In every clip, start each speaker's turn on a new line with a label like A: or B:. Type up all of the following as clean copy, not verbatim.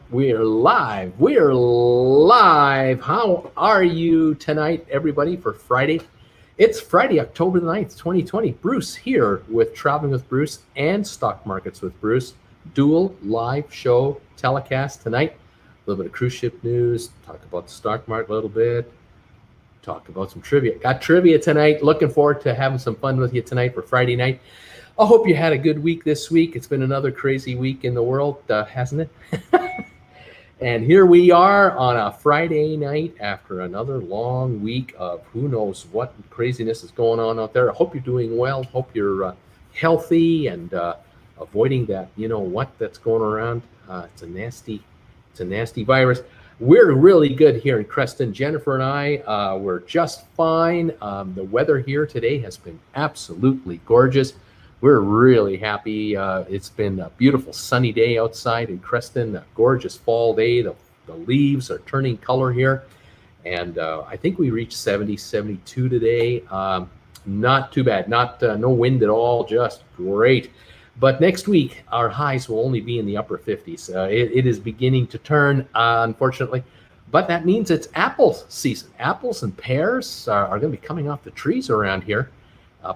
A: We're live. We're live. How are you tonight, everybody, for Friday? It's Friday, October the 9th, 2020. Bruce here with Traveling with Bruce and Stock Markets with Bruce. Dual live show telecast tonight. A little bit of cruise ship news, talk about the stock market a little bit, talk about some trivia. Got trivia tonight. Looking forward to having some fun with you tonight for Friday night. I hope you had a good week this week. It's been another crazy week in the world, hasn't it? And here we are on a Friday night after another long week of who knows what craziness is going on out there. I hope you're doing well. Hope you're healthy and avoiding that, that's going around. It's a nasty virus. We're really good here in Creston. Jennifer and I, we're just fine. The weather here today has been absolutely gorgeous. We're really happy. It's been a beautiful sunny day outside in Creston, a gorgeous fall day. The leaves are turning color here. And I think we reached 70, 72 today. Not too bad, no wind at all, just great. But next week, our highs will only be in the upper 50s. It is beginning to turn, unfortunately. But that means it's apple season. Apples and pears are going to be coming off the trees around here.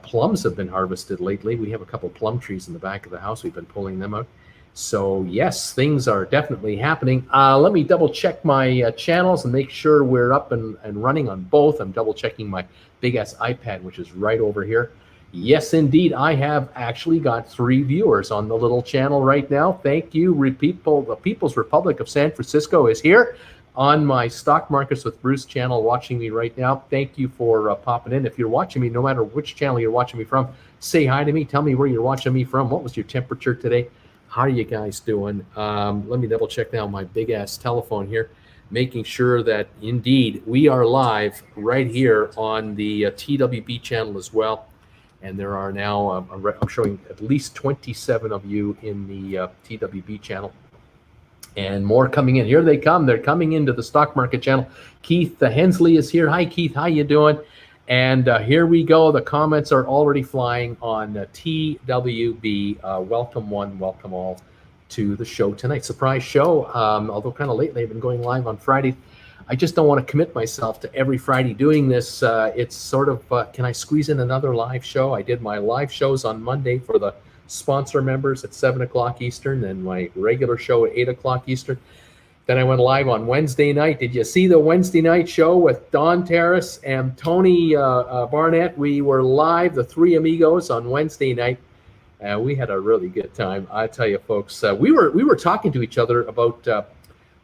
A: Plums have been harvested lately. We have a couple plum trees in the back of the house. We've been pulling them out. So yes, things are definitely happening. Let me double check my channels and make sure we're up and running on both. I'm double checking my big ass iPad, which is right over here. Yes, indeed. I have actually got 3 viewers on the little channel right now. Thank you, people. The People's Republic of San Francisco is here on my Stock Markets with Bruce channel, watching me right now. Thank you for popping in. If you're watching me, no matter which channel you're watching me from, say hi to me. Tell me where you're watching me from. What was your temperature today? How are you guys doing? Let me double check now my big ass telephone here, making sure that indeed we are live right here on the TWB channel as well. And there are now, I'm showing at least 27 of you in the TWB channel. And more coming in. Here they come. They're coming into the stock market channel. Keith Hensley is here. Hi, Keith. How you doing? And here we go. The comments are already flying on TWB. Welcome one, welcome all to the show tonight. Surprise show. Although kind of lately, I've been going live on Friday. I just don't want to commit myself to every Friday doing this. It's sort of, can I squeeze in another live show? I did my live shows on Monday for the sponsor members at 7 o'clock Eastern, and my regular show at 8 o'clock Eastern. Then I went live on Wednesday night. Did you see the Wednesday night show with Don Terrace and Tony Barnett? We were live, the 3 amigos, on Wednesday night. We had a really good time. I tell you, folks, we were talking to each other about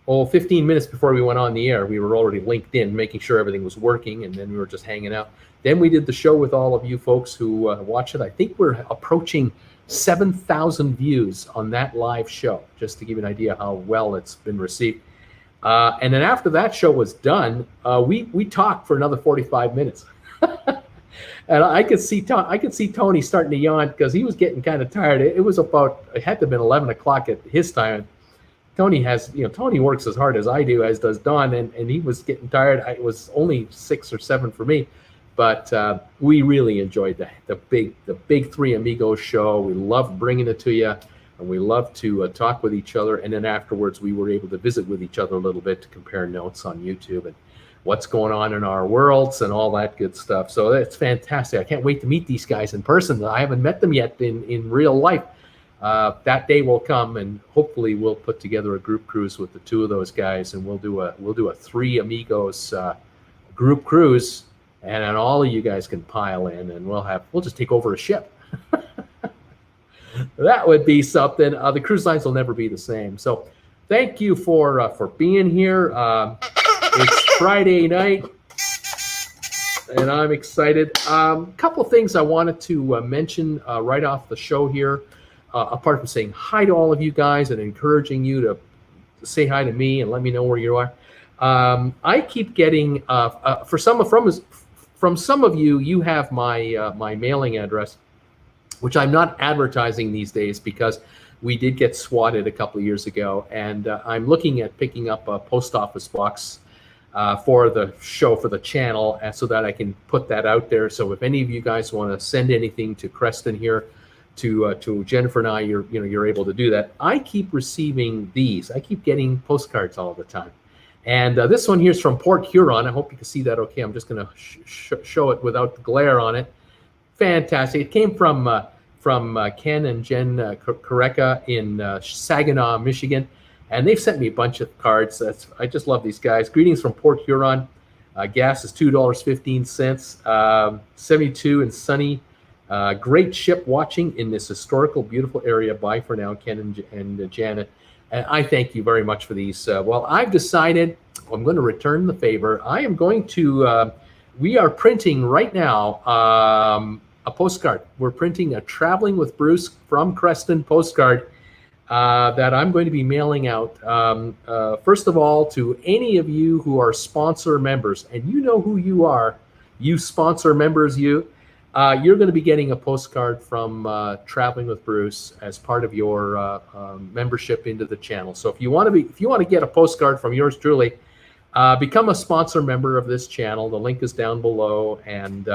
A: 15 minutes before we went on the air. We were already linked in, making sure everything was working, and then we were just hanging out. Then we did the show with all of you folks who watch it. I think we're approaching 7,000 views on that live show, just to give you an idea how well it's been received. And then after that show was done, we talked for another 45 minutes. And I could see Tony starting to yawn because he was getting kind of tired. It had to have been 11 o'clock at his time. Tony works as hard as I do, as does Don, and he was getting tired. It was only 6 or 7 for me. But we really enjoyed the big 3 Amigos show. We loved bringing it to you, and we loved to talk with each other. And then afterwards, we were able to visit with each other a little bit to compare notes on YouTube and what's going on in our worlds and all that good stuff. So it's fantastic. I can't wait to meet these guys in person. I haven't met them yet in real life. That day will come, and hopefully we'll put together a group cruise with the 2 of those guys, and we'll do a 3 Amigos group cruise. And then all of you guys can pile in, and we'll just take over a ship. That would be something. The cruise lines will never be the same. So thank you for being here. It's Friday night, and I'm excited. Couple of things I wanted to mention right off the show here, apart from saying hi to all of you guys and encouraging you to say hi to me and let me know where you are. I keep getting from some of you, you have my my mailing address, which I'm not advertising these days because we did get swatted a couple of years ago, and I'm looking at picking up a post office box for the show, for the channel, so that I can put that out there. So if any of you guys want to send anything to Creston here to Jennifer and I, you're able to do that. I keep receiving these. I keep getting postcards all the time. And this one here is from Port Huron. I hope you can see that okay. I'm just going to show it without the glare on it. Fantastic. It came from Ken and Jen Koreka in Saginaw, Michigan. And they've sent me a bunch of cards. I just love these guys. Greetings from Port Huron. Gas is $2.15. 72 and sunny. Great ship watching in this historical, beautiful area. Bye for now, Ken and Janet. And I thank you very much for these. Well, I've decided I'm going to return the favor. I am going to, we are printing right now a postcard. We're printing a Traveling with Bruce from Creston postcard that I'm going to be mailing out. First of all, to any of you who are sponsor members, and you know who you are, you sponsor members, you're going to be getting a postcard from Traveling with Bruce as part of your membership into the channel. So if you want to get a postcard from yours truly, become a sponsor member of this channel. The link is down below, and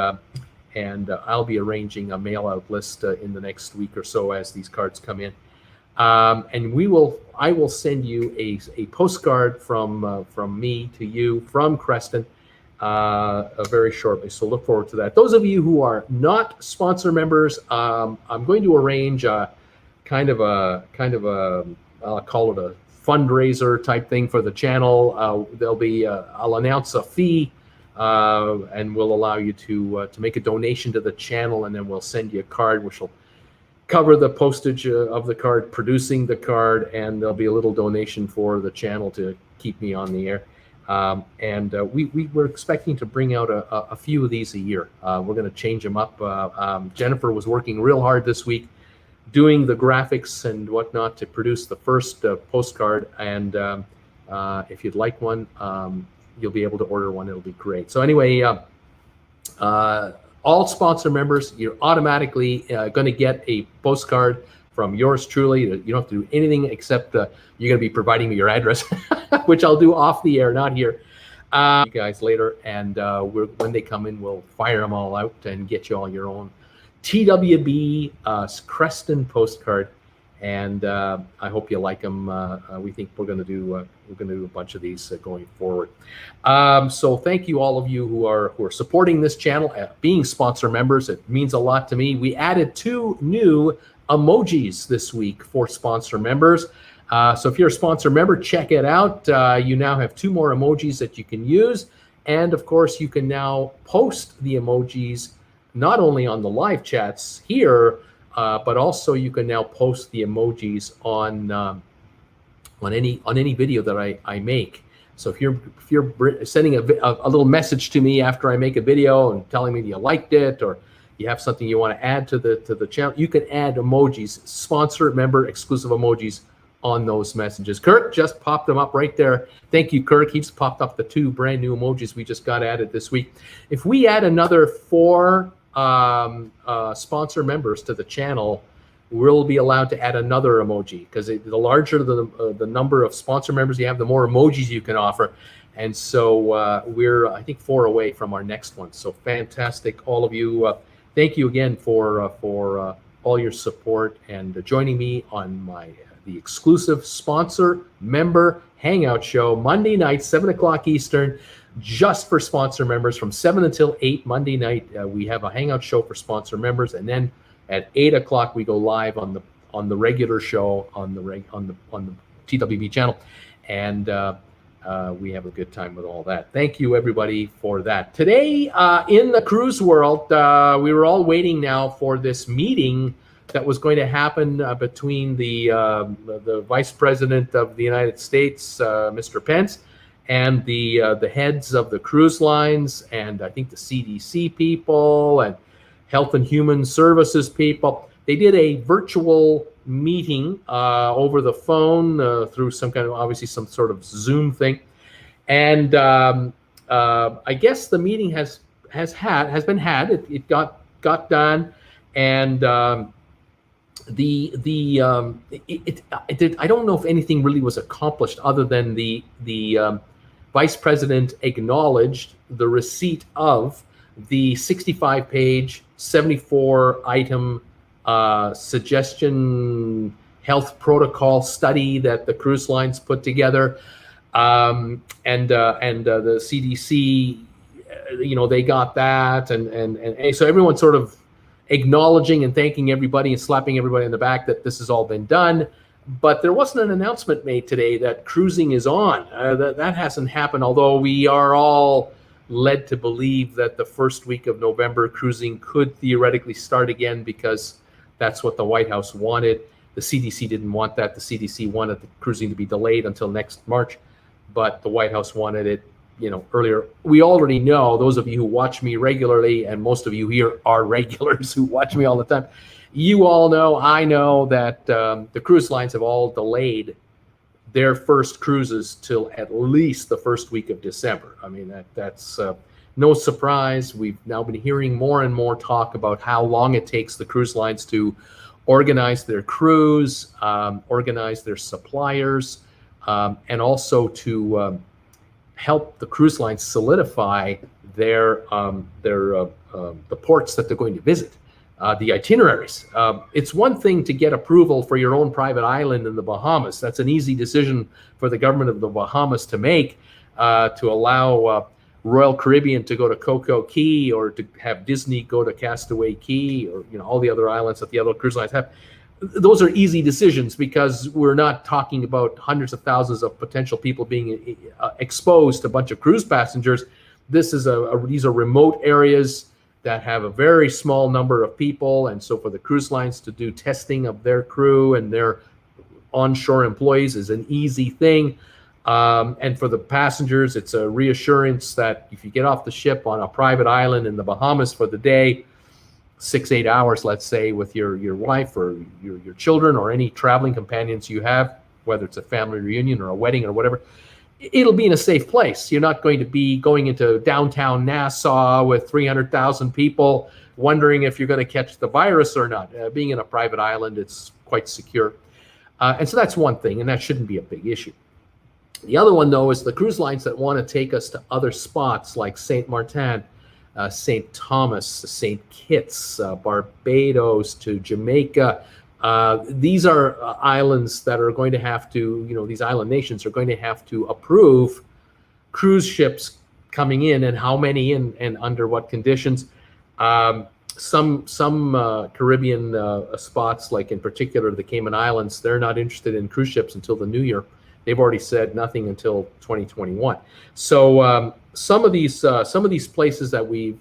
A: I'll be arranging a mail out list in the next week or so as these cards come in. And I will send you a postcard from me to you from Creston. Very shortly, so look forward to that. Those of you who are not sponsor members, I'm going to arrange a kind of a I'll call it a fundraiser type thing for the channel. There'll be I'll announce a fee, and we'll allow you to make a donation to the channel, and then we'll send you a card which will cover the postage of the card, producing the card, and there'll be a little donation for the channel to keep me on the air. We're expecting to bring out a few of these a year. We're going to change them up. Jennifer was working real hard this week doing the graphics and whatnot to produce the first postcard. And if you'd like one, you'll be able to order one. It'll be great. So anyway, all sponsor members, you're automatically going to get a postcard from yours truly. You don't have to do anything except you're going to be providing me your address, which I'll do off the air, not here. You guys later, and when they come in, we'll fire them all out and get you all your own TWB Creston postcard. And I hope you like them. We think we're going to do a bunch of these going forward. So thank you all of you who are supporting this channel, being sponsor members. It means a lot to me. We added 2 new emojis this week for sponsor members. So if you're a sponsor member, check it out. You now have 2 more emojis that you can use. And of course, you can now post the emojis not only on the live chats here, but also you can now post the emojis on any video that I make. So if you're sending a little message to me after I make a video and telling me you liked it, or you have something you want to add to the channel, you can add emojis, sponsor member exclusive emojis on those messages. Kirk just popped them up right there. Thank you, Kirk. He's popped up the 2 brand new emojis we just got added this week. If we add another 4 sponsor members to the channel, we'll be allowed to add another emoji, because the larger the number of sponsor members you have, the more emojis you can offer. And so we're, I think, 4 away from our next one. So fantastic, all of you. Thank you again for all your support and joining me on the exclusive sponsor member hangout show Monday night, 7 o'clock Eastern, just for sponsor members from 7 until 8 Monday night. We have a hangout show for sponsor members, and then at 8 o'clock we go live on the regular show on the TWB channel, and we have a good time with all that. Thank you everybody for that. Today in the cruise world, we were all waiting now for this meeting that was going to happen between the Vice President of the United States, Mr. Pence, and the heads of the cruise lines, and I think the CDC people and Health and Human Services people. They did a virtual meeting over the phone through some kind of, obviously some sort of Zoom thing, and I guess the meeting has been had. It got done, and I don't know if anything really was accomplished other than the Vice President acknowledged the receipt of the 65-page, 74-item suggestion health protocol study that the cruise lines put together, and the CDC, they got that, and so everyone's sort of acknowledging and thanking everybody and slapping everybody in the back that this has all been done. But there wasn't an announcement made today that cruising is on. That hasn't happened, although we are all led to believe that the first week of November, cruising could theoretically start again, because that's what the White House wanted. The CDC didn't want that. The CDC wanted the cruising to be delayed until next March, but the White House wanted it, earlier. We already know, those of you who watch me regularly, and most of you here are regulars who watch me all the time, you all know, I know, that the cruise lines have all delayed their first cruises till at least the first week of December. I mean, that's no surprise. We've now been hearing more and more talk about how long it takes the cruise lines to organize their crews, organize their suppliers, and also to help the cruise lines solidify the ports that they're going to visit, the itineraries. It's one thing to get approval for your own private island in the Bahamas. That's an easy decision for the government of the Bahamas to make, to allow Royal Caribbean to go to Coco Key, or to have Disney go to Castaway Key, or all the other islands that the other cruise lines have. Those are easy decisions, because we're not talking about hundreds of thousands of potential people being exposed to a bunch of cruise passengers. These are remote areas that have a very small number of people, and so for the cruise lines to do testing of their crew and their onshore employees is an easy thing. And for the passengers, it's a reassurance that if you get off the ship on a private island in the Bahamas for the day, 6-8 hours, let's say, with your wife or your children or any traveling companions you have, whether it's a family reunion or a wedding or whatever, it'll be in a safe place. You're not going to be going into downtown Nassau with 300,000 people wondering if you're going to catch the virus or not. Being in a private island, it's quite secure. And so that's one thing, and that shouldn't be a big issue. The other one, though, is the cruise lines that want to take us to other spots like St. Martin, St. Thomas, St. Kitts, Barbados, to Jamaica. These are islands that are going to have to, these island nations are going to have to approve cruise ships coming in, and how many and under what conditions. Some Caribbean spots, like in particular the Cayman Islands, they're not interested in cruise ships until the new year. They've already said nothing until 2021. So some of these places that we've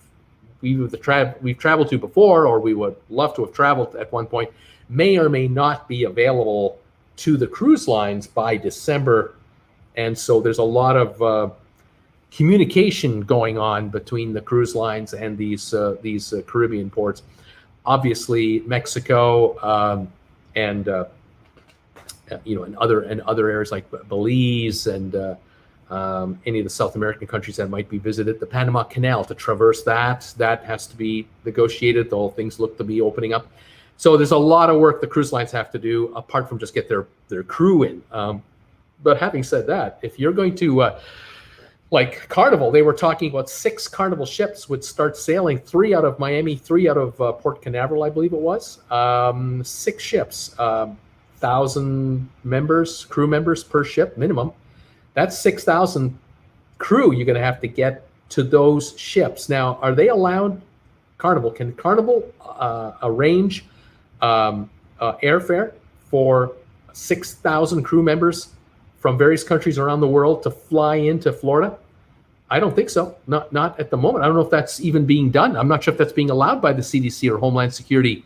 A: traveled to before, or we would love to have traveled at one point, may or may not be available to the cruise lines by December. And so there's a lot of communication going on between the cruise lines and these Caribbean ports. Obviously, Mexico and other areas like Belize and any of the South American countries that might be visited. The Panama Canal, to traverse that has to be negotiated, though things look to be opening up. So there's a lot of work the cruise lines have to do, apart from just get their crew in. But having said that, if you're going to, like Carnival, they were talking about 6 Carnival ships would start sailing, 3 out of Miami, 3 out of Port Canaveral, I believe it was. 6 ships, 1,000 crew members per ship minimum. That's 6,000 crew you're going to have to get to those ships. Now, are they allowed? Can Carnival arrange airfare for 6,000 crew members from various countries around the world to fly into Florida? I don't think so. Not at the moment. I don't know if that's even being done. I'm not sure if that's being allowed by the CDC or Homeland Security,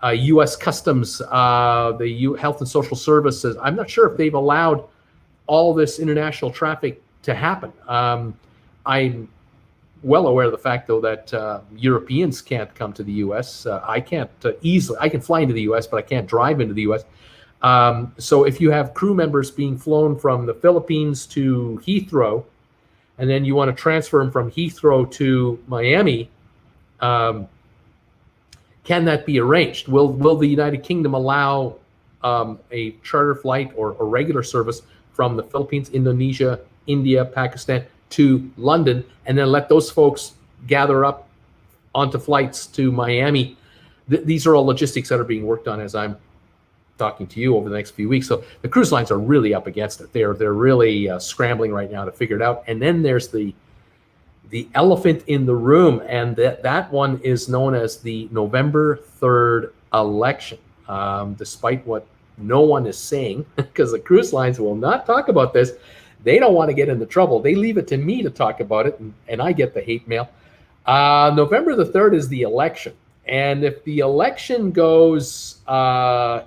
A: U.S. Customs, the Health and Social Services. I'm not sure if they've allowed all this international traffic to happen. I'm well aware of the fact, though, that Europeans can't come to the U.S. I can't easily. I can fly into the U.S., but I can't drive into the U.S. So if you have crew members being flown from the Philippines to Heathrow, and then you want to transfer them from Heathrow to Miami, can that be arranged? Will the United Kingdom allow a charter flight or a regular service from the Philippines, Indonesia, India, Pakistan to London, and then let those folks gather up onto flights to Miami these are all logistics that are being worked on as I'm talking to you over the next few weeks. So the cruise lines are really up against it. They're really scrambling right now to figure it out. And then there's the elephant in the room, and that one is known as the November 3rd election. Despite what no one is saying, because the cruise lines will not talk about this. They don't want to get into trouble. They leave it to me to talk about it, and I get the hate mail. November the 3rd is the election. And if the election goes the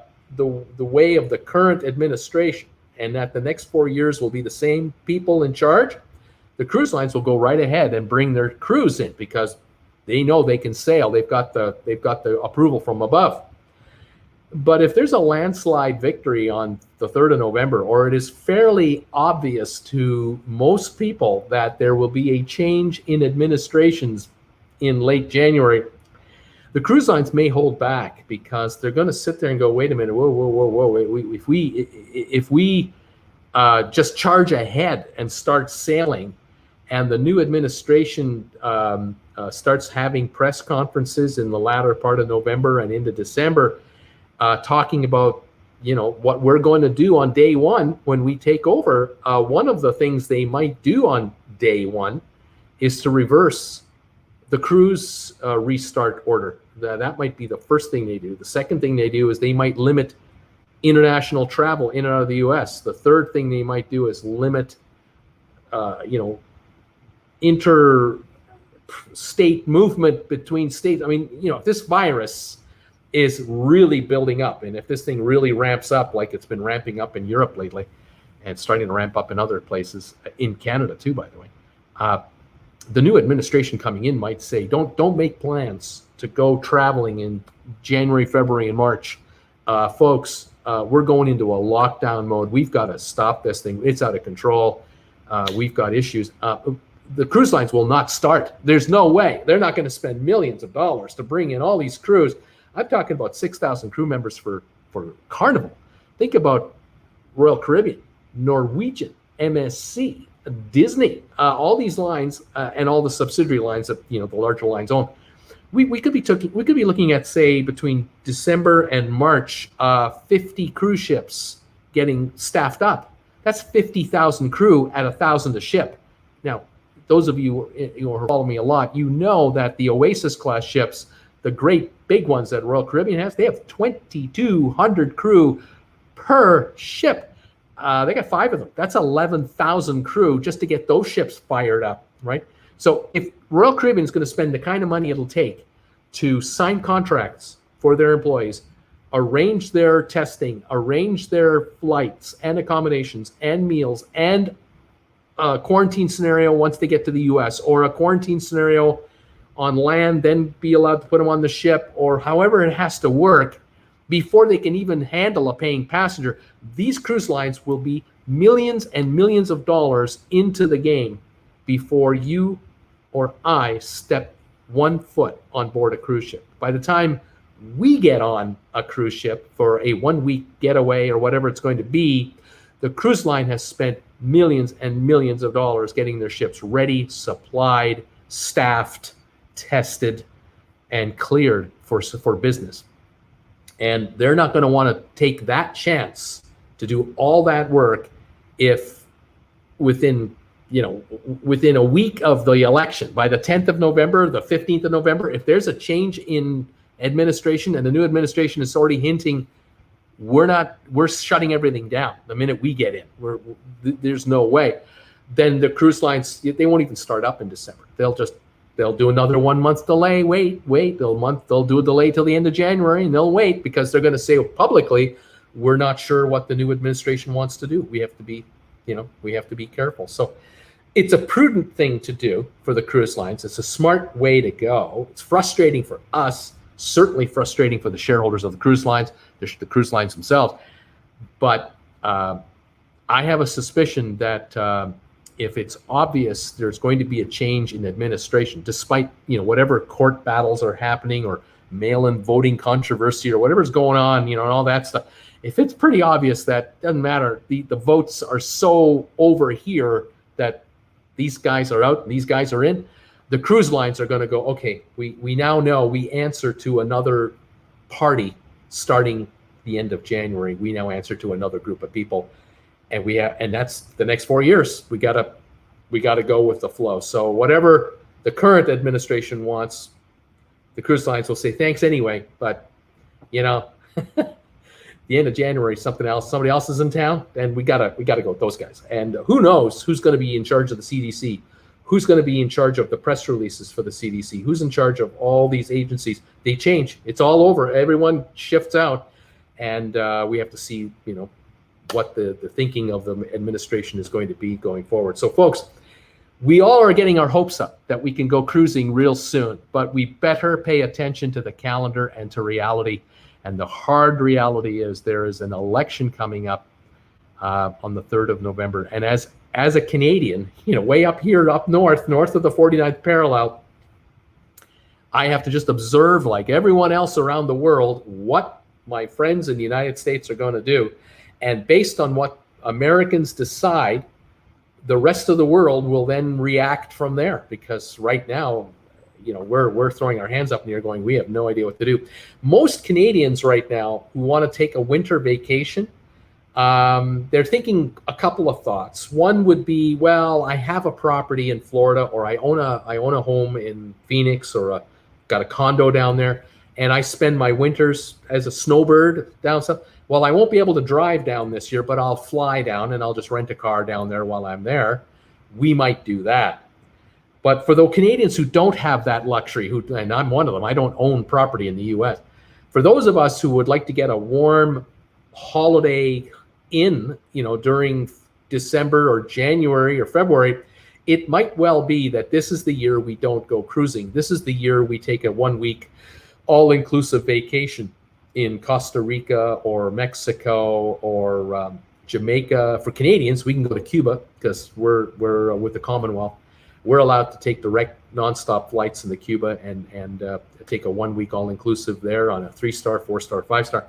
A: way of the current administration, and that the next 4 years will be the same people in charge, the cruise lines will go right ahead and bring their crews in because they know they can sail. They've got the approval from above. But if there's a landslide victory on the 3rd of November, or it is fairly obvious to most people that there will be a change in administrations in late January, the cruise lines may hold back because they're going to sit there and go, wait a minute, whoa. If we just charge ahead and start sailing, and the new administration starts having press conferences in the latter part of November and into December, talking about, what we're going to do on day one when we take over. One of the things they might do on day one is to reverse the cruise restart order. That might be the first thing they do. The second thing they do is they might limit international travel in and out of the U.S. The third thing they might do is limit, interstate movement between states. I mean, if this virus is really building up, and if this thing really ramps up like it's been ramping up in Europe lately, and starting to ramp up in other places, in Canada too, by the way, the new administration coming in might say, don't make plans to go traveling in January, February, and March. Folks, we're going into a lockdown mode. We've got to stop this thing. It's out of control. We've got issues. The cruise lines will not start. There's no way. They're not going to spend millions of dollars to bring in all these crews. I'm talking about 6,000 crew members for Carnival. Think about Royal Caribbean, Norwegian, MSC, Disney, all these lines and all the subsidiary lines that the larger lines own. We could be looking at, say, between December and March, 50 cruise ships getting staffed up. That's 50,000 crew at $1,000 a ship. Now, those of you who follow me a lot, that the Oasis class ships, the great big ones that Royal Caribbean has, they have 2,200 crew per ship. They got 5 of them. That's 11,000 crew just to get those ships fired up, right? So if Royal Caribbean is going to spend the kind of money it'll take to sign contracts for their employees, arrange their testing, arrange their flights and accommodations and meals and a quarantine scenario once they get to the U.S., or a quarantine scenario on land, then be allowed to put them on the ship, or however it has to work before they can even handle a paying passenger, these cruise lines will be millions and millions of dollars into the game before you or I step one foot on board a cruise ship. By the time we get on a cruise ship for a 1-week getaway or whatever it's going to be, the cruise line has spent millions and millions of dollars getting their ships ready, supplied, staffed, tested, and cleared for business. And they're not going to want to take that chance to do all that work if within a week of the election, by the 10th of November, the 15th of November, if there's a change in administration and the new administration is already hinting, we're shutting everything down the minute we get in, there's no way, then the cruise lines, they won't even start up in December. They'll do another 1 month delay. They'll do a delay till the end of January, and they'll wait because they're going to say publicly, we're not sure what the new administration wants to do. We have to be careful. So it's a prudent thing to do for the cruise lines. It's a smart way to go. It's frustrating for us, certainly frustrating for the shareholders of the cruise lines, the cruise lines themselves. But I have a suspicion that if it's obvious there's going to be a change in administration, despite whatever court battles are happening or mail-in voting controversy or whatever's going on, and all that stuff, if it's pretty obvious that doesn't matter, the votes are so over here that these guys are out and these guys are in, the cruise lines are going to go, okay, we now know we answer to another party starting the end of January. We now answer to another group of people, and that's the next 4 years. We gotta go with the flow. So whatever the current administration wants, the cruise lines will say thanks anyway. But the end of January, somebody else is in town, and we gotta go with those guys. And who knows who's going to be in charge of the CDC, who's going to be in charge of the press releases for the CDC, who's in charge of all these agencies. They change. It's all over. Everyone shifts out, and we have to see, what the thinking of the administration is going to be going forward. So, folks, we all are getting our hopes up that we can go cruising real soon, but we better pay attention to the calendar and to reality. And the hard reality is there is an election coming up on the 3rd of November. And as a Canadian, way up here, up north of the 49th parallel, I have to just observe, like everyone else around the world, what my friends in the United States are going to do. And based on what Americans decide, the rest of the world will then react from there. Because right now, we're throwing our hands up in the air going, we have no idea what to do. Most Canadians right now who want to take a winter vacation, they're thinking a couple of thoughts. One would be, well, I have a property in Florida, or I own a home in Phoenix, or got a condo down there, and I spend my winters as a snowbird down south. Well, I won't be able to drive down this year, but I'll fly down and I'll just rent a car down there while I'm there. We might do that. But for those Canadians who don't have that luxury, and I'm one of them, I don't own property in the U.S. For those of us who would like to get a warm holiday in, during December or January or February, it might well be that this is the year we don't go cruising. This is the year we take a 1 week all-inclusive vacation in Costa Rica or Mexico or Jamaica. For Canadians, we can go to Cuba because we're with the Commonwealth. We're allowed to take direct nonstop flights into Cuba and take a 1 week all-inclusive there on a 3-star, 4-star, 5-star.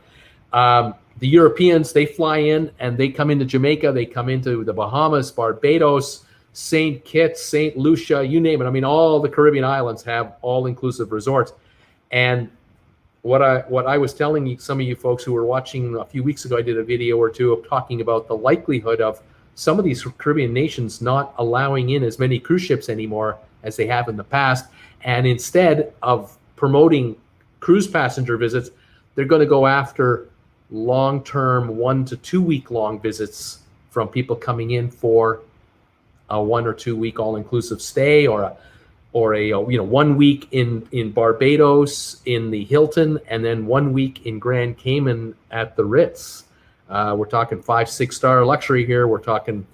A: The Europeans, they fly in and they come into Jamaica. They come into the Bahamas, Barbados, St. Kitts, St. Lucia, you name it. I mean, all the Caribbean islands have all-inclusive resorts. And what I was telling some of you folks who were watching a few weeks ago, I did a video or two of talking about the likelihood of some of these Caribbean nations not allowing in as many cruise ships anymore as they have in the past. And instead of promoting cruise passenger visits, they're going to go after long-term 1 to 2 week long visits from people coming in for a 1 or 2 week all-inclusive stay, or a 1 week in Barbados in the Hilton, and then 1 week in Grand Cayman at the Ritz. We're talking 5-6 star luxury here. We're talking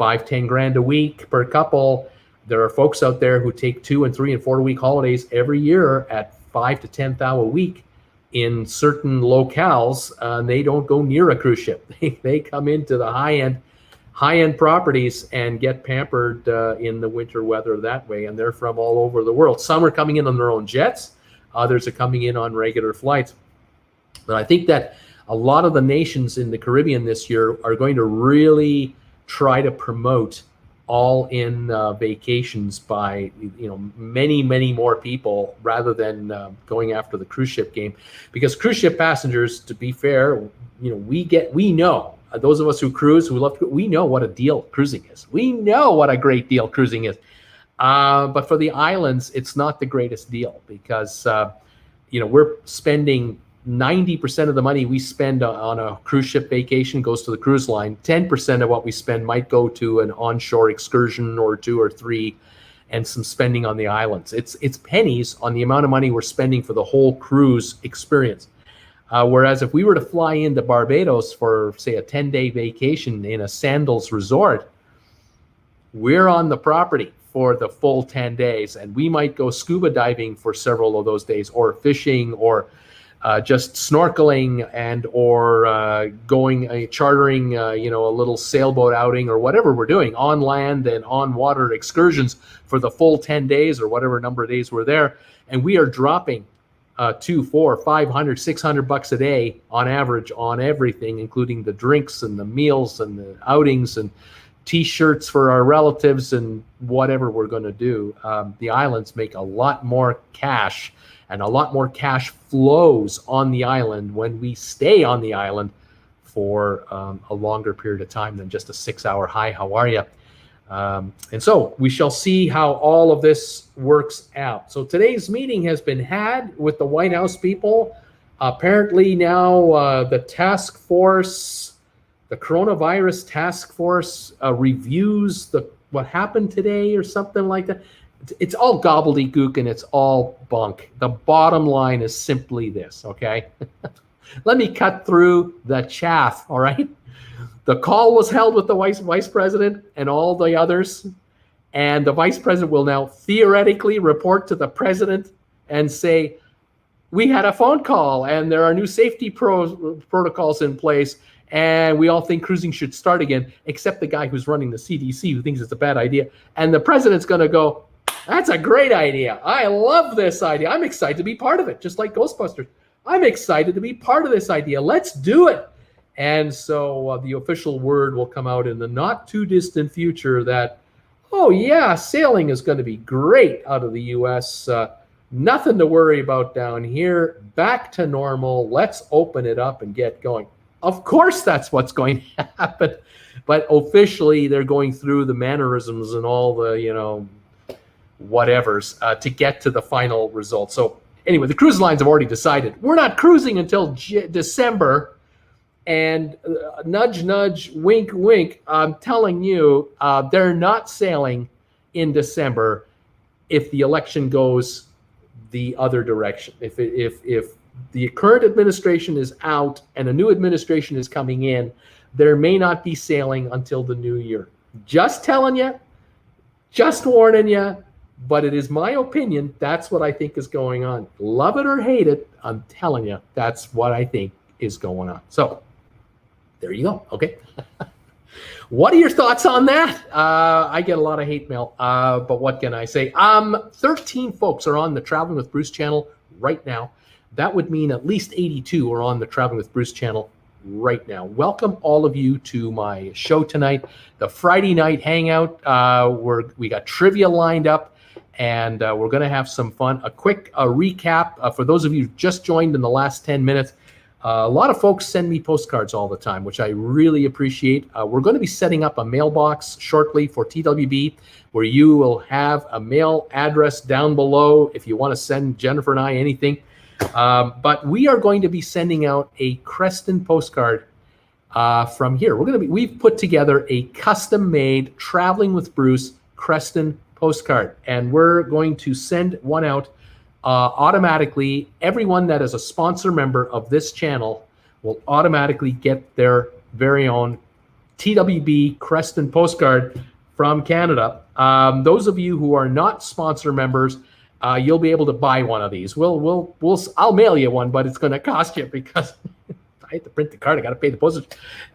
A: $5-10 grand a week per couple. There are folks out there who take 2 and 3 and 4 week holidays every year at $5,000 to $10,000 a week in certain locales. They don't go near a cruise ship. They come into the high-end properties and get pampered in the winter weather that way. And they're from all over the world. Some are coming in on their own jets. Others are coming in on regular flights. But I think that a lot of the nations in the Caribbean this year are going to really try to promote all-in vacations by many more people rather than going after the cruise ship game. Because cruise ship passengers, to be fair, we know, those of us who cruise, we know what a deal cruising is. We know what a great deal cruising is. But for the islands, it's not the greatest deal because we're spending 90% of the money we spend on a cruise ship vacation goes to the cruise line. 10% of what we spend might go to an onshore excursion or 2 or 3 and some spending on the islands. It's pennies on the amount of money we're spending for the whole cruise experience. Whereas if we were to fly into Barbados for, say, a 10-day vacation in a sandals resort, we're on the property for the full 10 days. And we might go scuba diving for several of those days, or fishing, or just snorkeling, and or chartering a little sailboat outing, or whatever we're doing on land and on water excursions for the full 10 days or whatever number of days we're there. And we are dropping $200, $400, $500, $600 a day on average on everything, including the drinks and the meals and the outings, and T-shirts for our relatives and whatever we're going to do. The islands make a lot more cash, and a lot more cash flows on the island when we stay on the island for a longer period of time than just a 6-hour hi, how are you? And so we shall see how all of this works out. So today's meeting has been had with the White House people. Apparently now the task force, the coronavirus task force reviews what happened today or something like that. It's all gobbledygook and it's all bunk. The bottom line is simply this, okay? Let me cut through the chaff, all right? The call was held with the vice president and all the others, and the vice president will now theoretically report to the president and say, we had a phone call and there are new safety protocols in place, and we all think cruising should start again, except the guy who's running the CDC who thinks it's a bad idea. And the president's going to go, that's a great idea. I love this idea. I'm excited to be part of it, just like Ghostbusters. I'm excited to be part of this idea. Let's do it. And so the official word will come out in the not too distant future that, oh yeah, sailing is going to be great out of the U.S. Nothing to worry about down here. Back to normal. Let's open it up and get going. Of course, that's what's going to happen. But officially, they're going through the mannerisms and all the, whatevers to get to the final result. So anyway, the cruise lines have already decided we're not cruising until December. And nudge, nudge, wink, wink, I'm telling you, they're not sailing in December if the election goes the other direction. If the current administration is out and a new administration is coming in, there may not be sailing until the new year. Just telling you, just warning you, but it is my opinion. That's what I think is going on. Love it or hate it, I'm telling you, that's what I think is going on. So there you go. Okay. What are your thoughts on that? I get a lot of hate mail, but what can I say? 13 folks are on the Traveling with Bruce channel right now. That would mean at least 82 are on the Traveling with Bruce channel right now. Welcome all of you to my show tonight, the Friday night hangout. We got trivia lined up, and we're going to have some fun. A quick recap for those of you who just joined in the last 10 minutes. A lot of folks send me postcards all the time, which I really appreciate. We're going to be setting up a mailbox shortly for TWB, where you will have a mail address down below if you want to send Jennifer and I anything. But we are going to be sending out a Creston postcard from here. We've put together a custom-made Traveling with Bruce Creston postcard, and we're going to send one out automatically. Everyone that is a sponsor member of this channel will automatically get their very own TWB Creston postcard from Canada. Those of you who are not sponsor members, you'll be able to buy one of these. I'll mail you one, but it's going to cost you because I have to print the card. I got to pay the postage,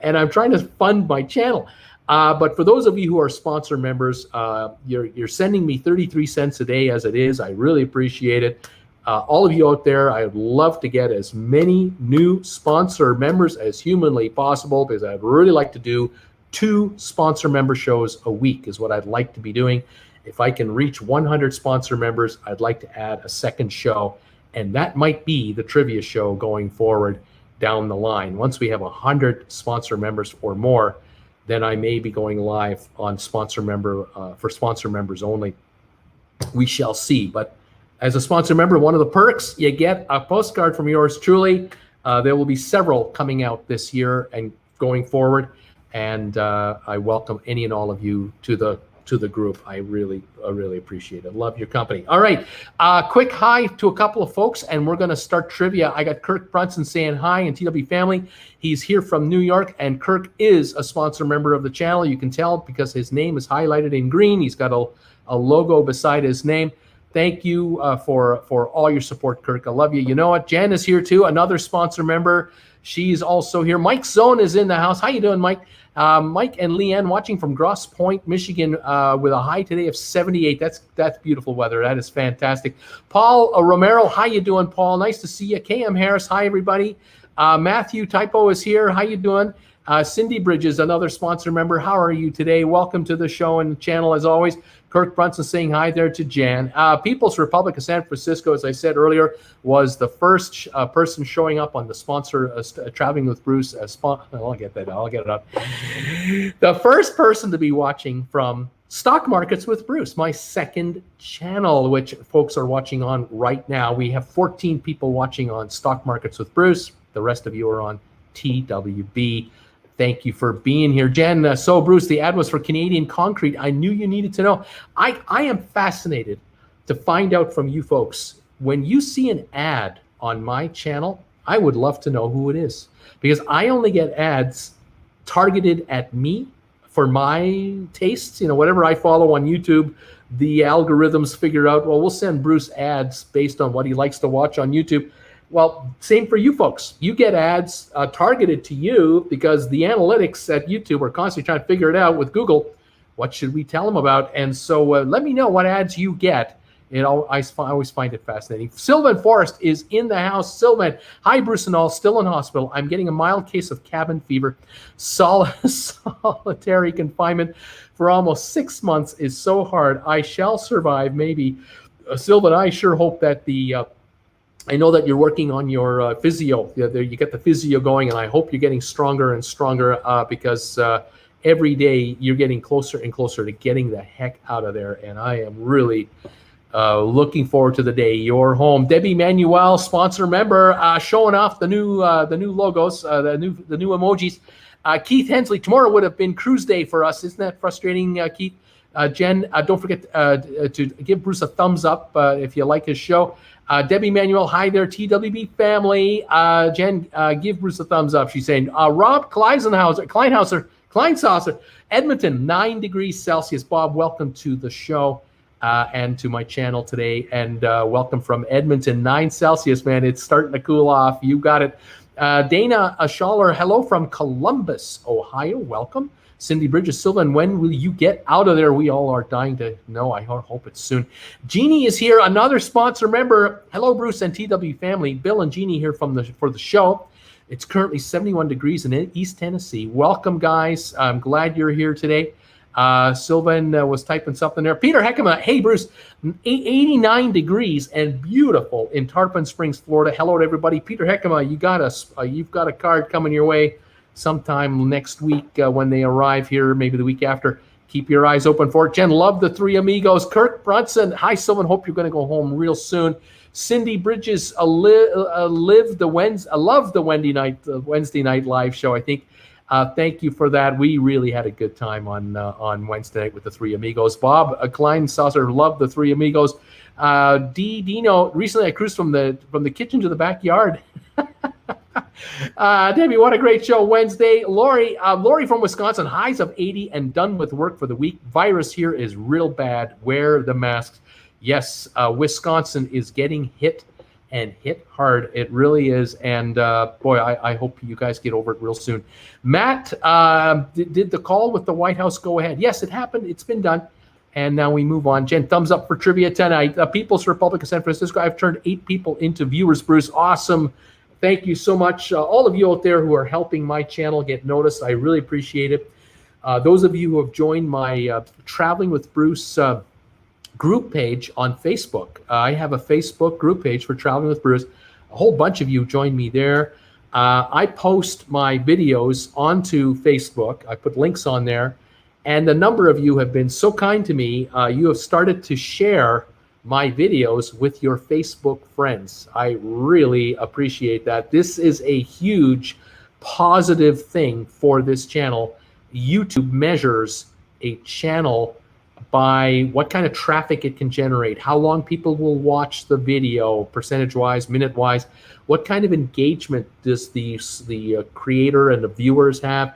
A: and I'm trying to fund my channel. But for those of you who are sponsor members, you're sending me 33 cents a day as it is. I really appreciate it. All of you out there, I would love to get as many new sponsor members as humanly possible, because I'd really like to do 2 sponsor member shows a week is what I'd like to be doing. If I can reach 100 sponsor members, I'd like to add a second show, and that might be the trivia show going forward down the line. Once we have 100 sponsor members or more, then I may be going live on sponsor member for sponsor members only. We shall see. But as a sponsor member, one of the perks, you get a postcard from yours truly. There will be several coming out this year and going forward. And I welcome any and all of you to the group. I really appreciate it. Love your company. All right. Quick hi to a couple of folks, and we're going to start trivia. I got Kirk Brunson saying hi, and TW family. He's here from New York, and Kirk is a sponsor member of the channel. You can tell because his name is highlighted in green. He's got a logo beside his name. Thank you for all your support, Kirk. I love you. You know what? Jen is here too, another sponsor member. She's also here. Mike Zone is in the house. How you doing, Mike? Mike and Leanne watching from Grosse Pointe, Michigan, with a high today of 78. That's beautiful weather. That is fantastic. Paul Romero, how you doing, Paul? Nice to see you. KM Harris, hi everybody. Matthew Typo is here. How you doing? Cindy Bridges, another sponsor member. How are you today? Welcome to the show and channel as always. Kirk Brunson saying hi there to Jan. People's Republic of San Francisco, as I said earlier, was the first person showing up on the sponsor Traveling with Bruce. I'll get that. I'll get it up. The first person to be watching from Stock Markets with Bruce, my second channel, which folks are watching on right now. We have 14 people watching on Stock Markets with Bruce. The rest of you are on TWB. Thank you for being here. Jen, so Bruce, the ad was for Canadian Concrete. I knew you needed to know. I am fascinated to find out from you folks. When you see an ad on my channel, I would love to know who it is. Because I only get ads targeted at me for my tastes. You know, whatever I follow on YouTube, the algorithms figure out, well, we'll send Bruce ads based on what he likes to watch on YouTube. Well, same for you folks. You get ads targeted to you because the analytics at YouTube are constantly trying to figure it out with Google. What should we tell them about? And so let me know what ads you get. I always find it fascinating. Sylvan Forrest is in the house. Sylvan, hi, Bruce and all. Still in hospital. I'm getting a mild case of cabin fever. Solitary confinement for almost 6 months is so hard. I shall survive, maybe. Sylvan, I sure hope that I know that you're working on your physio. You get the physio going, and I hope you're getting stronger and stronger because every day you're getting closer and closer to getting the heck out of there. And I am really looking forward to the day you're home. Debbie Manuel, sponsor member, showing off the new logos, the new emojis. Keith Hensley, tomorrow would have been cruise day for us. Isn't that frustrating, Keith? Jen, don't forget to give Bruce a thumbs up if you like his show. Debbie Manuel, hi there, TWB family. Jen, give Bruce a thumbs up. She's saying, Rob Kleinhauser, Edmonton, 9 degrees Celsius. Bob, welcome to the show and to my channel today. And welcome from Edmonton, 9 Celsius, man. It's starting to cool off. You got it. Dana Schaller, hello from Columbus, Ohio. Welcome. Cindy Bridges, Sylvan, when will you get out of there? We all are dying to know. I hope it's soon. Jeannie is here, another sponsor member. Hello, Bruce and TW family. Bill and Jeannie here for the show. It's currently 71 degrees in East Tennessee. Welcome, guys. I'm glad you're here today. Sylvan was typing something there. Peter Heckema, hey, Bruce, 89 degrees and beautiful in Tarpon Springs, Florida. Hello to everybody. Peter Heckema, you've got a card coming your way sometime next week when they arrive here, maybe the week after. Keep your eyes open for it. Jen, love the three amigos. Kirk Brunson, hi, Sylvan. Hope you're going to go home real soon. Cindy Bridges, love the Wednesday night live show. I think. Thank you for that. We really had a good time on Wednesday night with the three amigos. Bob Klein Saucer, love the three amigos. Dino, recently I cruised from the kitchen to the backyard. Debbie, what a great show Wednesday. Lori from Wisconsin, highs of 80 and done with work for the week. Virus here is real bad. Wear the masks. Yes, Wisconsin is getting hit and hit hard. It really is. And boy, I hope you guys get over it real soon. Matt, did the call with the White House go ahead? Yes, it happened. It's been done. And now we move on. Jen, thumbs up for trivia tonight. People's Republic of San Francisco. I've turned 8 people into viewers, Bruce. Awesome. Thank you so much. All of you out there who are helping my channel get noticed, I really appreciate it. Those of you who have joined my Traveling with Bruce group page on Facebook. I have a Facebook group page for Traveling with Bruce. A whole bunch of you joined me there. I post my videos onto Facebook. I put links on there. And a number of you have been so kind to me. You have started to share my videos with your Facebook friends. I really appreciate that. This is a huge positive thing for this channel. YouTube measures a channel by what kind of traffic it can generate, how long people will watch the video, percentage-wise, minute-wise, what kind of engagement does the creator and the viewers have,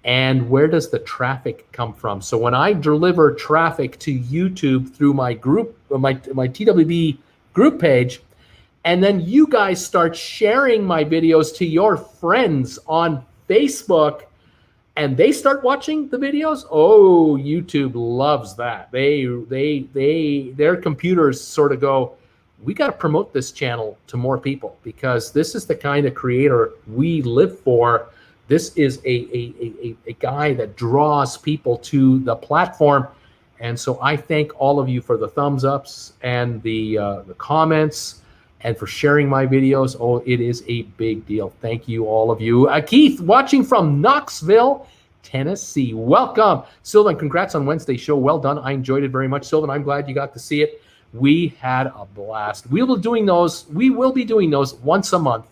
A: and where does the traffic come from? So when I deliver traffic to YouTube through my group, my TWB group page, and then you guys start sharing my videos to your friends on Facebook, and they start watching the videos, oh, YouTube loves that. Their computers sort of go, we got to promote this channel to more people because this is the kind of creator we live for. This is a guy that draws people to the platform. And so I thank all of you for the thumbs ups and the comments and for sharing my videos. Oh, it is a big deal. Thank you, all of you. Keith, watching from Knoxville, Tennessee. Welcome. Sylvan, congrats on Wednesday's show. Well done. I enjoyed it very much. Sylvan, I'm glad you got to see it. We had a blast. We will be doing those once a month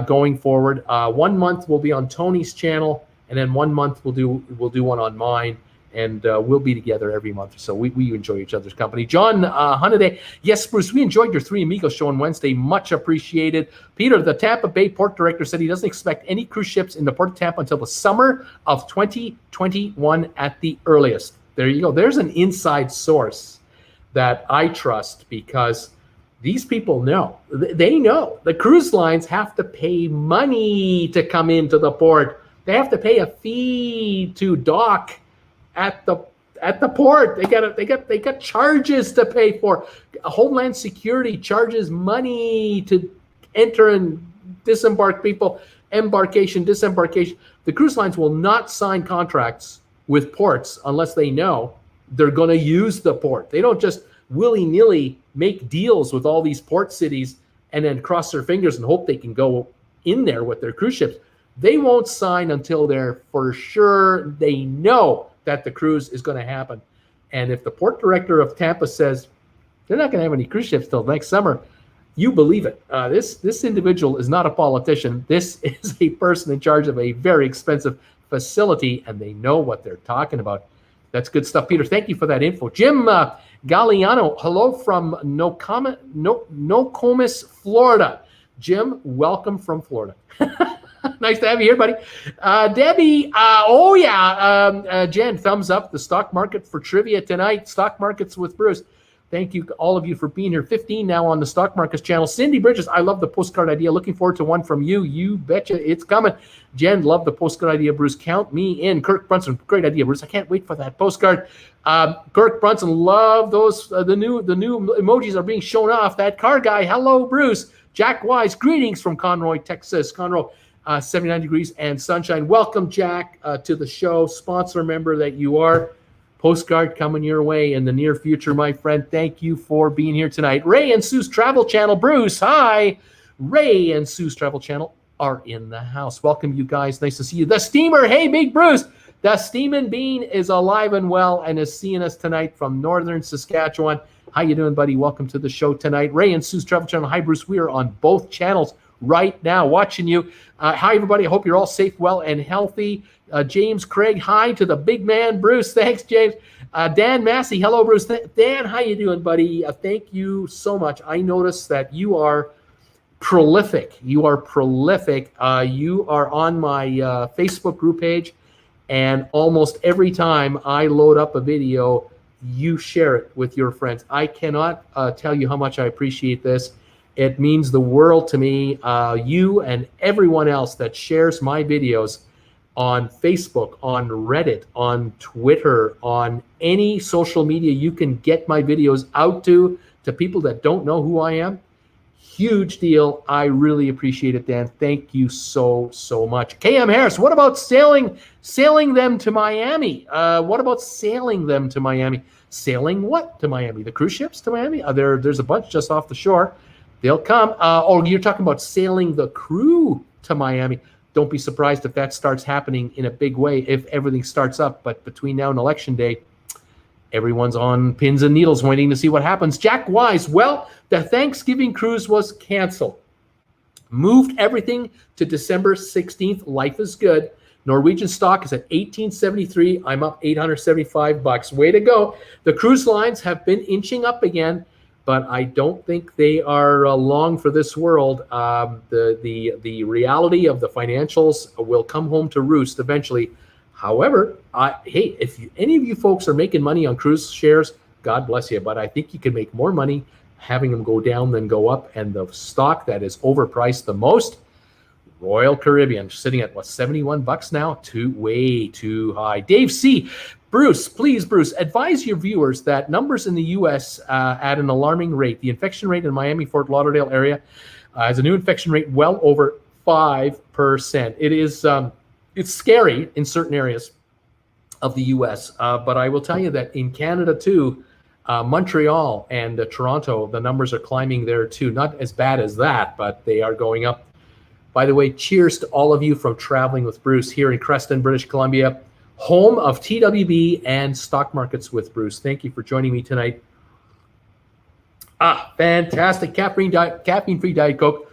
A: going forward. 1 month will be on Tony's channel, and then 1 month we'll do one on mine, and we'll be together every month. So we enjoy each other's company. John Hunaday, yes, Bruce, we enjoyed your Three Amigos show on Wednesday. Much appreciated. Peter, the Tampa Bay port director, said he doesn't expect any cruise ships in the port of Tampa until the summer of 2021 at the earliest. There you go. There's an inside source that I trust, because these people know. They know the cruise lines have to pay money to come into the port. They have to pay a fee to dock at the port. They got charges to pay for. Homeland Security charges money to enter and disembark people. Embarkation, disembarkation. The cruise lines will not sign contracts with ports unless they know they're going to use the port. They don't just willy-nilly make deals with all these port cities and then cross their fingers and hope they can go in there with their cruise ships. They won't sign until they're for sure they know that the cruise is going to happen. And if the port director of Tampa says they're not going to have any cruise ships till next summer, you believe it. This individual is not a politician. This is a person in charge of a very expensive facility, and they know what they're talking about. That's good stuff, Peter. Thank you for that info. Jim Galliano, hello from Nokomis, Florida. Jim, welcome from Florida. Nice to have you here, buddy. Debbie, Jen, thumbs up. The stock market for trivia tonight. Stock markets with Bruce. Thank you, all of you, for being here. 15 now on the Stock Markets channel. Cindy Bridges, I love the postcard idea. Looking forward to one from you. You betcha it's coming. Jen, love the postcard idea, Bruce. Count me in. Kirk Brunson, great idea, Bruce. I can't wait for that postcard. Kirk Brunson, love those. The new emojis are being shown off. That car guy, hello, Bruce. Jack Wise, greetings from Conroy, Texas. Conroy, 79 degrees and sunshine. Welcome, Jack, to the show. Sponsor member that you are. Postcard coming your way in the near future, my friend. Thank you for being here tonight. Ray and Sue's Travel Channel. Bruce, hi. Ray and Sue's Travel Channel are in the house. Welcome, you guys. Nice to see you. The Steamer. Hey, Big Bruce. The Steamin' Bean is alive and well and is seeing us tonight from northern Saskatchewan. How you doing, buddy? Welcome to the show tonight. Ray and Sue's Travel Channel. Hi, Bruce. We are on both channels right now watching you. Hi, everybody. I hope you're all safe, well, and healthy. James Craig, hi to the big man, Bruce. Thanks, James. Dan Massey, hello, Bruce. Dan, how you doing, buddy? Thank you so much. I noticed that you are prolific. You are prolific. You are on my Facebook group page, and almost every time I load up a video, you share it with your friends. I cannot tell you how much I appreciate this. It means the world to me. You and everyone else that shares my videos on Facebook, on Reddit, on Twitter, on any social media you can get my videos out to people that don't know who I am. Huge deal. I really appreciate it, Dan. Thank you so much. KM Harris, what about sailing them to Miami? What about sailing them to Miami? Sailing what to Miami? The cruise ships to Miami? There's a bunch just off the shore. They'll come. Or you're talking about sailing the crew to Miami. Don't be surprised if that starts happening in a big way if everything starts up. But between now and Election Day, everyone's on pins and needles waiting to see what happens. Jack Wise, well, the Thanksgiving cruise was canceled. Moved everything to December 16th. Life is good. Norwegian stock is at $18.73. I'm up $875. Way to go. The cruise lines have been inching up again, but I don't think they are long for this world. The reality of the financials will come home to roost eventually. However, hey, if any of you folks are making money on cruise shares, God bless you. But I think you can make more money having them go down than go up. And the stock that is overpriced the most, Royal Caribbean, sitting at what, $71 now? Way too high. Dave C. Bruce, please, Bruce, advise your viewers that numbers in the U.S. At an alarming rate. The infection rate in Miami, Fort Lauderdale area has a new infection rate well over 5%. It is It's scary in certain areas of the U.S., but I will tell you that in Canada too, Montreal and Toronto, the numbers are climbing there too. Not as bad as that, but they are going up. By the way, cheers to all of you from Traveling with Bruce here in Creston, British Columbia, home of TWB and Stock Markets with Bruce. Thank you for joining me tonight. Fantastic. Caffeine-free Diet Coke.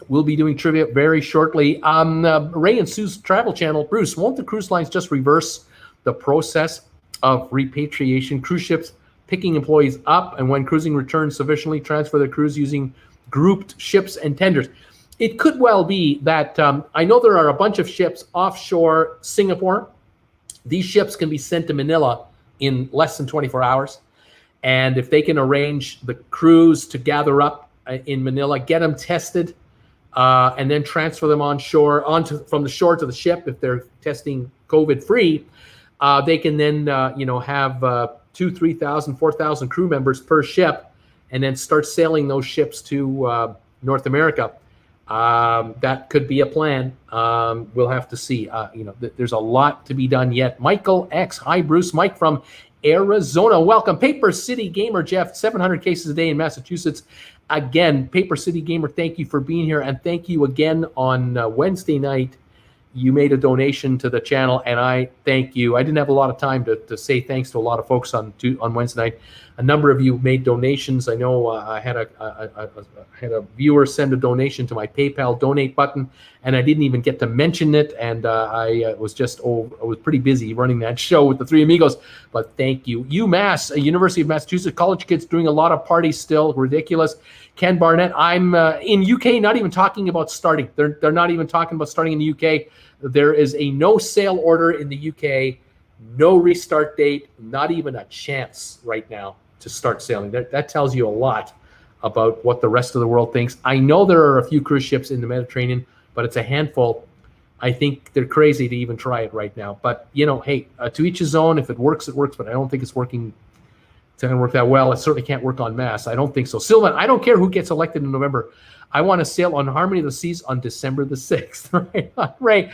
A: We'll be doing trivia very shortly. Ray and Sue's travel channel. Bruce, won't the cruise lines just reverse the process of repatriation? Cruise ships picking employees up, and when cruising returns sufficiently, transfer the crews using grouped ships and tenders. It could well be that I know there are a bunch of ships offshore Singapore. These ships can be sent to Manila in less than 24 hours. And if they can arrange the crews to gather up in Manila, get them tested, and then transfer them on shore from the shore to the ship if they're testing COVID-free, they can then have 2,000, 3,000, 4,000 crew members per ship, and then start sailing those ships to North America. That could be a plan. We'll have to see. There's a lot to be done yet. Michael X. Hi, Bruce. Mike from Arizona. Welcome. Paper City Gamer Jeff, 700 cases a day in Massachusetts. Again, Paper City Gamer, thank you for being here. And thank you again on Wednesday night. You made a donation to the channel, and I thank you. I didn't have a lot of time to say thanks to a lot of folks on Wednesday night. A number of you made donations. I know I had a viewer send a donation to my PayPal donate button, and I didn't even get to mention it. And I was pretty busy running that show with the Three Amigos. But thank you. UMass, University of Massachusetts, college kids doing a lot of parties still. Ridiculous. Ken Barnett, I'm in UK, not even talking about starting. They're not even talking about starting in the UK. There is a no sale order in the UK, no restart date, not even a chance right now to start sailing. That tells you a lot about what the rest of the world thinks. I know there are a few cruise ships in the Mediterranean, but it's a handful. I think they're crazy to even try it right now. But, hey, to each his own. If it works, it works, but I don't think it's working. It's not going to work that well. It certainly can't work on mass. I don't think so. Sylvan, I don't care who gets elected in November. I want to sail on Harmony of the Seas on December the 6th. Ray,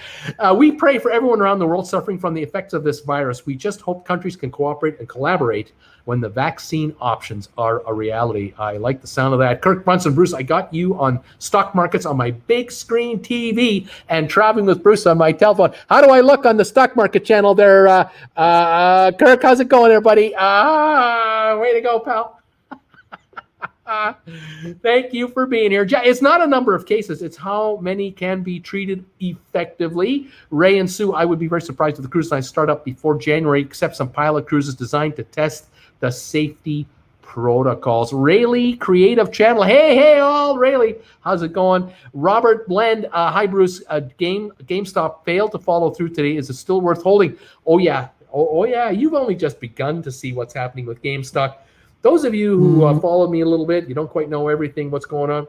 A: we pray for everyone around the world suffering from the effects of this virus. We just hope countries can cooperate and collaborate when the vaccine options are a reality. I like the sound of that. Kirk Brunson, Bruce, I got you on Stock Markets on my big screen TV and Traveling with Bruce on my telephone. How do I look on the Stock Market channel there? Kirk, how's it going there, buddy? Way to go, pal. Thank you for being here. It's not a number of cases. It's how many can be treated effectively. Ray and Sue, I would be very surprised if the cruise lines start up before January, except some pilot cruises designed to test the safety protocols. Rayleigh Creative Channel. Hey, all Rayleigh. How's it going? Robert Blend. Hi, Bruce. GameStop failed to follow through today. Is it still worth holding? Oh, yeah. Oh, yeah. You've only just begun to see what's happening with GameStop. Those of you who followed me a little bit, you don't quite know everything, what's going on.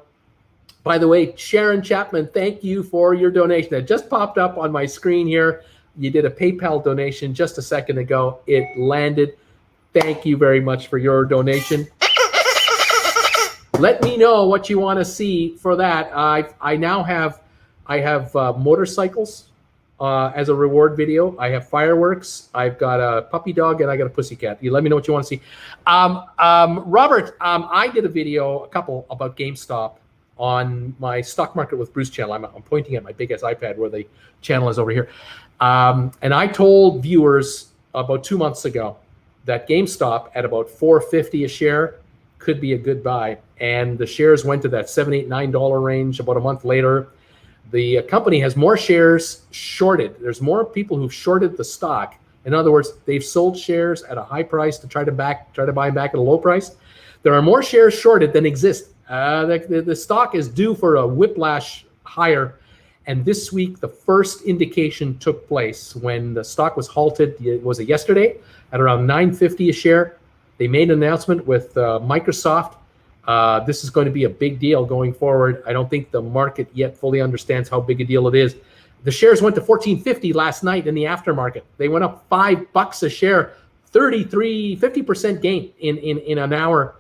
A: By the way, Sharon Chapman, thank you for your donation. That just popped up on my screen here. You did a PayPal donation just a second ago. It landed. Thank you very much for your donation. Let me know what you want to see for that. I now have motorcycles as a reward video. I have fireworks. I've got a puppy dog, and I got a pussycat. You let me know what you want to see. Robert, I did a couple about GameStop on my Stock Market with Bruce channel. I'm pointing at my big ass iPad where the channel is over here. And I told viewers about 2 months ago that GameStop at about $4.50 a share could be a good buy. And the shares went to that $7, $8, $9 range about a month later. The company has more shares shorted. There's more people who've shorted the stock. In other words, they've sold shares at a high price to try to buy them back at a low price. There are more shares shorted than exist. The stock is due for a whiplash higher. And this week, the first indication took place when the stock was halted. Was it yesterday? At around $9.50 a share. They made an announcement with Microsoft. This is going to be a big deal going forward. I don't think the market yet fully understands how big a deal it is. The shares went to $14.50 last night in the aftermarket. They went up $5 a share, 50% gain in an hour.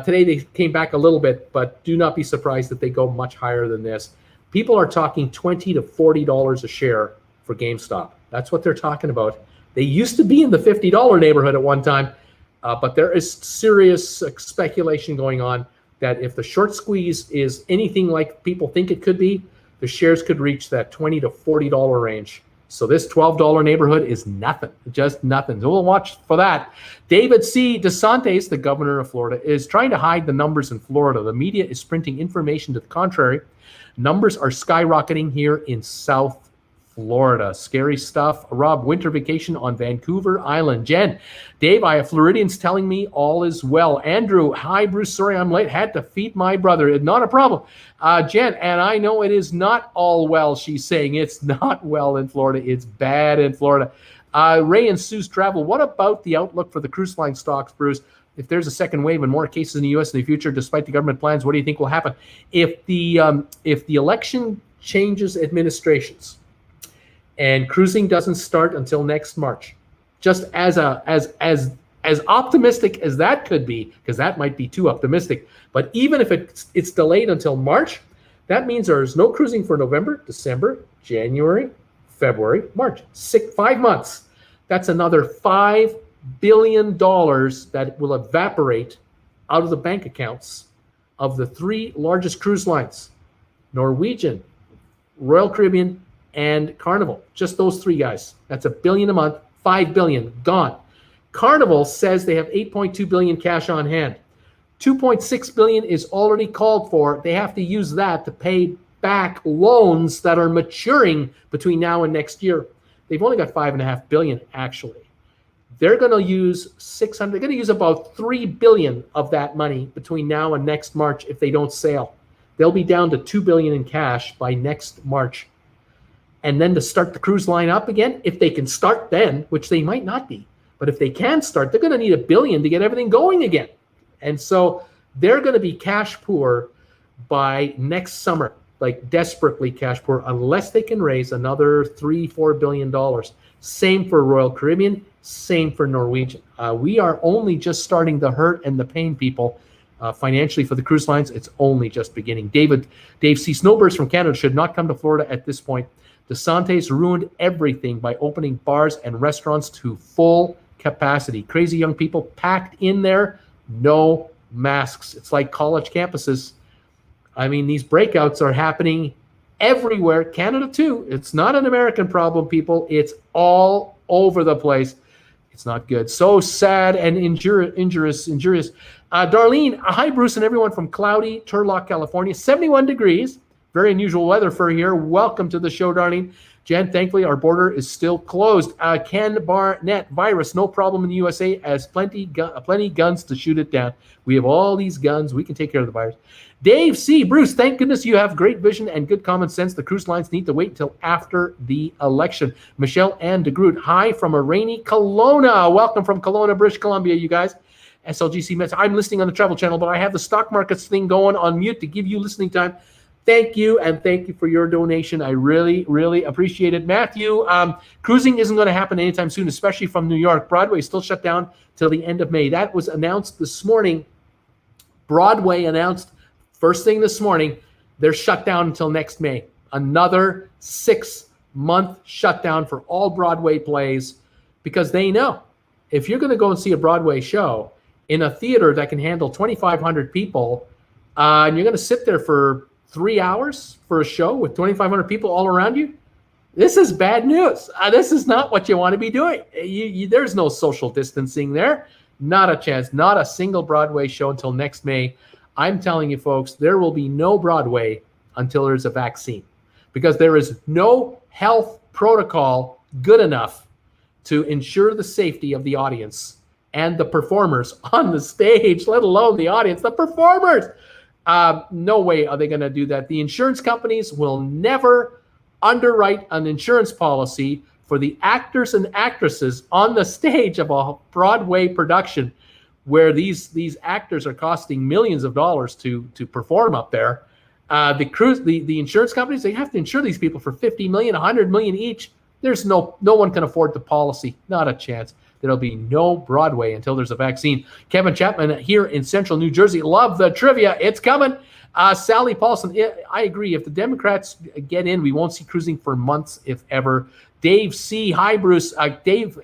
A: Today they came back a little bit, but do not be surprised that they go much higher than this. People are talking $20 to $40 a share for GameStop. That's what they're talking about. They used to be in the $50 neighborhood at one time, but there is serious speculation going on that if the short squeeze is anything like people think it could be, the shares could reach that $20 to $40 range. So this $12 neighborhood is nothing, just nothing. So we'll watch for that. David C. DeSantis, the governor of Florida, is trying to hide the numbers in Florida. The media is printing information to the contrary. Numbers are skyrocketing here in South Florida. Scary stuff. Rob, winter vacation on Vancouver Island. Jen, Dave, I have Floridians telling me all is well. Andrew, hi, Bruce. Sorry I'm late. Had to feed my brother. Not a problem. Jen, and I know it is not all well. She's saying it's not well in Florida. It's bad in Florida. Ray and Sue's travel. What about the outlook for the cruise line stocks, Bruce? If there's a second wave and more cases in the U.S. in the future, despite the government plans, what do you think will happen? If the election changes administrations, and cruising doesn't start until next March, just as optimistic as that could be, because that might be too optimistic. But even if it's delayed until March, that means there's no cruising for November, December, January, February, March. 5 months. That's another $5 billion that will evaporate out of the bank accounts of the three largest cruise lines: Norwegian, Royal Caribbean, and Carnival. Just those three guys. That's $1 billion a month, $5 billion gone. Carnival says they have $8.2 billion cash on hand. $2.6 billion is already called for. They have to use that to pay back loans that are maturing between now and next year. They've only got $5.5 billion actually. They're going to use they're going to use about $3 billion of that money between now and next March if they don't sail. They'll be down to $2 billion in cash by next March. And then to start the cruise line up again, if they can start then, which they might not be, but if they can start, they're going to need $1 billion to get everything going again. And so they're going to be cash poor by next summer, like desperately cash poor, unless they can raise another $3-4 billion. Same for Royal Caribbean, same for Norwegian. We are only just starting the hurt and the pain, people. Financially for the cruise lines, it's only just beginning. Dave C. Snowbirds from Canada should not come to Florida at this point. DeSantis ruined everything by opening bars and restaurants to full capacity. Crazy young people packed in there, no masks. It's like college campuses. I mean, these breakouts are happening everywhere. Canada too. It's not an American problem, people. It's all over the place. It's not good. So sad and injurious. Darlene, hi, Bruce and everyone from cloudy Turlock, California. 71 degrees. Very unusual weather for here. Welcome to the show, Darlene. Jen, thankfully, our border is still closed. Ken Barnett, virus, no problem in the USA, as plenty guns to shoot it down. We have all these guns. We can take care of the virus. Dave C. Bruce, thank goodness you have great vision and good common sense. The cruise lines need to wait until after the election. Michelle Ann DeGroot, hi from a rainy Kelowna. Welcome from Kelowna, British Columbia, you guys. SLGC Mets. I'm listening on the Travel Channel, but I have the stock markets thing going on mute to give you listening time. Thank you, and thank you for your donation. I really, really appreciate it. Matthew, cruising isn't going to happen anytime soon, especially from New York. Broadway is still shut down till the end of May. That was announced this morning. Broadway announced first thing this morning, they're shut down until next May. Another 6-month shutdown for all Broadway plays, because they know if you're going to go and see a Broadway show in a theater that can handle 2,500 people, and you're going to sit there for 3 hours for a show with 2,500 people all around you, this is bad news. This is not what you want to be doing. There's no social distancing there. Not a chance. Not a single Broadway show until next May. I'm telling you, folks, there will be no Broadway until there's a vaccine, because there is no health protocol good enough to ensure the safety of the audience and the performers on the stage, let alone the audience, the performers. No way are they going to do that. The insurance companies will never underwrite an insurance policy for the actors and actresses on the stage of a Broadway production, where these actors are costing millions of dollars to perform up there. The insurance companies, they have to insure these people for $50 million, $100 million each. There's no one can afford the policy. Not a chance. There'll be no Broadway until there's a vaccine. Kevin Chapman here in central New Jersey. Love the trivia. It's coming. Sally Paulson, I agree. If the Democrats get in, we won't see cruising for months, if ever. Dave C. Hi, Bruce.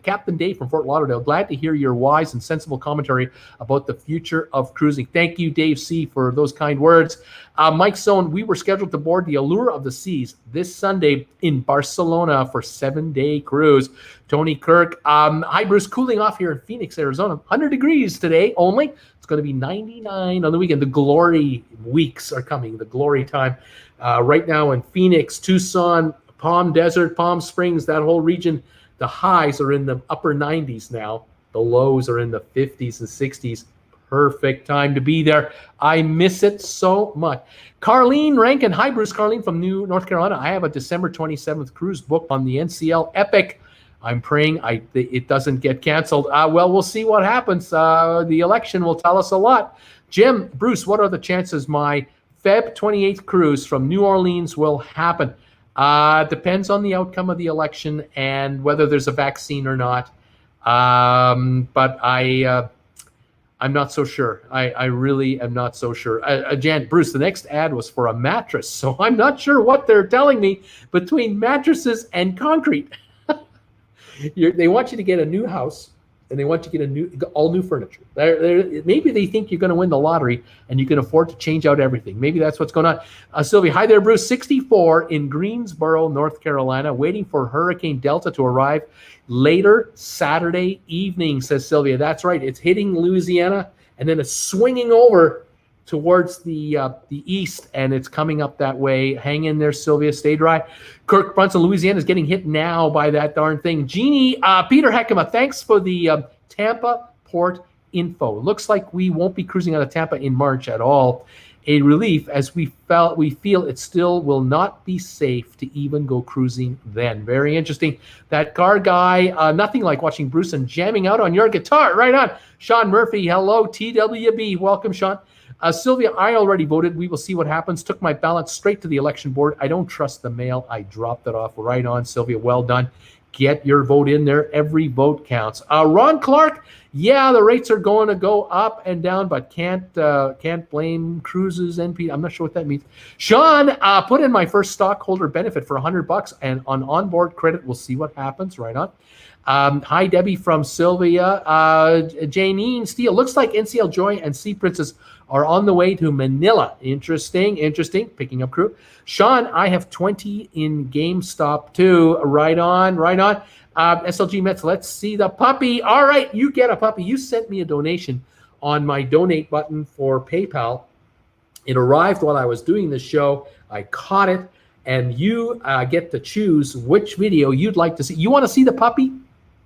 A: Captain Dave from Fort Lauderdale. Glad to hear your wise and sensible commentary about the future of cruising. Thank you, Dave C., for those kind words. Mike Sohn, we were scheduled to board the Allure of the Seas this Sunday in Barcelona for 7-day cruise. Tony Kirk. Hi, Bruce. Cooling off here in Phoenix, Arizona. 100 degrees today only. It's going to be 99 on the weekend. The glory weeks are coming, the glory time. Right now in Phoenix, Tucson, Palm Desert, Palm Springs, that whole region, the highs are in the upper 90s now. The lows are in the 50s and 60s. Perfect time to be there. I miss it so much. Carlene Rankin. Hi, Bruce. Carlene from North Carolina. I have a December 27th cruise booked on the NCL Epic. I'm praying it doesn't get canceled. Well, we'll see what happens. The election will tell us a lot. Jim, Bruce, what are the chances my Feb 28th cruise from New Orleans will happen? Depends on the outcome of the election and whether there's a vaccine or not. But I'm not so sure. I really am not so sure. Jan, Bruce, the next ad was for a mattress, so I'm not sure what they're telling me between mattresses and concrete. They want you to get a new house, and they want you to get all new furniture. Maybe they think you're going to win the lottery, and you can afford to change out everything. Maybe that's what's going on. Sylvia, hi there, Bruce. 64 in Greensboro, North Carolina, waiting for Hurricane Delta to arrive later Saturday evening, says Sylvia. That's right. It's hitting Louisiana, and then it's swinging over towards the east, and it's coming up that way. Hang in there, Sylvia. Stay dry. Kirk Brunson, Louisiana is getting hit now by that darn thing. Jeannie, Peter Heckema, thanks for the Tampa port info. Looks like we won't be cruising out of Tampa in March at all. A relief, as we feel it still will not be safe to even go cruising then. Very interesting. That car guy, nothing like watching Bruce and jamming out on your guitar. Right on. Sean Murphy, hello, TWB. Welcome, Sean. Sylvia, I already voted. We will see what happens. Took my ballot straight to the election board. I don't trust the mail. I dropped it off. Right on, Sylvia. Well done. Get your vote in there. Every vote counts. Ron Clark, yeah, the rates are going to go up and down, but can't blame cruises. NP. I'm not sure what that means. Sean, put in my first stockholder benefit for $100 and on onboard credit. We'll see what happens. Right on. Hi, Debbie from Sylvia. Janine Steele. Looks like NCL Joy and Sea Princess are on the way to Manila. Interesting. Picking up crew. Sean, I have 20 in GameStop too. Right on. SLG Mets, let's see the puppy. All right, you get a puppy. You sent me a donation on my donate button for PayPal. It arrived while I was doing the show. I caught it, and you get to choose which video you'd like to see. You want to see the puppy?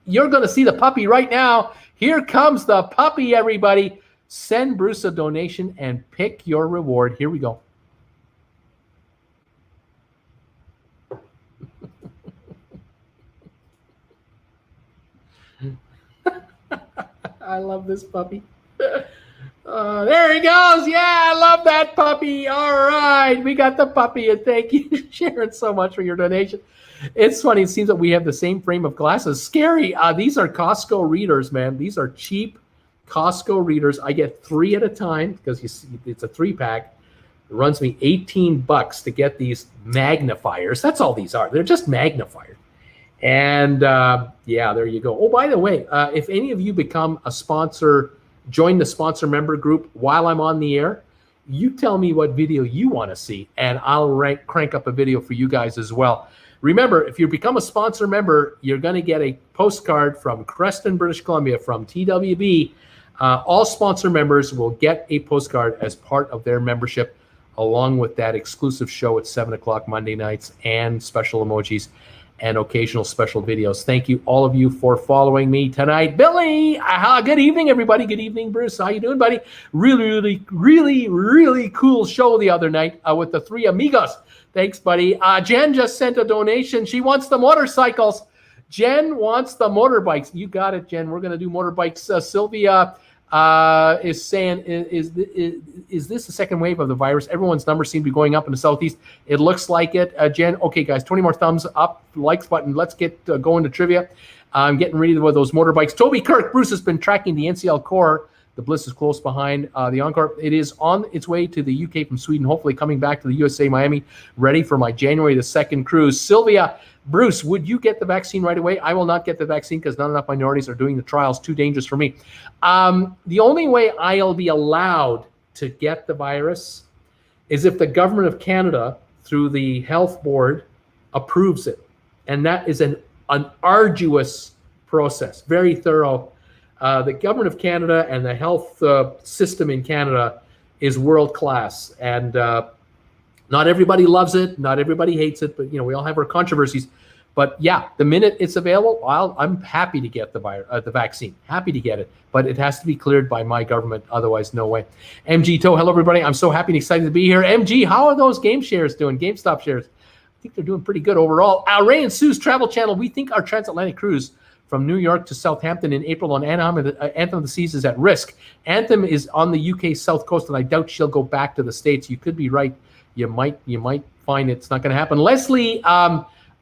A: You're going to see the puppy right now. Here comes the puppy, everybody. Send Bruce a donation and pick your reward. Here we go. I love this puppy. There he goes. Yeah, I love that puppy. All right, we got the puppy, and thank you, Sharon, so much for your donation. It's funny. It seems that we have the same frame of glasses. Scary. These are Costco readers, man. These are cheap Costco readers. I get 3 at a time because you see it's a 3-pack. It runs me $18 to get these magnifiers. That's all these are. They're just magnifiers. And yeah, there you go. Oh, by the way, if any of you become a sponsor, join the sponsor member group while I'm on the air, you tell me what video you want to see, and I'll crank up a video for you guys as well. Remember, if you become a sponsor member, you're going to get a postcard from Creston, British Columbia, from TWB. All sponsor members will get a postcard as part of their membership, along with that exclusive show at 7 o'clock Monday nights and special emojis and occasional special videos. Thank you, all of you, for following me tonight. Billy, good evening, everybody. Good evening, Bruce. How you doing, buddy? Really cool show the other night with the 3 amigos. Thanks, buddy. Jen just sent a donation. She wants the motorcycles. Jen wants the motorbikes. You got it, Jen. We're going to do motorbikes. Sylvia is saying, is this the second wave of the virus? Everyone's numbers seem to be going up in the Southeast. It looks like it. Jen, okay, guys, 20 more thumbs up, likes button. Let's get going to trivia. I'm getting ready with those motorbikes. Toby Kirk, Bruce has been tracking the NCL Core. The Bliss is close behind the Encore. It is on its way to the UK from Sweden, hopefully coming back to the USA, Miami, ready for my January the 2nd cruise. Sylvia, Bruce, would you get the vaccine right away? I will not get the vaccine because not enough minorities are doing the trials. Too dangerous for me. The only way I'll be allowed to get the virus is if the government of Canada, through the health board, approves it. And that is an arduous process, very thorough. The government of Canada and the health system in Canada is world class. And not everybody loves it. Not everybody hates it. But, we all have our controversies. But yeah, the minute it's available, I'm happy to get the vaccine. Happy to get it. But it has to be cleared by my government. Otherwise, no way. MG Toe, hello, everybody. I'm so happy and excited to be here. MG, how are those game shares doing? GameStop shares? I think they're doing pretty good overall. Ray and Sue's Travel Channel, we think our transatlantic cruise from New York to Southampton in April on Anthem of the Seas is at risk. Anthem is on the UK South Coast, and I doubt she'll go back to the States. You could be right. You might find it's not going to happen. Leslie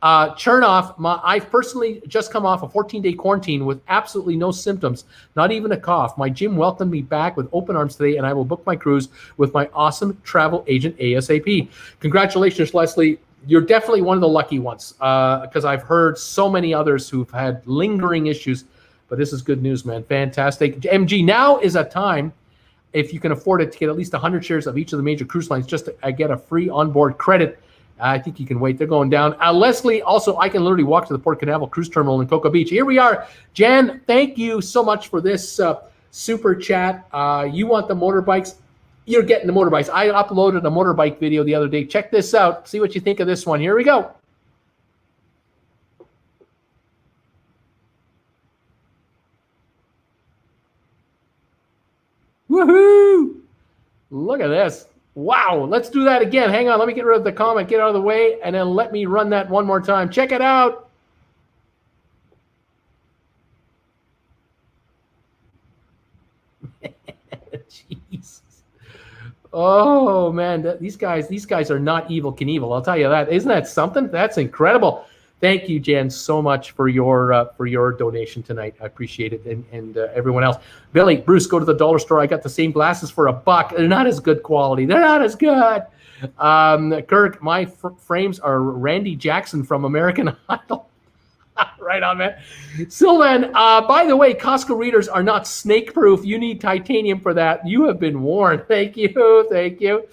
A: Chernoff, I've personally just come off a 14-day quarantine with absolutely no symptoms, not even a cough. My gym welcomed me back with open arms today, and I will book my cruise with my awesome travel agent ASAP. Congratulations, Leslie. You're definitely one of the lucky ones because I've heard so many others who've had lingering issues, but this is good news, man. Fantastic. MG, now is a time, if you can afford it, to get at least 100 shares of each of the major cruise lines just to get a free onboard credit. I think you can wait. They're going down. Leslie, also, I can literally walk to the Port Canaveral Cruise Terminal in Cocoa Beach. Here we are. Jan, thank you so much for this super chat. You want the motorbikes? You're getting the motorbikes. I uploaded a motorbike video the other day. Check this out. See what you think of this one. Here we go. Woohoo! Look at this. Wow. Let's do that again. Hang on. Let me get rid of the comment. Get out of the way. And then let me run that one more time. Check it out. Jeez. Oh man, these guys are not evil Knievel. I'll tell you that. Isn't that something? That's incredible. Thank you, Jen, so much for your donation tonight. I appreciate it, and everyone else. Billy, Bruce, go to the dollar store. I got the same glasses for $1. They're not as good quality. They're not as good. Kirk, my frames are Randy Jackson from American Idol. Right on, man. Sylvan, by the way, Costco readers are not snake-proof. You need titanium for that. You have been warned. Thank you. Thank you.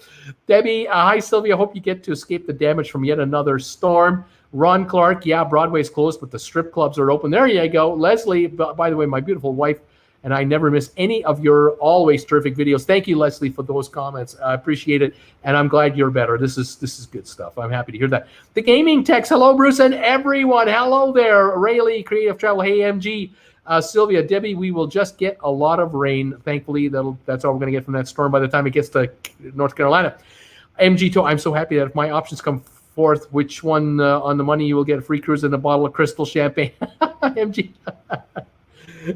A: Debbie, hi, Sylvia. Hope you get to escape the damage from yet another storm. Ron Clark, yeah, Broadway's closed, but the strip clubs are open. There you go. Leslie, by the way, my beautiful wife, and I never miss any of your always terrific videos. Thank you, Leslie, for those comments. I appreciate it, and I'm glad you're better. This is good stuff. I'm happy to hear that. The gaming text, hello, Bruce, and everyone. Hello there. Rayleigh, Creative Travel, hey, MG. Sylvia, Debbie, we will just get a lot of rain. Thankfully, that's all we're going to get from that storm by the time it gets to North Carolina. MG, I'm so happy that if my options come forth, which one on the money you will get a free cruise and a bottle of crystal champagne. MG.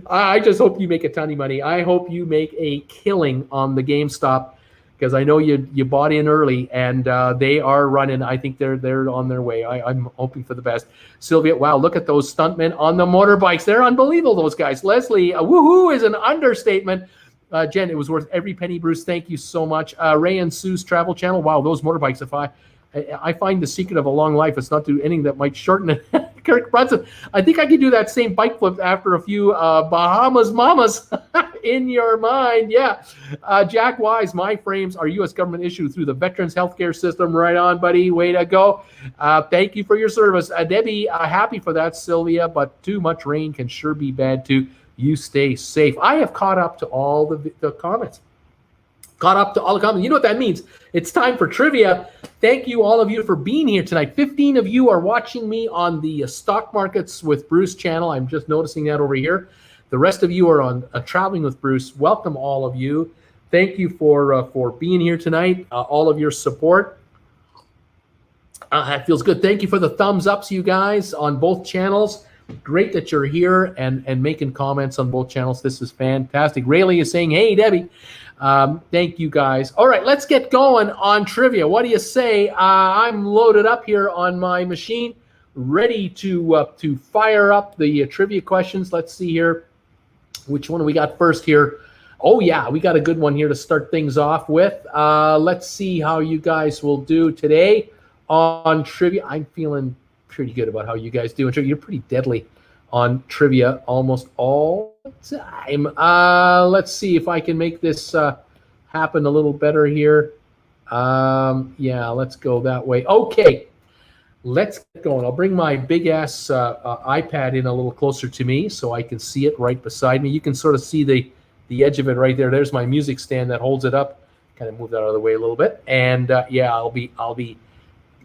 A: I just hope you make a ton of money. I hope you make a killing on the GameStop because I know you bought in early and they are running. I think they're on their way. I'm hoping for the best. Sylvia, wow, look at those stuntmen on the motorbikes. They're unbelievable, those guys. Leslie, woohoo is an understatement. Jen, it was worth every penny, Bruce. Thank you so much. Ray and Sue's Travel Channel. Wow, those motorbikes, if I find the secret of a long life, it's not to do anything that might shorten it. Kirk Brunson, I think I could do that same bike flip after a few Bahamas mamas in your mind. Yeah. Jack Wise, my frames are U.S. government issued through the Veterans Healthcare System. Right on, buddy. Way to go. Thank you for your service. Debbie, happy for that, Sylvia, but too much rain can sure be bad too. You stay safe. I have caught up to all the comments. You know what that means. It's time for trivia. Thank you, all of you, for being here tonight. 15 of you are watching me on the Stock Markets with Bruce channel. I'm just noticing that over here. The rest of you are on Traveling with Bruce. Welcome, all of you. Thank you for being here tonight, all of your support. That feels good. Thank you for the thumbs ups, you guys, on both channels. Great that you're here and making comments on both channels. This is fantastic. Rayleigh is saying, hey, Debbie. Thank you, guys. All right, let's get going on trivia. What do you say? I'm loaded up here on my machine, ready to fire up the trivia questions. Let's see here. Which one we got first here? Oh, yeah, we got a good one here to start things off with. Let's see how you guys will do today on trivia. I'm feeling pretty good about how you guys do. You're pretty deadly on trivia almost all the time. Let's see if I can make this happen a little better here. Yeah, let's go that way. Okay, let's get going. I'll bring my big ass iPad in a little closer to me so I can see it right beside me. You can sort of see the edge of it right there. There's my music stand that holds it up. Kind of move that out of the way a little bit. And yeah, I'll be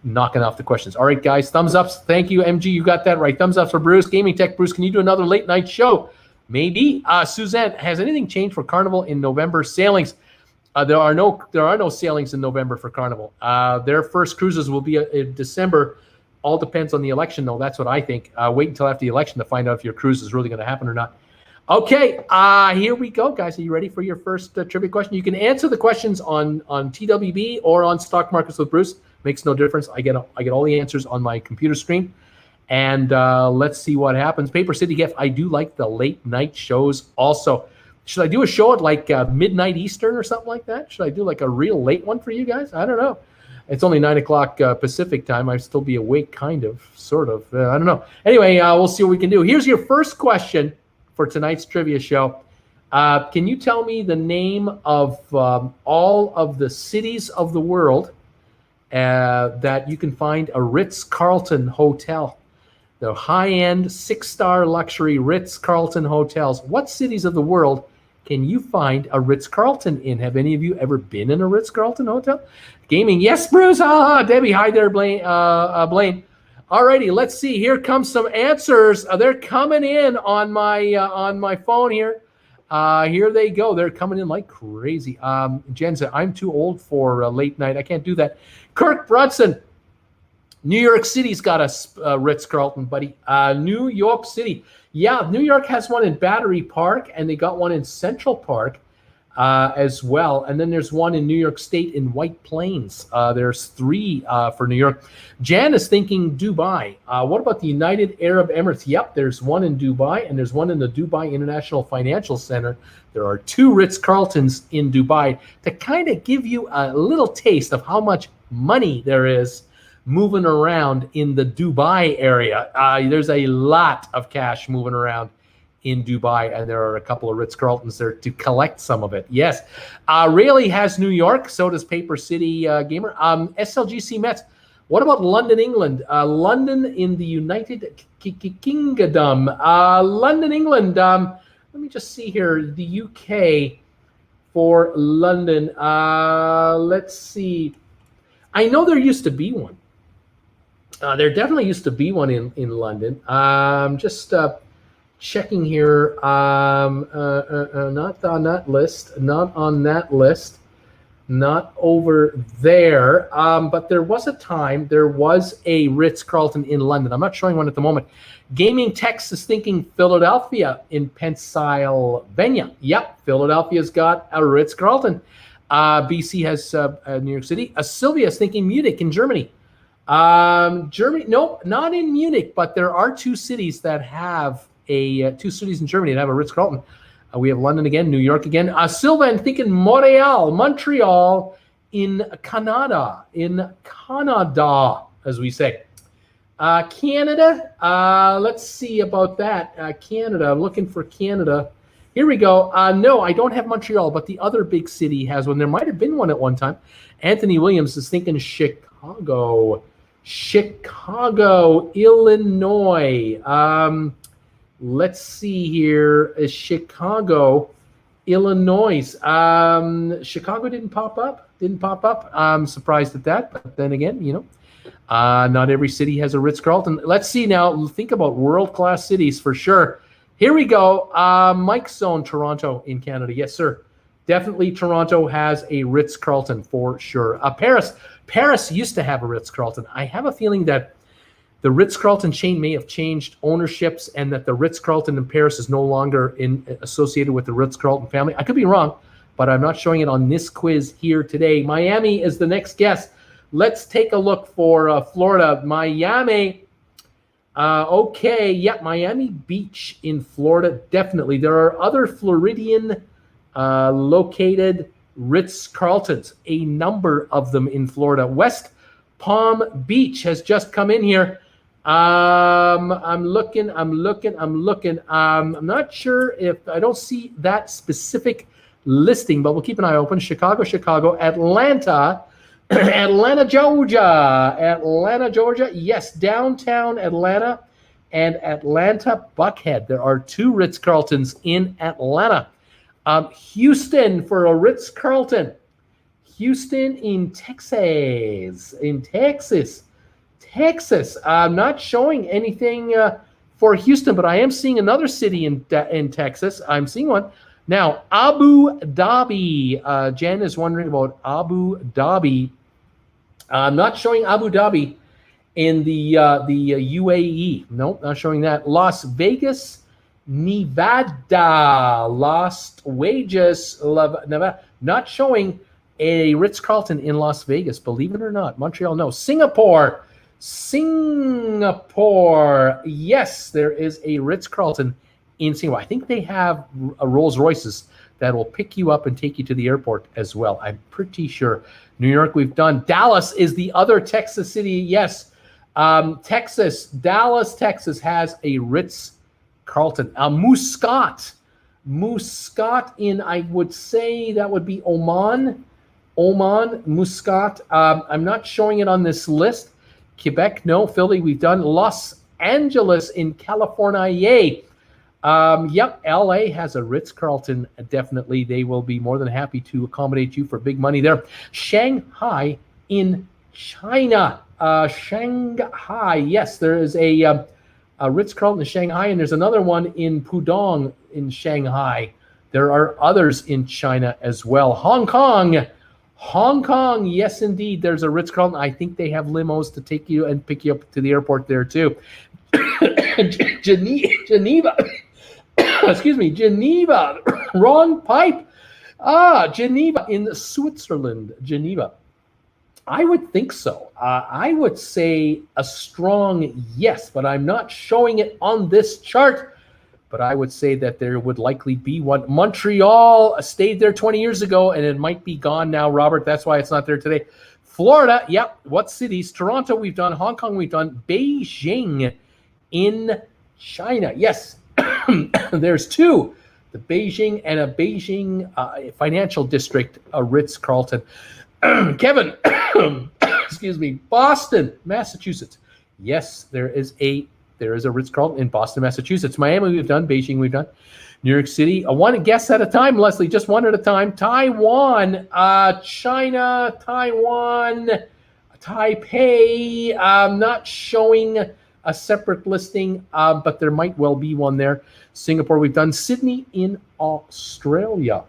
A: knocking off the questions. All right, guys, thumbs ups. Thank you, MG. You got that right. Thumbs ups for Bruce. Gaming Tech Bruce, can you do another late night show? Maybe. Suzanne, has anything changed for Carnival in November sailings? There are no sailings in November for Carnival. Their first cruises will be in December. All depends on the election, though. That's what I think. Wait until after the election to find out if your cruise is really going to happen or not. Okay, here we go, guys. Are you ready for your first trivia question? You can answer the questions on TWB or on Stock Markets with Bruce. Makes no difference. I get all the answers on my computer screen. And let's see what happens. Paper City Gift, I do like the late night shows also. Should I do a show at like midnight Eastern or something like that? Should I do like a real late one for you guys? I don't know. It's only 9 o'clock Pacific time. I'd still be awake, kind of, sort of. I don't know. Anyway, we'll see what we can do. Here's your first question for tonight's trivia show. Can you tell me the name of all of the cities of the world that you can find a Ritz-Carlton hotel? The high-end 6-star luxury Ritz-Carlton hotels. What cities of the world can you find a Ritz-Carlton in? Have any of you ever been in a Ritz-Carlton hotel? Gaming, yes, Bruce. Debbie, hi there, Blaine. All righty, let's see. Here comes some answers. They're coming in on my phone here. Here they go. They're coming in like crazy. Jen said, I'm too old for late night. I can't do that. Kirk Brunson, New York City's got a Ritz-Carlton, buddy. New York City. Yeah, New York has one in Battery Park, and they got one in Central Park as well. And then there's one in New York State in White Plains. There's 3 for New York. Jan is thinking Dubai. What about the United Arab Emirates? Yep, there's one in Dubai, and there's one in the Dubai International Financial Center. There are 2 Ritz-Carltons in Dubai to kind of give you a little taste of how much money there is moving around in the Dubai area. There's a lot of cash moving around in Dubai, and there are a couple of Ritz-Carltons there to collect some of it. Yes. Rayleigh has New York. So does Paper City Gamer. SLGC Mets. What about London, England? London in the United Kingdom. London, England. Let me just see here. The UK for London. Let's see. I know there used to be one. There definitely used to be one in London. Just checking here. Not on that list. Not on that list. Not over there. But there was a time there was a Ritz-Carlton in London. I'm not showing one at the moment. Gaming Tex is thinking Philadelphia in Pennsylvania. Yep, Philadelphia's got a Ritz-Carlton. BC has New York City. Sylvia is thinking Munich in Germany. Germany, nope, not in Munich, but there are 2 cities that have 2 cities in Germany that have a Ritz-Carlton. We have London again, New York again. Sylvan thinking Montreal in Canada, as we say. Canada, let's see about that. Canada, I'm looking for Canada. Here we go. No, I don't have Montreal, but the other big city has one. There might have been one at one time. Anthony Williams is thinking Chicago, Illinois. Let's see here. Chicago, Illinois. Chicago didn't pop up. I'm surprised at that. But then again, not every city has a Ritz-Carlton. Let's see now. Think about world-class cities for sure. Here we go. Mike's Zone, Toronto in Canada. Yes, sir. Definitely Toronto has a Ritz-Carlton for sure. Paris used to have a Ritz-Carlton. I have a feeling that the Ritz-Carlton chain may have changed ownerships and that the Ritz-Carlton in Paris is no longer associated with the Ritz-Carlton family. I could be wrong, but I'm not showing it on this quiz here today. Miami is the next guest. Let's take a look for Florida. Miami. Okay, yeah, Miami Beach in Florida, definitely. There are other Floridian located Ritz-Carltons, a number of them in Florida. West Palm Beach has just come in here. I'm looking. I'm not sure if I don't see that specific listing, but we'll keep an eye open. Chicago, Atlanta, Atlanta, Georgia. Yes, downtown Atlanta and Atlanta Buckhead. There are 2 Ritz-Carltons in Atlanta. Houston for a Ritz-Carlton. Houston in Texas. I'm not showing anything for Houston, but I am seeing another city in Texas. I'm seeing one. Now, Abu Dhabi. Jen is wondering about Abu Dhabi. I'm not showing Abu Dhabi in the UAE. Nope, not showing that. Las Vegas, Nevada. Nevada. Not showing a Ritz-Carlton in Las Vegas, believe it or not. Montreal, no. Singapore. Yes, there is a Ritz-Carlton in Singapore. I think they have Rolls Royces that will pick you up and take you to the airport as well. I'm pretty sure. New York, we've done. Dallas is the other Texas city. Yes, Dallas, Texas has a Ritz-Carlton. Muscat in, I would say that would be Oman, Muscat. I'm not showing it on this list. Quebec, no. Philly, we've done. Los Angeles in California, yay. Yep, LA has a Ritz-Carlton, definitely. They will be more than happy to accommodate you for big money there. Shanghai in China. Shanghai, yes, there is a Ritz-Carlton in Shanghai, and there's another one in Pudong in Shanghai. There are others in China as well. Hong Kong, yes, indeed. There's a Ritz-Carlton. I think they have limos to take you and pick you up to the airport there, too. Geneva. Excuse me, Geneva. Wrong pipe. Geneva in Switzerland. Geneva. I would think so. I would say a strong yes, but I'm not showing it on this chart. But I would say that there would likely be one. Montreal stayed there 20 years ago, and it might be gone now, Robert. That's why it's not there today. Florida, yep. What cities? Toronto, we've done. Hong Kong, we've done. Beijing in China. Yes, there's 2. The Beijing and a Beijing financial district, a Ritz-Carlton. Kevin, excuse me. Boston, Massachusetts. Yes, there is a Ritz-Carlton in Boston, Massachusetts. Miami, we've done. Beijing, we've done. New York City, one guess at a time, Leslie, just one at a time. Taiwan, China, Taiwan, Taipei. I'm not showing a separate listing, but there might well be one there. Singapore, we've done. Sydney in Australia.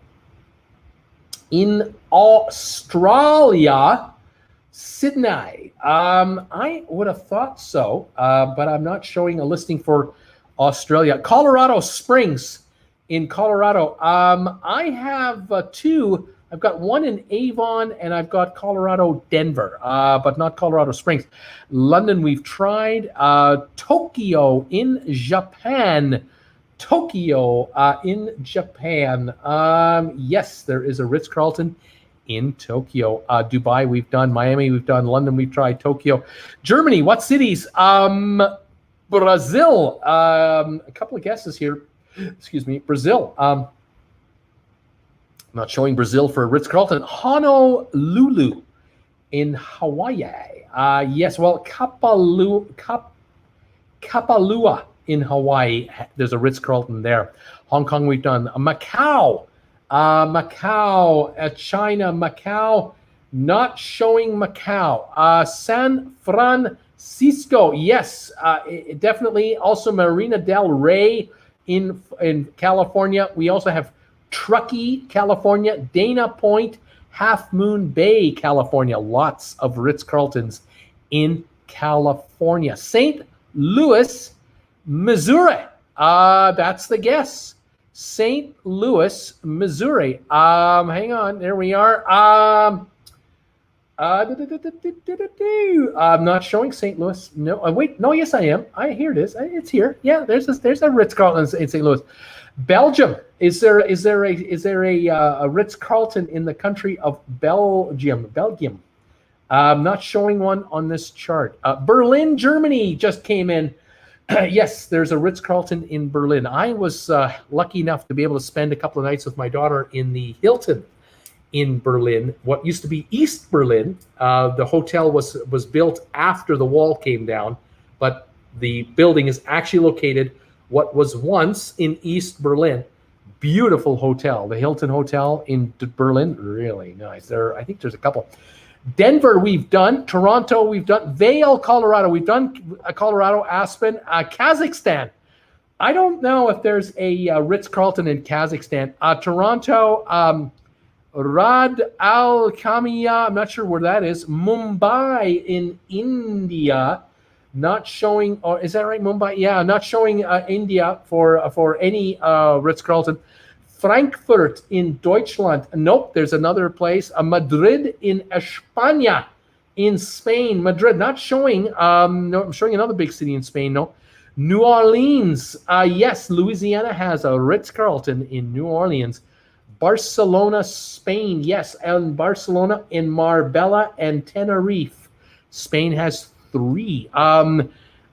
A: Sydney. I would have thought so, but I'm not showing a listing for Australia. Colorado Springs in Colorado. I have 2. I've got one in Avon and I've got Colorado Denver, but not Colorado Springs. London, we've tried. Tokyo in Japan. Yes, there is a Ritz-Carlton in Tokyo. Dubai, we've done. Miami, we've done. London, we've tried. Tokyo. Germany, what cities? Brazil. A couple of guesses here. Excuse me. Brazil. I'm not showing Brazil for Ritz-Carlton. Honolulu in Hawaii. Yes, well, Kapalua in Hawaii. There's a Ritz-Carlton there. Hong Kong, we've done. Macau. China, Macau, not showing Macau. San Francisco, yes, definitely. Also Marina del Rey in California. We also have Truckee, California, Dana Point, Half Moon Bay, California. Lots of Ritz-Carltons in California. St. Louis, Missouri. That's the guess. St. Louis, Missouri. Hang on, there we are. I'm not showing St. Louis. No, wait, no, yes, I am. Here it is. It's here. Yeah, there's a Ritz-Carlton in St. Louis. Belgium. Is there a Ritz-Carlton in the country of Belgium? Not showing one on this chart. Berlin, Germany just came in. Yes, there's a Ritz-Carlton in Berlin. I was lucky enough to be able to spend a couple of nights with my daughter in the Hilton in Berlin, what used to be East Berlin. The hotel was built after the wall came down, but the building is actually located what was once in East Berlin. Beautiful hotel, the Hilton Hotel in Berlin, really nice. I think there's a couple. Denver, we've done. Toronto, we've done. Vail, Colorado, we've done. Colorado, Aspen, Kazakhstan. I don't know if there's a Ritz-Carlton in Kazakhstan. Toronto, Rad Al Khaimah, I'm not sure where that is. Mumbai in India, not showing. Or is that right? Mumbai, yeah, not showing India for any Ritz-Carlton. Frankfurt in Deutschland. Nope, there's another place. Madrid in España, in Spain. Madrid, not showing. No, I'm showing another big city in Spain. No. New Orleans. Yes, Louisiana has a Ritz-Carlton in New Orleans. Barcelona, Spain. Yes, and Barcelona in Marbella and Tenerife. Spain has 3.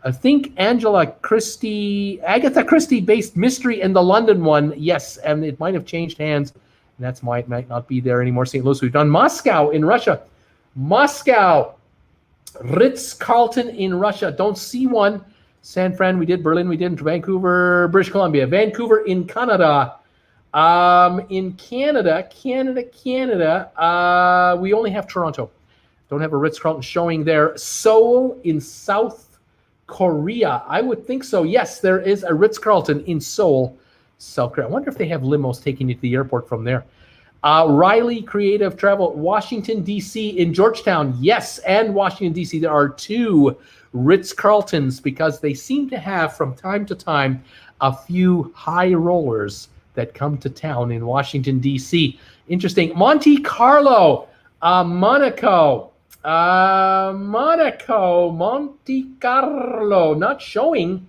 A: I think Agatha Christie based mystery in the London one. Yes, and it might have changed hands. And that's why it might not be there anymore. St. Louis, we've done. Moscow in Russia. Moscow, Ritz-Carlton in Russia. Don't see one. San Fran, we did. Berlin, we did. Vancouver, British Columbia. Vancouver in Canada. In Canada, we only have Toronto. Don't have a Ritz-Carlton showing there. Seoul in South Korea. I would think so. Yes, there is a Ritz-Carlton in Seoul, South Korea. I wonder if they have limos taking you to the airport from there. Riley Creative Travel, Washington, D.C. in Georgetown. Yes, and Washington, D.C. There are 2 Ritz-Carltons because they seem to have, from time to time, a few high rollers that come to town in Washington, D.C. Interesting. Monte Carlo, Monaco. Monte Carlo, not showing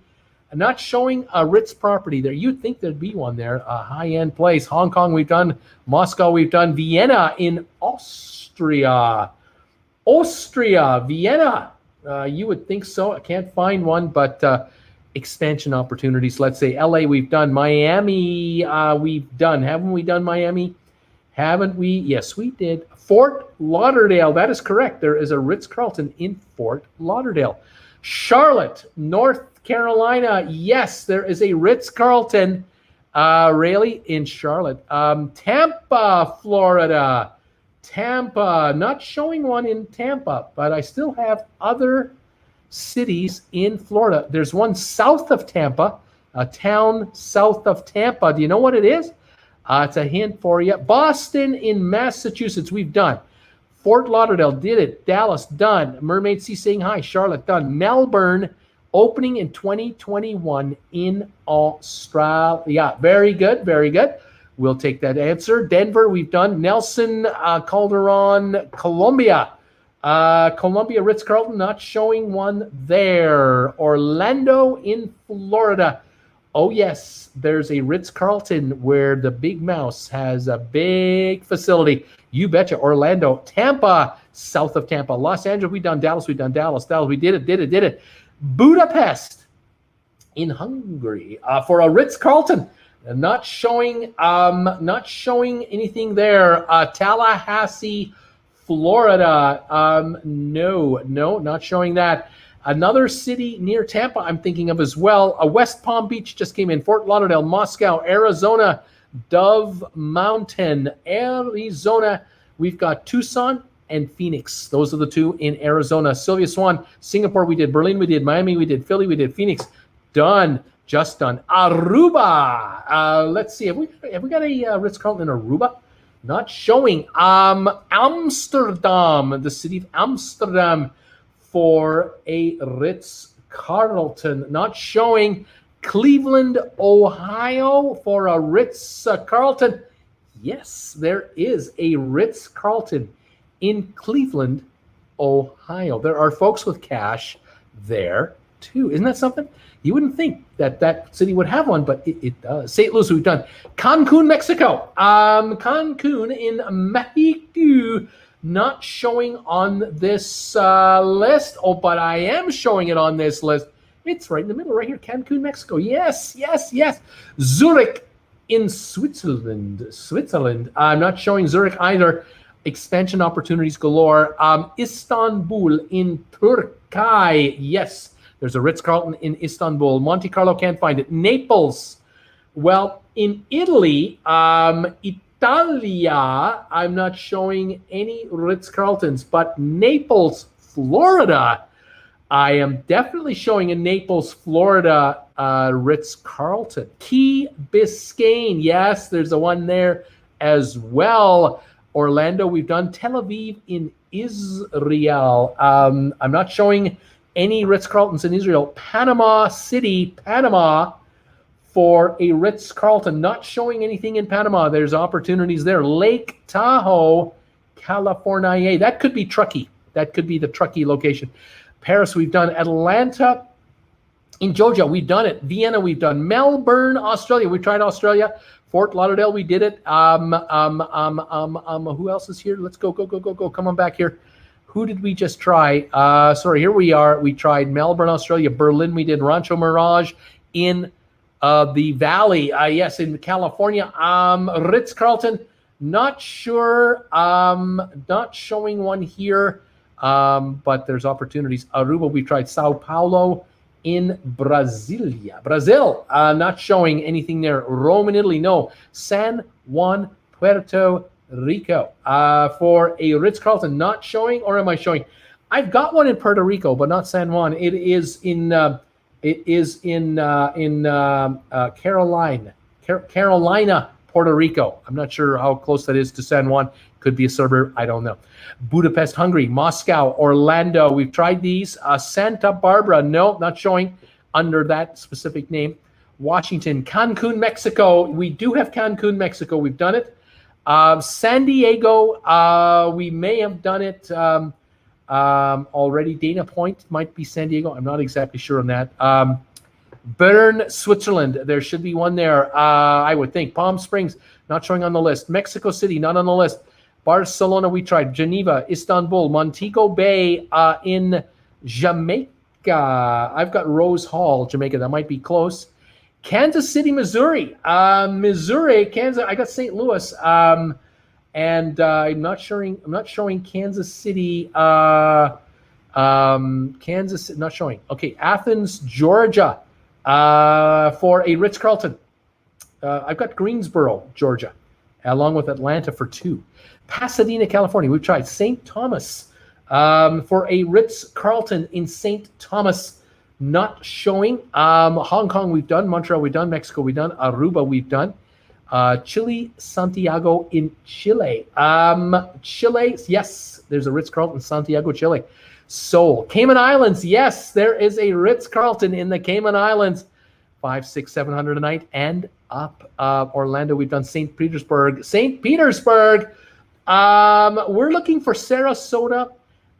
A: a Ritz property there. You'd think there'd be one there, a high-end place. Hong Kong, we've done. Moscow, we've done. Vienna in Austria. Vienna. You would think so. I can't find one, but expansion opportunities, let's say. LA, we've done. Miami, we've done. Haven't we done Miami? Haven't we? Yes, we did. Fort Lauderdale, that is correct. There is a Ritz-Carlton in Fort Lauderdale. Charlotte, North Carolina. Yes, there is a Ritz-Carlton, really, in Charlotte. Tampa, Florida. Tampa, not showing one in Tampa, but I still have other cities in Florida. There's one south of Tampa, a town south of Tampa. Do you know what it is? It's a hint for you. Boston in Massachusetts, we've done. Fort Lauderdale, did it. Dallas, done. Mermaid Sea saying hi. Charlotte, done. Melbourne, opening in 2021 in Australia. Very good, very good. We'll take that answer. Denver, we've done. Nelson, Calderon, Colombia. Columbia Ritz-Carlton, not showing one there. Orlando in Florida. Oh, yes, there's a Ritz-Carlton where the Big Mouse has a big facility. You betcha. Orlando. Tampa, south of Tampa. Los Angeles, we've done. Dallas, we've done. Dallas, we did it. Budapest in Hungary for a Ritz-Carlton. Not showing anything there. Tallahassee, Florida. No, not showing that. Another city near Tampa I'm thinking of as well. West Palm Beach just came in. Fort Lauderdale, Moscow, Arizona, Dove Mountain, Arizona. We've got Tucson and Phoenix. Those are the 2 in Arizona. Sylvia Swan, Singapore, we did. Berlin, we did. Miami, we did. Philly, we did. Phoenix, done. Just done. Aruba. Let's see. Have we got a Ritz-Carlton in Aruba? Not showing. Amsterdam, the city of Amsterdam, for a Ritz-Carlton. Not showing. Cleveland, Ohio, for a Ritz-Carlton. Yes, there is a Ritz-Carlton in Cleveland, Ohio. There are folks with cash there too. Isn't that something? You wouldn't think that city would have one, but it does. St. Louis, we've done. Cancun, Mexico. Cancun in Mexico. Not showing on this list. Oh, but I am showing it on this list. It's right in the middle, right here. Cancun, Mexico. Yes, yes, yes. Zurich in Switzerland. I'm not showing Zurich either. Expansion opportunities galore. Istanbul in Turkey. Yes, there's a Ritz-Carlton in Istanbul. Monte Carlo, can't find it. Naples. Well, in Italy, Italia, I'm not showing any Ritz-Carltons, but Naples, Florida, I am definitely showing a Naples, Florida Ritz-Carlton. Key Biscayne, yes, there's a one there as well. Orlando, we've done. Tel Aviv in Israel. I'm not showing any Ritz-Carltons in Israel. Panama City, Panama, for a Ritz-Carlton. Not showing anything in Panama. There's opportunities there. Lake Tahoe, California. That could be Truckee. That could be the Truckee location. Paris, we've done. Atlanta in Georgia, we've done it. Vienna, we've done. Melbourne, Australia. We tried Australia. Fort Lauderdale, we did it. Who else is here? Let's go. Come on back here. Who did we just try? Sorry, here we are. We tried Melbourne, Australia. Berlin, we did. Rancho Mirage in the Valley. Yes, in California. Ritz-Carlton, not sure. Not showing one here, but there's opportunities. Aruba, we tried. Sao Paulo in Brasilia. Brazil, not showing anything there. Rome in Italy, no. San Juan, Puerto Rico. For a Ritz-Carlton, not showing, or am I showing? I've got one in Puerto Rico, but not San Juan. It is in Carolina, Puerto Rico. I'm not sure how close that is to San Juan. Could be a suburb. I don't know. Budapest, Hungary. Moscow, Orlando. We've tried these. Santa Barbara. No, not showing under that specific name. Washington. Cancun, Mexico. We do have Cancun, Mexico. We've done it. San Diego. We may have done it already. Dana Point might be San Diego. I'm not exactly sure on that. Bern, Switzerland. There should be one there, I would think. Palm Springs, not showing on the list. Mexico City, not on the list. Barcelona, we tried. Geneva, Istanbul, Montego Bay in Jamaica. I've got Rose Hall, Jamaica. That might be close. Kansas City, Missouri. Missouri, Kansas. I got St. Louis. And I'm not showing Kansas City. Kansas, not showing. Okay, Athens, Georgia. For a Ritz-Carlton. I've got Greensboro, Georgia, along with Atlanta for 2. Pasadena, California. We've tried. St. Thomas for a Ritz-Carlton in St. Thomas. Not showing. Hong Kong, we've done. Montreal, we've done. Mexico, we've done. Aruba, we've done. Chile, Santiago in Chile. Chile, yes, there's a Ritz-Carlton, Santiago, Chile. Seoul, Cayman Islands, yes, there is a Ritz-Carlton in the Cayman Islands. 500, 600, 700 a night and up. Orlando, we've done. St. Petersburg. We're looking for Sarasota,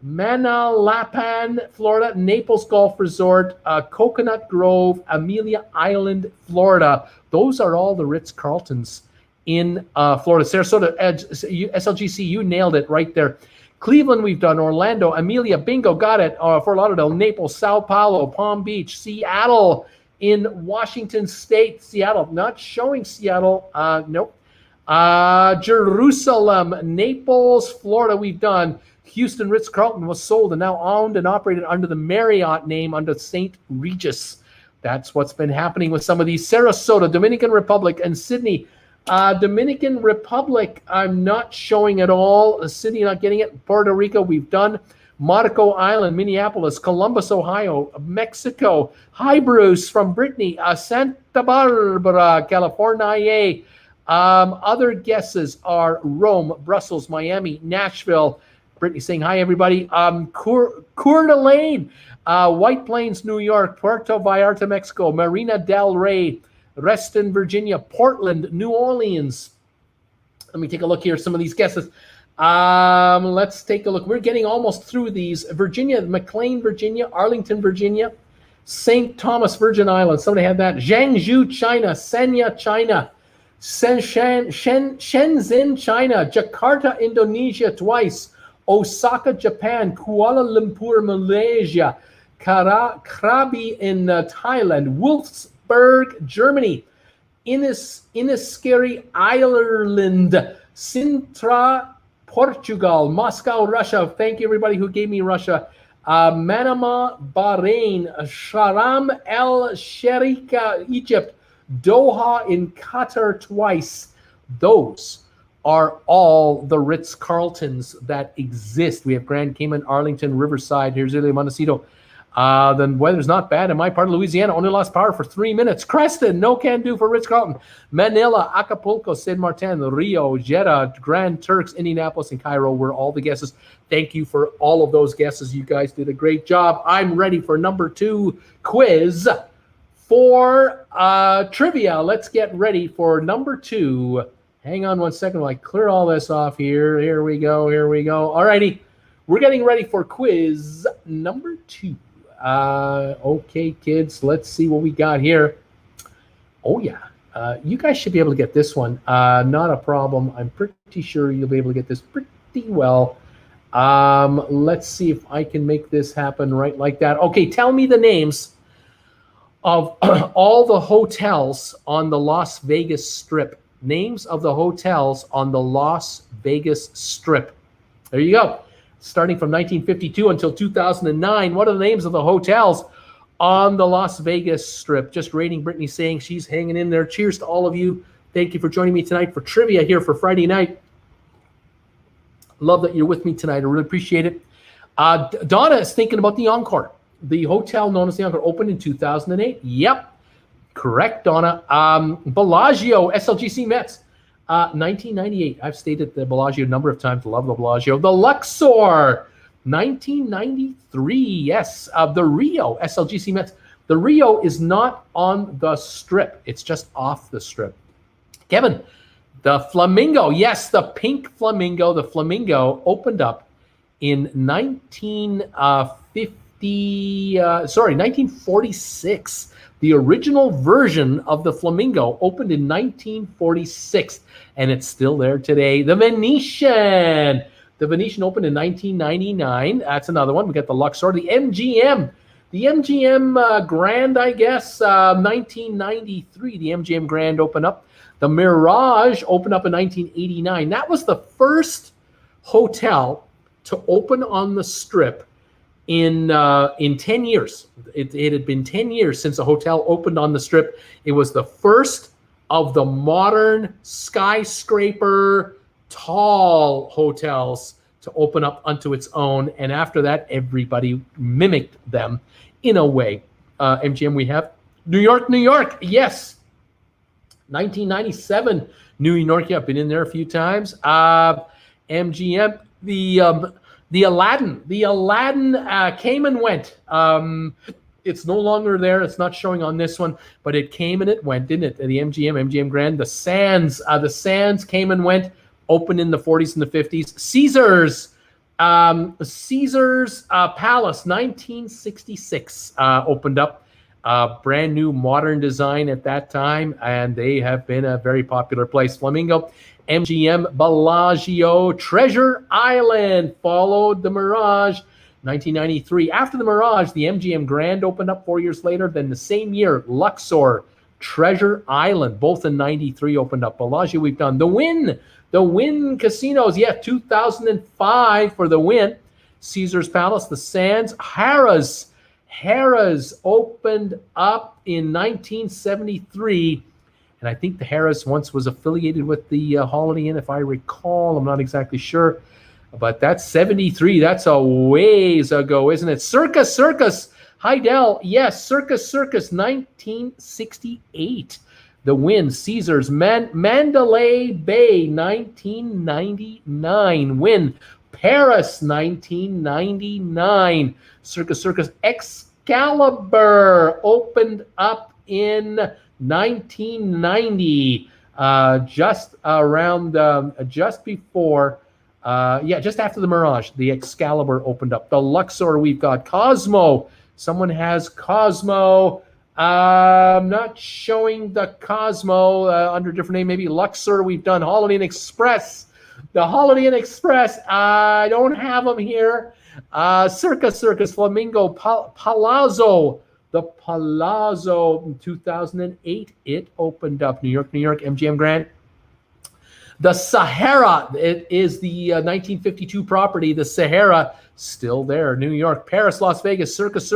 A: Manalapan, Florida, Naples Golf Resort, Coconut Grove, Amelia Island, Florida. Those are all the Ritz-Carltons in Florida. Sarasota, SLGC, you nailed it right there. Cleveland, we've done. Orlando, Amelia, bingo, got it. Fort Lauderdale, Naples, Sao Paulo, Palm Beach, Seattle in Washington State. Seattle, not showing Seattle. Nope. Jerusalem, Naples, Florida, we've done. Houston Ritz-Carlton was sold and now owned and operated under the Marriott name under St. Regis. That's what's been happening with some of these. Sarasota, Dominican Republic, and Sydney. Dominican Republic, I'm not showing at all. Sydney, not getting it. Puerto Rico, we've done. Monaco Island, Minneapolis, Columbus, Ohio, Mexico. Hi, Bruce from Brittany. Santa Barbara, California. Other guesses are Rome, Brussels, Miami, Nashville. Brittany saying hi, everybody. Coeur d'Alene, White Plains, New York, Puerto Vallarta, Mexico, Marina del Rey, Reston, Virginia, Portland, New Orleans. Let me take a look here. Some of these guesses. Let's take a look. We're getting almost through these. Virginia, McLean, Virginia, Arlington, Virginia, St. Thomas, Virgin Islands. Somebody had that. Zhangzhou, China, Sanya, China, Shenzhen, China, Jakarta, Indonesia twice. Osaka, Japan, Kuala Lumpur, Malaysia, Krabi in Thailand, Wolfsburg, Germany, Inniscarry, Ireland, Sintra, Portugal, Moscow, Russia. Thank you, everybody who gave me Russia. Manama, Bahrain, Sharam El Sharika, Egypt, Doha in Qatar twice. Those are all the Ritz-Carltons that exist. We have Grand Cayman, Arlington, Riverside, here's Montecito. The weather's not bad in my part of Louisiana. Only lost power for 3 minutes. Creston, no can do for Ritz-Carlton. Manila, Acapulco, San Martin, Rio, Jeddah, Grand Turks, Indianapolis, and Cairo were all the guesses. Thank you for all of those guesses. You guys did a great job. I'm ready for number 2 quiz for trivia. Let's get ready for number 2. Hang on one second while I clear all this off here. Here we go. All righty. We're getting ready for quiz number 2. Okay, kids, let's see what we got here. Oh, yeah. You guys should be able to get this one. Not a problem. I'm pretty sure you'll be able to get this pretty well. Let's see if I can make this happen right like that. Okay, tell me the names of all the hotels on the Las Vegas Strip. Names of the hotels on the Las Vegas Strip. There you go. Starting from 1952 until 2009. What are the names of the hotels on the Las Vegas Strip? Just rating Brittany, saying she's hanging in there. Cheers to all of you. Thank you for joining me tonight for trivia here for Friday night. Love that you're with me tonight. I really appreciate it. Donna is thinking about the Encore. The hotel known as the Encore opened in 2008. Yep. Correct, Donna. Bellagio, SLGC Mets. 1998. I've stated the Bellagio a number of times. Love the Bellagio. The Luxor, 1993. Yes. The Rio, SLGC Mets. The Rio is not on the Strip. It's just off the Strip. Kevin, the Flamingo. Yes, the pink Flamingo. The Flamingo opened up in 1946. The original version of the Flamingo opened in 1946, and it's still there today. The Venetian. The Venetian opened in 1999. That's another one. We got the Luxor. The MGM. The MGM Grand, I guess, 1993. The MGM Grand opened up. The Mirage opened up in 1989. That was the first hotel to open on the Strip in 10 years. It had been 10 years since a hotel opened on the Strip. It was the first of the modern skyscraper tall hotels to open up unto its own. And after that, everybody mimicked them in a way. MGM, we have New York, New York. Yes. 1997, New York. Yeah, I've been in there a few times. MGM, the Aladdin came and went. It's no longer there. It's not showing on this one, but it came and it went, didn't it? The MGM Grand. The Sands came and went. Opened in the 40s and the 50s. Caesars Palace, 1966, opened up. Brand new modern design at that time, and they have been a very popular place. Flamingo. MGM Bellagio, Treasure Island followed the Mirage, 1993. After the Mirage, the MGM Grand opened up 4 years later. Then the same year, Luxor, Treasure Island, both in 93 opened up. Bellagio, we've done. The Wynn Casinos, yeah, 2005 for the Wynn. Caesars Palace, the Sands. Harrah's opened up in 1973. And I think the Harrah's once was affiliated with the Holiday Inn, if I recall. I'm not exactly sure. But that's 73. That's a ways ago, isn't it? Circus. Heidel. Yes, Circus. 1968. The Wynn. Caesars. Mandalay Bay. 1999. Wynn. Paris. 1999. Circus. Excalibur. Opened up in 1990, just after the Mirage, the Excalibur opened up. The Luxor, we've got Cosmo. Someone has Cosmo. I'm not showing the Cosmo under a different name. Maybe Luxor. We've done Holiday Inn Express. The Holiday Inn Express, I don't have them here. Circus, Flamingo, Palazzo. The Palazzo in 2008, it opened up. New York, MGM Grand. The Sahara, it is the 1952 property. The Sahara, still there. New York, Paris, Las Vegas, Circus,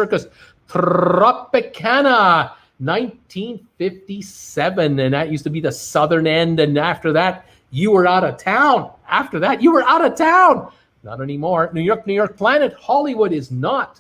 A: Tropicana, 1957. And that used to be the southern end. And after that, you were out of town. After that, you were out of town. Not anymore. New York, Planet Hollywood is not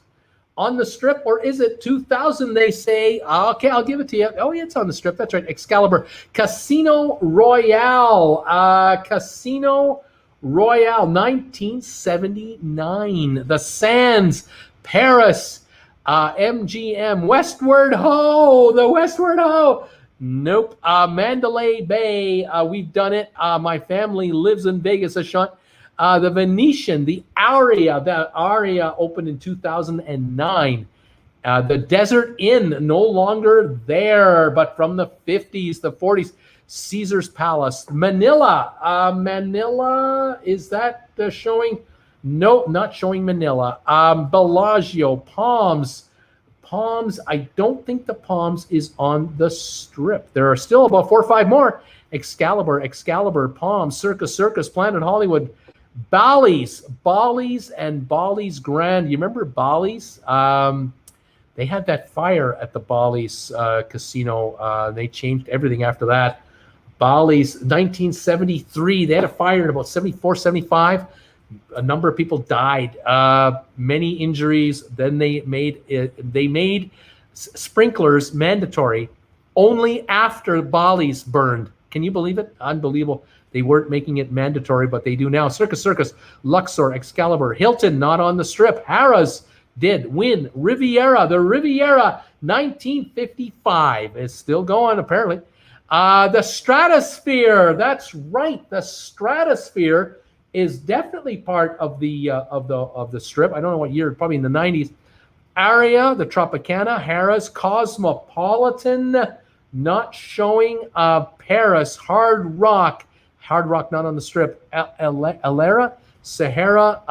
A: on the Strip, or is it 2000? They say. Okay, I'll give it to you. Oh, yeah, it's on the Strip. That's right. Excalibur. Casino Royale. 1979. The Sands. Paris. MGM. Westward Ho. The Westward Ho. Nope. Mandalay Bay. We've done it. My family lives in Vegas, Sean. The Venetian, the Aria opened in 2009. The Desert Inn, no longer there, but from the 50s, the 40s. Caesar's Palace. Manila. Manila, is that showing? Nope, not showing Manila. Bellagio. Palms, I don't think the Palms is on the Strip. There are still about 4 or 5 more. Excalibur, Palms, Circus, Planet Hollywood. Bally's and Bally's Grand. You remember Bally's? They had that fire at the Bally's casino. They changed everything after that. Bally's, 1973. They had a fire in about 74, 75. A number of people died. Many injuries. Then they made sprinklers mandatory only after Bally's burned. Can you believe it? Unbelievable. They weren't making it mandatory, but they do now. Circus, Luxor, Excalibur, Hilton, not on the Strip. Harrah's did. Win. Riviera, the Riviera, 1955 is still going apparently. The Stratosphere, that's right. The Stratosphere is definitely part of the Strip. I don't know what year, probably in the 90s. Aria, the Tropicana, Harrah's, Cosmopolitan, not showing. Paris, Hard Rock not on the Strip. Alera, Sahara,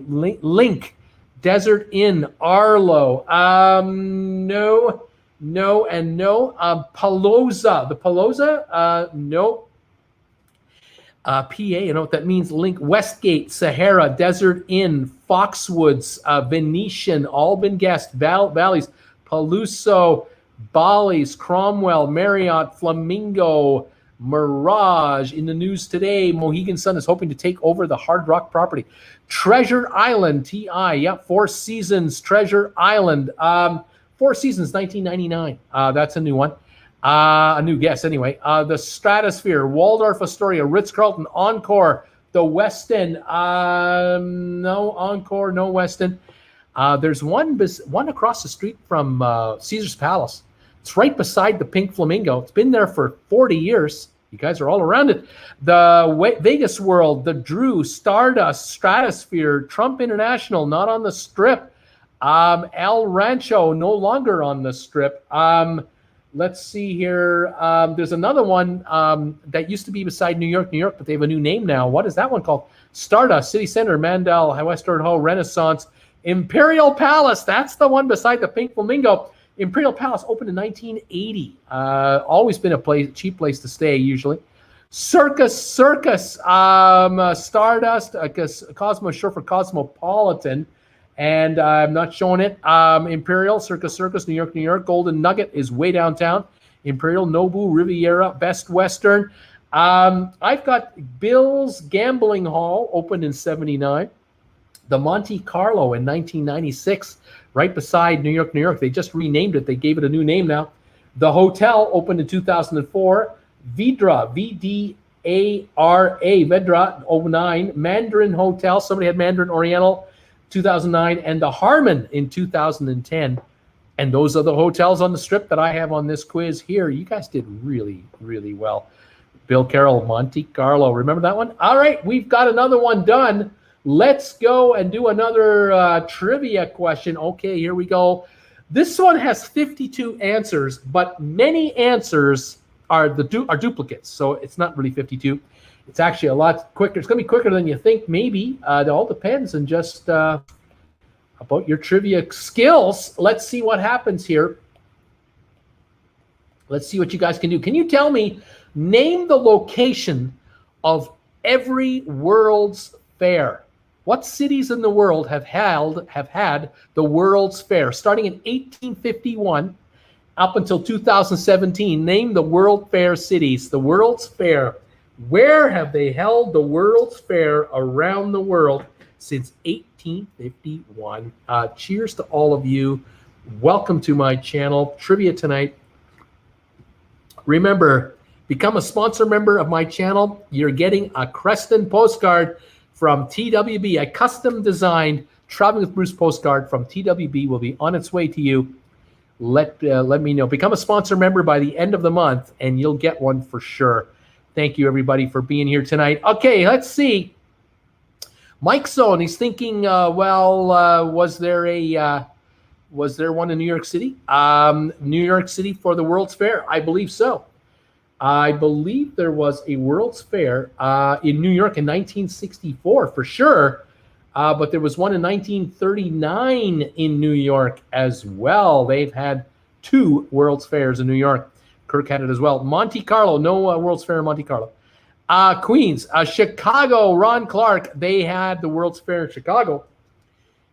A: Link, Desert Inn, Arlo, no. Palooza, the Palooza, no. PA, you know what that means? Link, Westgate, Sahara, Desert Inn, Foxwoods, Venetian, all been guessed. Valleys, Paluso, Bally's, Cromwell, Marriott, Flamingo, Mirage. In the news today, Mohegan Sun is hoping to take over the Hard Rock property. Treasure Island, TI, yeah, Four Seasons, Treasure Island. Four Seasons, 1999. That's a new one. A new guess, anyway. The Stratosphere, Waldorf Astoria, Ritz-Carlton, Encore, the Westin. No Encore, no Westin. There's one across the street from Caesar's Palace. It's right beside the Pink Flamingo. It's been there for 40 years. You guys are all around it. The Vegas World, the Drew, Stardust, Stratosphere, Trump International, not on the Strip. El Rancho, no longer on the Strip. Let's see here. There's another one that used to be beside New York, but they have a new name now. What is that one called? Stardust, City Center, Mandel, Western Ho, Renaissance, Imperial Palace. That's the one beside the Pink Flamingo. Imperial Palace opened in 1980. Always been a cheap place to stay, usually. Circus, Stardust, Cosmo, short for Cosmopolitan. And I'm not showing it. Imperial, Circus, New York. Golden Nugget is way downtown. Imperial, Nobu, Riviera, Best Western. I've got Bill's Gambling Hall, opened in 79. The Monte Carlo in 1996, right beside New York. They just renamed it. They gave it a new name now. The Hotel opened in 2004. Vidra, V-D-A-R-A, Vedra, 09. Mandarin Hotel, somebody had Mandarin Oriental, 2009, and the Harmon in 2010. And those are the hotels on the Strip that I have on this quiz here. You guys did really, really well. Bill Carroll, Monte Carlo. Remember that one? All right, we've got another one done. Let's go and do another trivia question. Okay, here we go. This one has 52 answers, but many answers are duplicates, so it's not really 52. It's actually a lot quicker. It's going to be quicker than you think, maybe. It all depends on just about your trivia skills. Let's see what happens here. Let's see what you guys can do. Can you tell me, name the location of every World's Fair? What cities in the world have had the World's Fair? Starting in 1851 up until 2017, name the World Fair cities. The World's Fair. Where have they held the World's Fair around the world since 1851? Cheers to all of you. Welcome to my channel. Trivia tonight. Remember, become a sponsor member of my channel. You're getting a Creston postcard from TWB, a custom designed Traveling with Bruce postcard from TWB will be on its way to you. Let me know. Become a sponsor member by the end of the month, and you'll get one for sure. Thank you, everybody, for being here tonight. Okay, let's see. Mike Zone, he's thinking, was there one in New York City? New York City for the World's Fair? I believe so. I believe there was a World's Fair in New York in 1964 for sure. But there was one in 1939 in New York as well. They've had 2 World's Fairs in New York. Kirk had it as well. Monte Carlo, no World's Fair in Monte Carlo. Queens, Chicago, Ron Clark, they had the World's Fair in Chicago.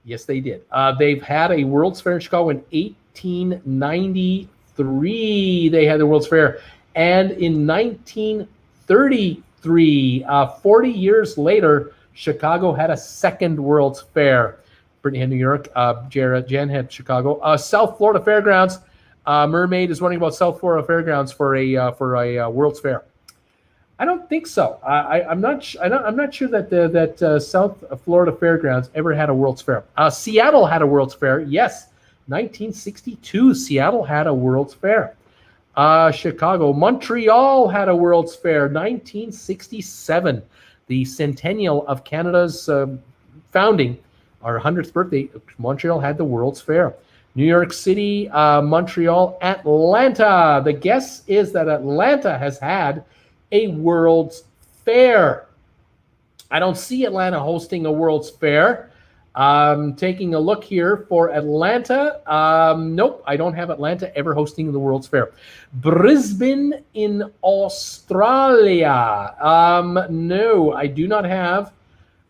A: Yes, they did. They've had a World's Fair in Chicago in 1893. They had the World's Fair. And in 1933, 40 years later, Chicago had a second World's Fair. Brittany had New York. Jen had Chicago. South Florida Fairgrounds. Mermaid is wondering about South Florida Fairgrounds for a World's Fair. I don't think so. I'm not sure that South Florida Fairgrounds ever had a World's Fair. Seattle had a World's Fair. Yes, 1962. Seattle had a World's Fair. Chicago, Montreal had a World's Fair. 1967. The centennial of Canada's founding, our 100th birthday, Montreal had the World's Fair. New York City, Montreal, Atlanta. The guess is that Atlanta has had a World's Fair. I don't see Atlanta hosting a World's Fair. Taking a look here for Atlanta. Nope, I don't have Atlanta ever hosting the World's Fair. Brisbane in Australia. No, I do not have.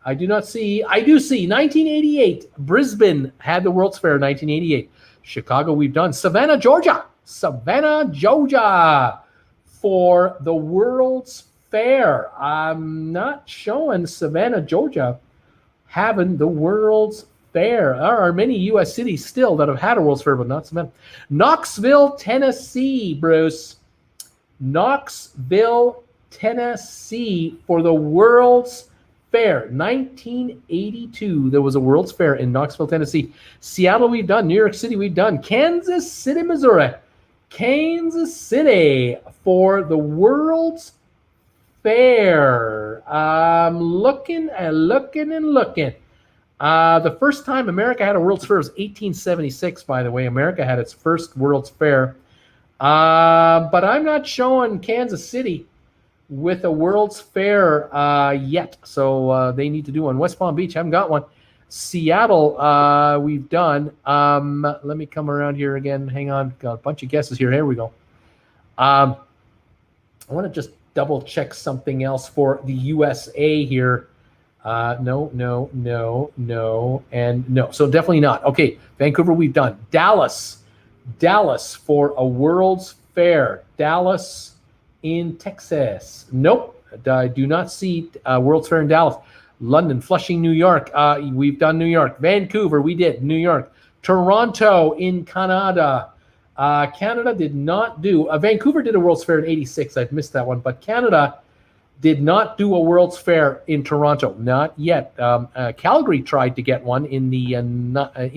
A: I do not see. I do see 1988. Brisbane had the World's Fair in 1988. Chicago, we've done. Savannah, Georgia. Savannah, Georgia for the World's Fair. I'm not showing Savannah, Georgia having the World's Fair. There are many U.S. cities still that have had a World's Fair, but not Savannah. Knoxville, Tennessee, Bruce. Knoxville, Tennessee for the World's Fair. 1982, there was a World's Fair in Knoxville, Tennessee. Seattle, we've done. New York City, we've done. Kansas City, Missouri. Kansas City for the World's Fair. Looking and looking and looking. The first time America had a World's Fair was 1876, by the way. America had its first World's Fair. But I'm not showing Kansas City with a World's Fair yet. So they need to do one. West Palm Beach, haven't got one. Seattle, we've done. Let me come around here again. Hang on. Got a bunch of guesses here. Here we go. I want to just double check something else for the USA here. No, and no. So definitely not. Okay, Vancouver, we've done. Dallas for a World's Fair. Dallas in Texas. Nope, I do not see World's Fair in Dallas. London, Flushing, New York. We've done New York. Vancouver, we did. New York. Toronto in Canada. Canada did not do. Vancouver did a World's Fair in '86. I've missed that one. But Canada did not do a World's Fair in Toronto. Not yet. Calgary tried to get one in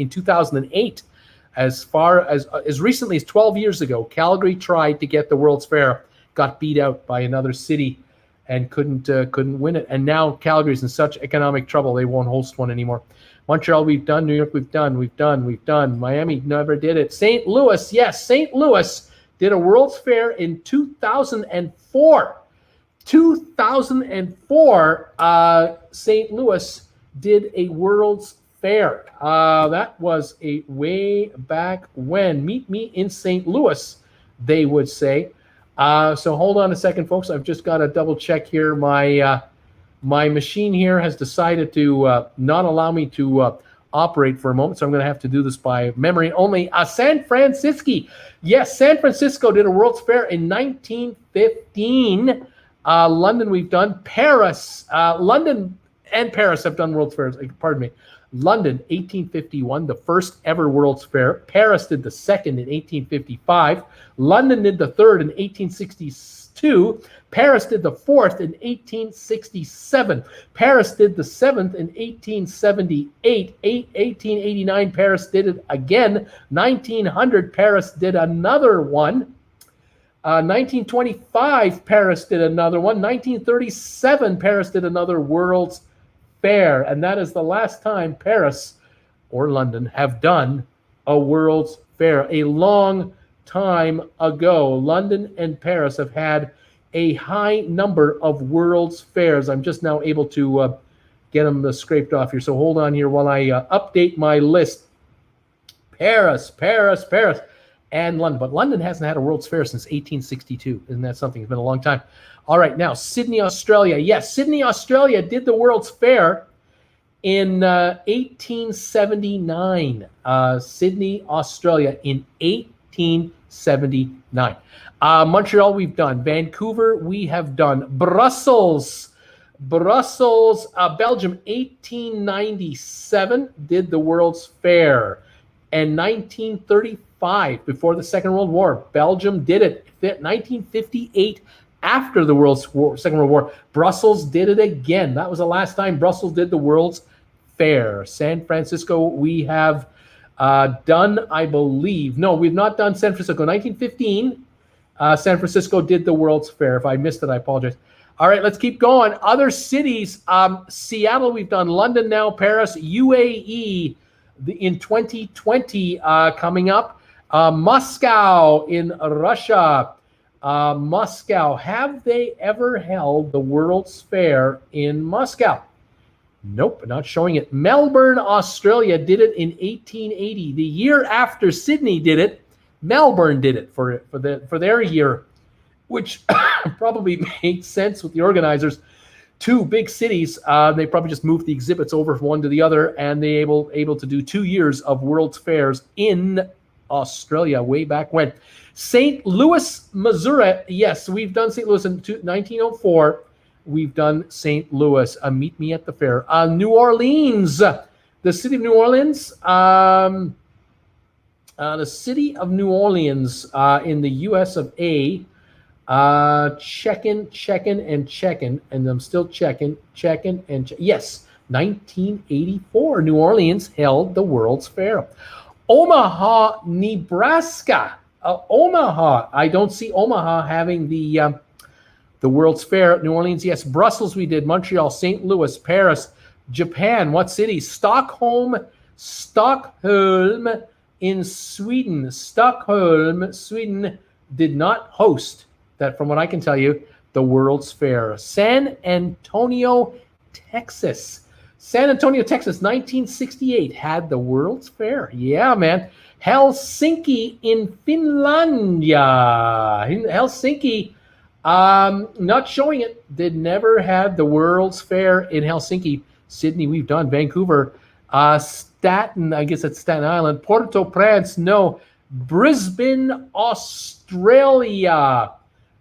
A: 2008. As far as recently as 12 years ago, Calgary tried to get the World's Fair, got beat out by another city, and couldn't win it. And now Calgary's in such economic trouble they won't host one anymore. Montreal, we've done. New York, we've done. Miami never did it. St. Louis, yes, St. Louis did a World's Fair in 2004. 2004, St. Louis did a World's Fair. That was a way back when. Meet me in St. Louis, they would say. So hold on a second, folks. I've just got to double check here. My machine here has decided to not allow me to operate for a moment, so I'm going to have to do this by memory only. San Francisco. Yes, San Francisco did a World's Fair in 1915. London we've done. Paris. London and Paris have done World's Fairs. Pardon me. London, 1851, the first ever World's Fair. Paris did the second in 1855. London did the third in 1862. Paris did the fourth in 1867. Paris did the seventh in 1878. 1889, Paris did it again. 1900, Paris did another one. 1925, Paris did another one. 1937, Paris did another World's Fair. And that is the last time Paris or London have done a World's Fair. A long time ago, London and Paris have had a high number of World's Fairs. I'm just now able to get them scraped off here. So hold on here while I update my list. Paris, and London. But London hasn't had a World's Fair since 1862. Isn't that something? It's been a long time. All right, now Sydney, Australia. Yes, Sydney, Australia did the World's Fair in 1879. Sydney, Australia in 1879. Montreal, we've done. Vancouver, we have done. Brussels, Belgium, 1897 did the World's Fair. And 1935, before the Second World War, Belgium did it. 1958, after the Second World War, Brussels did it again. That was the last time Brussels did the World's Fair. San Francisco, we have done, I believe. No, we've not done San Francisco. 1915, San Francisco did the World's Fair. If I missed it, I apologize. All right, let's keep going. Other cities, Seattle, we've done. London now, Paris, UAE, in 2020 coming up. Moscow in Russia. Moscow. Have they ever held the World's Fair in Moscow? Nope, not showing it. Melbourne, Australia did it in 1880. The year after Sydney did it, Melbourne did it for their year, which probably makes sense with the organizers. Two big cities, they probably just moved the exhibits over from one to the other, and they able to do 2 years of World's Fairs in Australia way back when. St. Louis, Missouri. Yes, we've done St. Louis in 1904. We've done St. Louis. Meet me at the fair. New Orleans, the city of New Orleans. The city of New Orleans in the U.S. of A. Checking, and I'm still checking, yes, 1984, New Orleans held the World's Fair. Omaha, Nebraska. Omaha. I don't see Omaha having the World's Fair. New Orleans, yes. Brussels, we did. Montreal, St. Louis, Paris, Japan. What city? Stockholm in Sweden. Stockholm, Sweden did not host that, from what I can tell you, the World's Fair. San Antonio, Texas. San Antonio, Texas, 1968 had the World's Fair. Yeah, man. Helsinki in Finlandia. Helsinki, not showing it. Did never have the World's Fair in Helsinki. Sydney, we've done. Vancouver. Staten, I guess it's Staten Island. Port-au-Prince, no. Brisbane, Australia.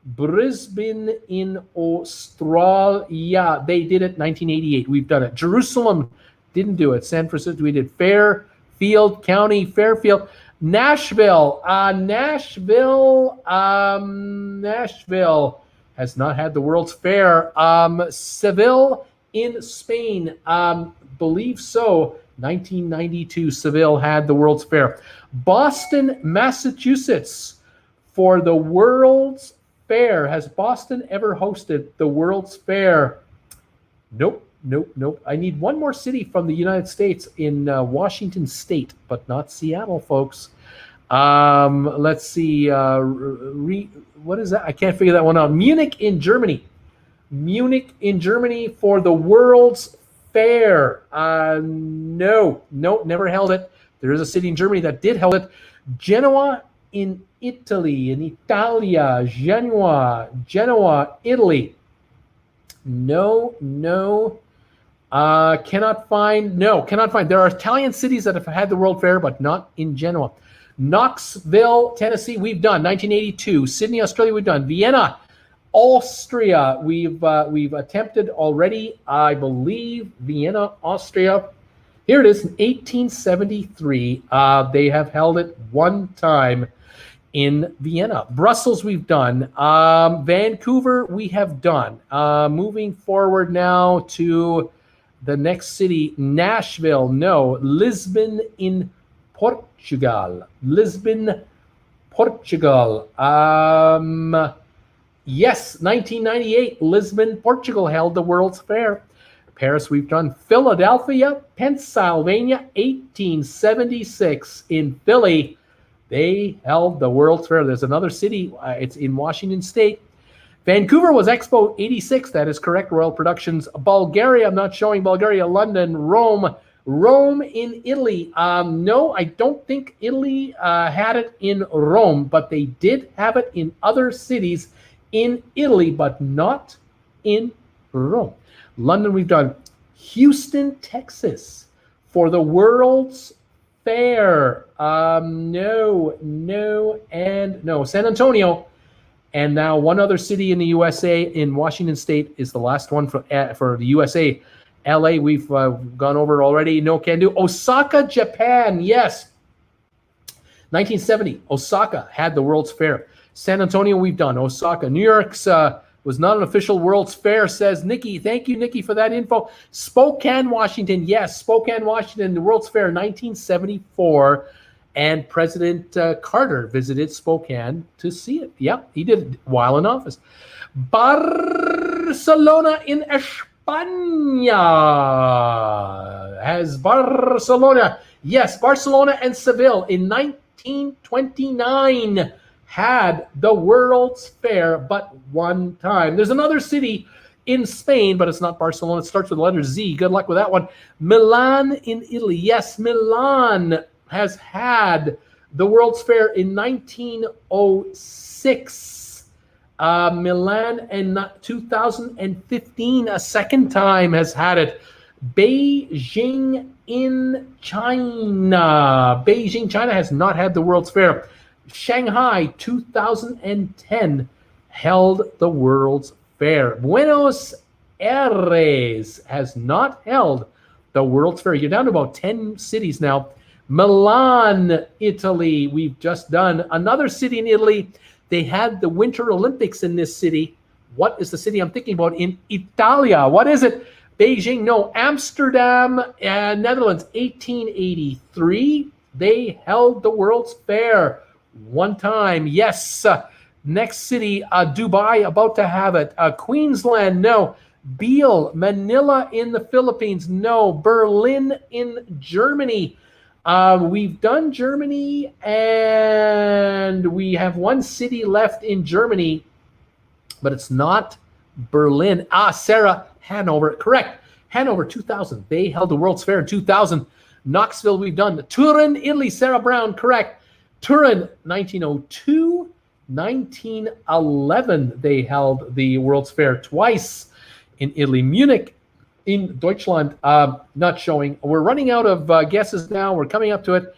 A: Brisbane in Australia. They did it 1988. We've done it. Jerusalem didn't do it. San Francisco, we did. Fairfield County, Fairfield. Nashville. Nashville has not had the World's Fair. Seville in Spain. Believe so. 1992, Seville had the World's Fair. Boston, Massachusetts, for the World's Fair. Has Boston ever hosted the World's Fair? Nope. I need one more city from the United States in Washington State, but not Seattle, folks. Let's see. What is that? I can't figure that one out. Munich in Germany. Munich in Germany for the World's Fair. No, never held it. There is a city in Germany that did held it. Genoa in Italy, in Italia, Genoa, Italy. No. Cannot find. There are Italian cities that have had the World Fair, but not in Genoa. Knoxville, Tennessee, we've done. 1982. Sydney, Australia, we've done. Vienna, Austria, we've attempted already, I believe. Vienna, Austria. Here it is in 1873. They have held it one time in Vienna. Brussels, we've done. Vancouver, we have done. Moving forward now to the next city, Nashville. No. Lisbon in Portugal. Yes, 1998, Lisbon, Portugal held the World's Fair. Paris, we've done. Philadelphia, Pennsylvania, 1876 in Philly. They held the World's Fair. There's another city. It's in Washington State. Vancouver was Expo 86. That is correct. Royal Productions. Bulgaria, I'm not showing Bulgaria. London, Rome in Italy. No, I don't think Italy had it in Rome, but they did have it in other cities in Italy, but not in Rome. London, we've done. Houston, Texas for the World's Fair. No, and no. San Antonio. And now one other city in the USA, in Washington State, is the last one for the USA. LA, we've gone over already. No can do. Osaka, Japan. Yes. 1970, Osaka had the World's Fair. San Antonio, we've done. Osaka. New York's was not an official World's Fair, says Nikki. Thank you, Nikki, for that info. Spokane, Washington. Yes, Spokane, Washington, the World's Fair, 1974. And President Carter visited Spokane to see it. Yep, he did while in office. Barcelona in España. Has Barcelona. Yes, Barcelona and Seville in 1929 had the World's Fair, but one time. There's another city in Spain, but it's not Barcelona. It starts with the letter Z. Good luck with that one. Milan in Italy. Yes, Milan has had the World's Fair in 1906. Milan in 2015, a second time, has had it. Beijing in China. Beijing, China has not had the World's Fair. Shanghai, 2010, held the World's Fair. Buenos Aires has not held the World's Fair. You're down to about 10 cities now. Milan, Italy, we've just done. Another city in Italy, they had the Winter Olympics in this city. What is the city I'm thinking about in Italia? What is it? Beijing, no. Amsterdam, Netherlands, 1883. They held the World's Fair one time. Yes. Next city, Dubai, about to have it. Queensland, no. Biel, Manila in the Philippines, no. Berlin in Germany. We've done Germany, and we have one city left in Germany, but it's not Berlin. Sarah, Hanover. Correct. Hanover, 2000. They held the World's Fair in 2000. Knoxville, we've done. Turin, Italy. Sarah Brown. Correct. Turin, 1902. 1911, they held the World's Fair twice in Italy. Munich in Deutschland, not showing. We're running out of guesses now. We're coming up to it.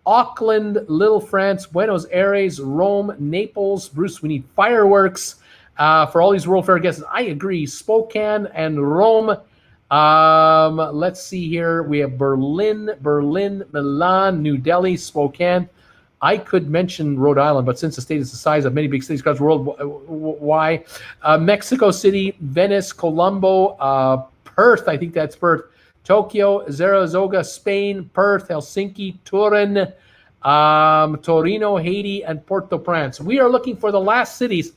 A: Auckland, Little France, Buenos Aires, Rome, Naples. Bruce, we need fireworks for all these World Fair guesses. I agree. Spokane and Rome. Let's see here. We have Berlin, Milan, New Delhi, Spokane. I could mention Rhode Island, but since the state is the size of many big cities across the world, why? Mexico City, Venice, Colombo, Perth, I think that's Perth, Tokyo, Zaragoza, Spain, Perth, Helsinki, Turin, Torino, Haiti, and Port-au-Prince. We are looking for the last cities.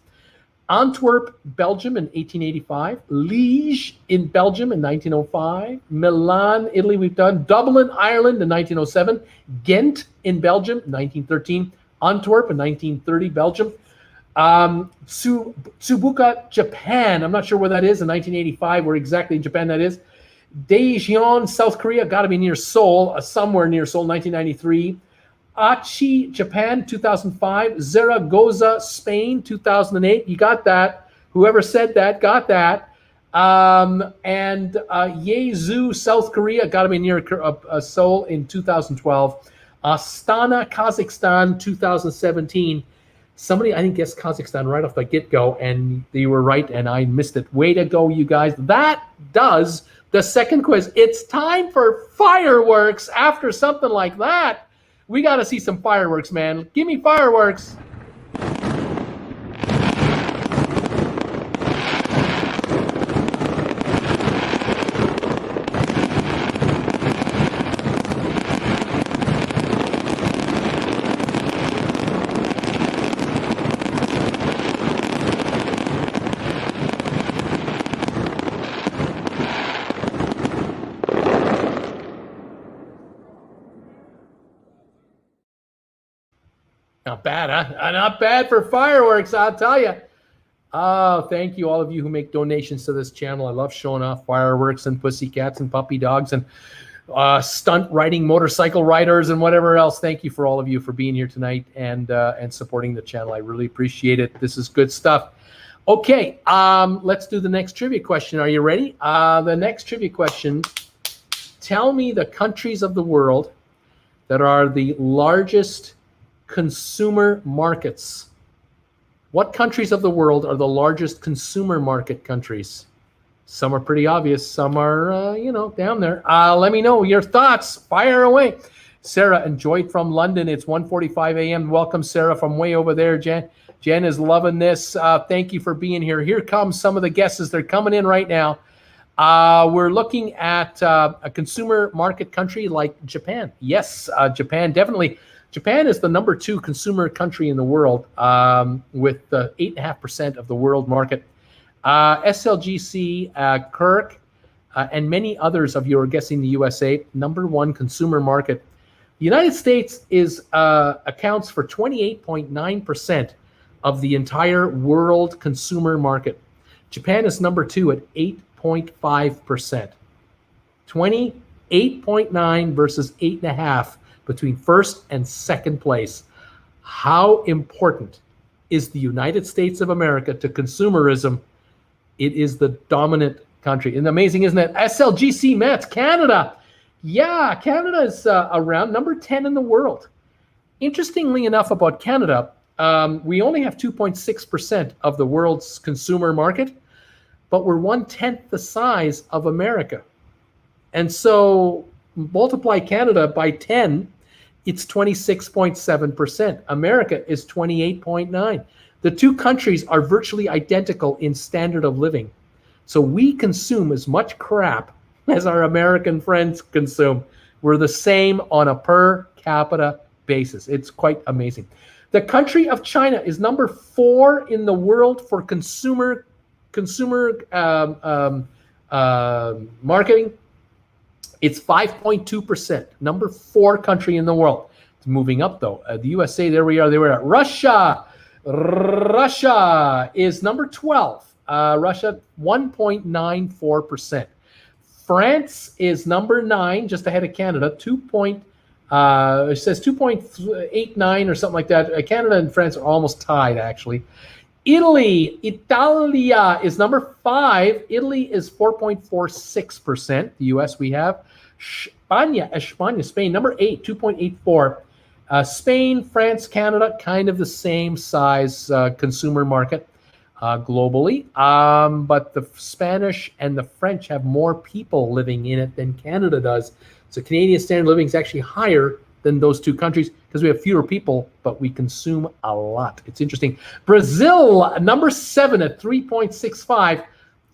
A: Antwerp, Belgium in 1885. Liège in Belgium in 1905. Milan, Italy, we've done. Dublin, Ireland in 1907. Ghent in Belgium in 1913. Antwerp in 1930, Belgium. Tsubuka, Japan. I'm not sure where that is in 1985, where exactly in Japan that is. Daejeon, South Korea, got to be near Seoul, somewhere near Seoul, 1993. Aichi, Japan, 2005. Zaragoza, Spain, 2008. You got that. Whoever said that got that. And Yeosu, South Korea, got to be near Seoul in 2012. Astana, Kazakhstan, 2017. Somebody, I think, guessed Kazakhstan right off the get-go, and they were right, and I missed it. Way to go, you guys. That does the second quiz. It's time for fireworks after something like that. We got to see some fireworks, man. Give me fireworks. Not bad, huh? Not bad for fireworks, I'll tell you. Oh, thank you, all of you who make donations to this channel. I love showing off fireworks and pussycats and puppy dogs and stunt riding motorcycle riders and whatever else. Thank you for all of you for being here tonight and supporting the channel. I really appreciate it. This is good stuff. Okay, let's do the next trivia question. Are you ready? The next trivia question, tell me the countries of the world that are the largest consumer markets. What countries of the world are the largest consumer market countries? Some are pretty obvious. Some are, down there. Let me know your thoughts. Fire away. Sarah, enjoyed from London. It's 1:45 a.m. Welcome, Sarah, from way over there. Jen is loving this. Thank you for being here. Here comes some of the guesses. They're coming in right now. We're looking at a consumer market country like Japan. Yes, Japan, definitely. Japan is the number 2 consumer country in the world with 8.5% of the world market. SLGC, Kirk, and many others of you are guessing the USA, number 1 consumer market. The United States accounts for 28.9% of the entire world consumer market. Japan is number 2 at 8.5%. 28.9 versus 8.5. Between first and second place. How important is the United States of America to consumerism? It is the dominant country. And amazing, isn't it? SLGC Mets, Canada. Yeah, Canada is around number 10 in the world. Interestingly enough about Canada, we only have 2.6% of the world's consumer market, but we're 1/10 the size of America. And so multiply Canada by 10, it's 26.7%. America is 28.9. The two countries are virtually identical in standard of living. So we consume as much crap as our American friends consume. We're the same on a per capita basis. It's quite amazing. The country of China is number 4 in the world for consumer marketing. It's 5.2%, number 4 country in the world. It's moving up though. The USA, there we are. They were at Russia. Russia is number 12. Russia, 1.94%. France is number 9, just ahead of Canada. It says 2.89 or something like that. Canada and France are almost tied, actually. Italia is number 5. Italy is 4.46%. The U.S. we have. Spain, number 8, 2.84. Spain, France, Canada, kind of the same size consumer market globally. But the Spanish and the French have more people living in it than Canada does. So Canadian standard of living is actually higher than those two countries because we have fewer people, but we consume a lot. It's interesting. Brazil, number 7 at 3.65,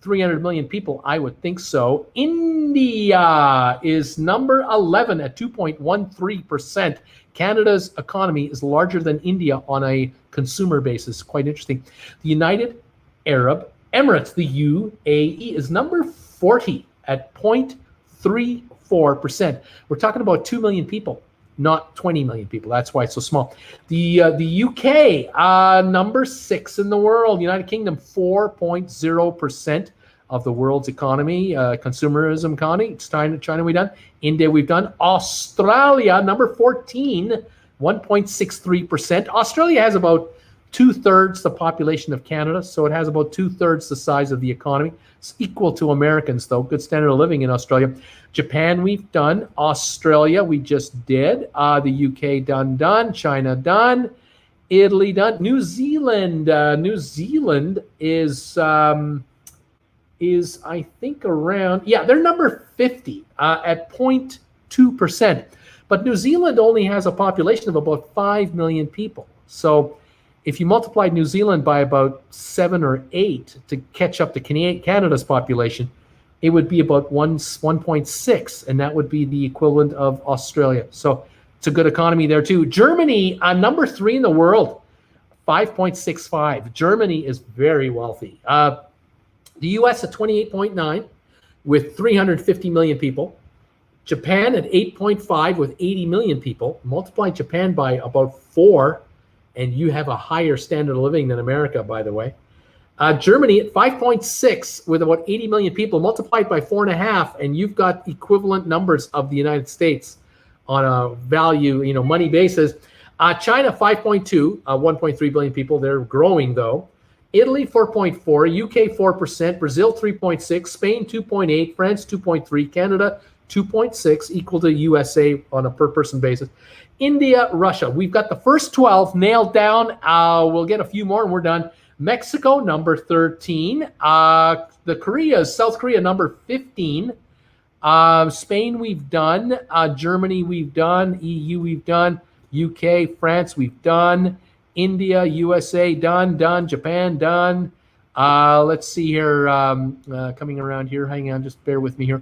A: 300 million people. I would think so. India is number 11 at 2.13%. Canada's economy is larger than India on a consumer basis. Quite interesting. The United Arab Emirates, the UAE, is number 40 at 0.34%. We're talking about 2 million people. not 20 million people. That's why it's so small. The UK, number 6 in the world. United Kingdom, 4.0% of the world's economy, consumerism economy. It's China we've done. India we've done. Australia, number 14, 1.63%. Australia has about 2/3 the population of Canada, so it has about 2/3 the size of the economy. It's equal to Americans, though. Good standard of living in Australia. Japan we've done. Australia we just did. The UK done. China done. Italy done. New Zealand. New Zealand is I think around, they're number 50 at 0.2%. But New Zealand only has a population of about 5 million people. So if you multiplied New Zealand by about 7 or 8 to catch up to Canada's population, it would be about 1.6, and that would be the equivalent of Australia. So it's a good economy there too. Germany, number 3 in the world, 5.65. Germany is very wealthy. The US at 28.9 with 350 million people. Japan at 8.5 with 80 million people. Multiply Japan by about 4, and you have a higher standard of living than America, by the way. Germany at 5.6 with about 80 million people. Multiplied by 4.5, and you've got equivalent numbers of the United States on a value, money basis. China 5.2, 1.3 billion people. They're growing though. Italy 4.4, UK 4%, Brazil 3.6, Spain 2.8, France 2.3, Canada 2.6, equal to USA on a per person basis. India, Russia, we've got the first 12 nailed down. We'll get a few more and we're done. Mexico, number 13. South Korea, number 15. Spain, we've done. Germany, we've done. EU, we've done. UK, France, we've done. India, USA, done. Japan, done. Let's see here. Coming around here. Hang on, just bear with me here.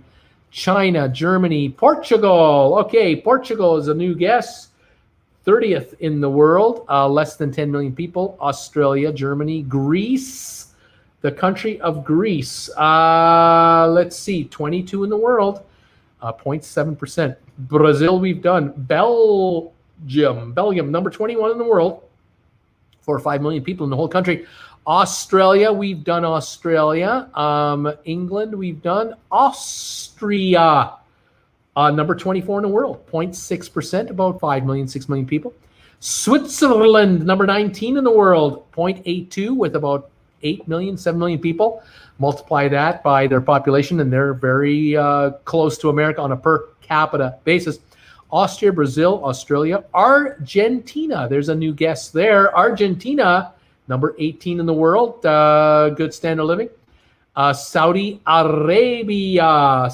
A: China, Germany, Portugal. Okay, Portugal is a new guess. 30th in the world, less than 10 million people. Australia, Germany, Greece, the country of Greece. Let's see, 22 in the world, 0.7%. Brazil, we've done. Belgium, number 21 in the world. 4 or 5 million people in the whole country. Australia, we've done Australia. England, we've done. Austria, number 24 in the world, 0.6%, about 5 million, 6 million people. Switzerland, number 19 in the world, 0.82 with about 8 million, 7 million people. Multiply that by their population, and they're very close to America on a per capita basis. Austria, Brazil, Australia, Argentina. There's a new guest there. Argentina, number 18 in the world. Good standard of living. Saudi Arabia,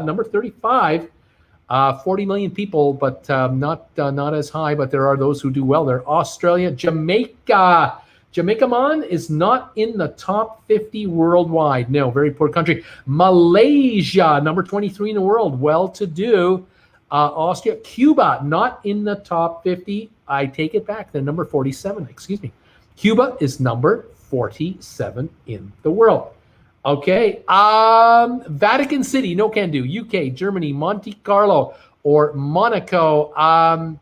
A: number 35. 40 million people, but not as high, but there are those who do well there. Australia, Jamaica. Jamaica Man is not in the top 50 worldwide. No, very poor country. Malaysia, number 23 in the world, well-to-do. Austria, Cuba, not in the top 50. I take it back. They're number 47. Excuse me. Cuba is number 47 in the world. Okay. Vatican City, no can do. UK, Germany, Monte Carlo, or Monaco. I'm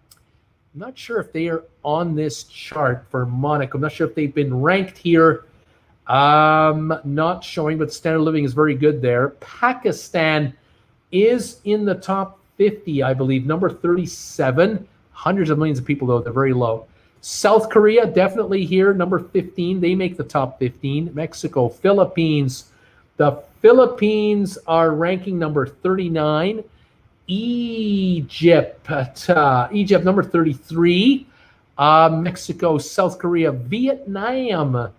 A: not sure if they are on this chart for Monaco. I'm not sure if they've been ranked here. Not showing, but standard of living is very good there. Pakistan is in the top 50, I believe, number 37. Hundreds of millions of people, though. They're very low. South Korea, definitely here, number 15. They make the top 15. Mexico, Philippines. The Philippines are ranking number 39. Egypt, number 33. Mexico, South Korea, Vietnam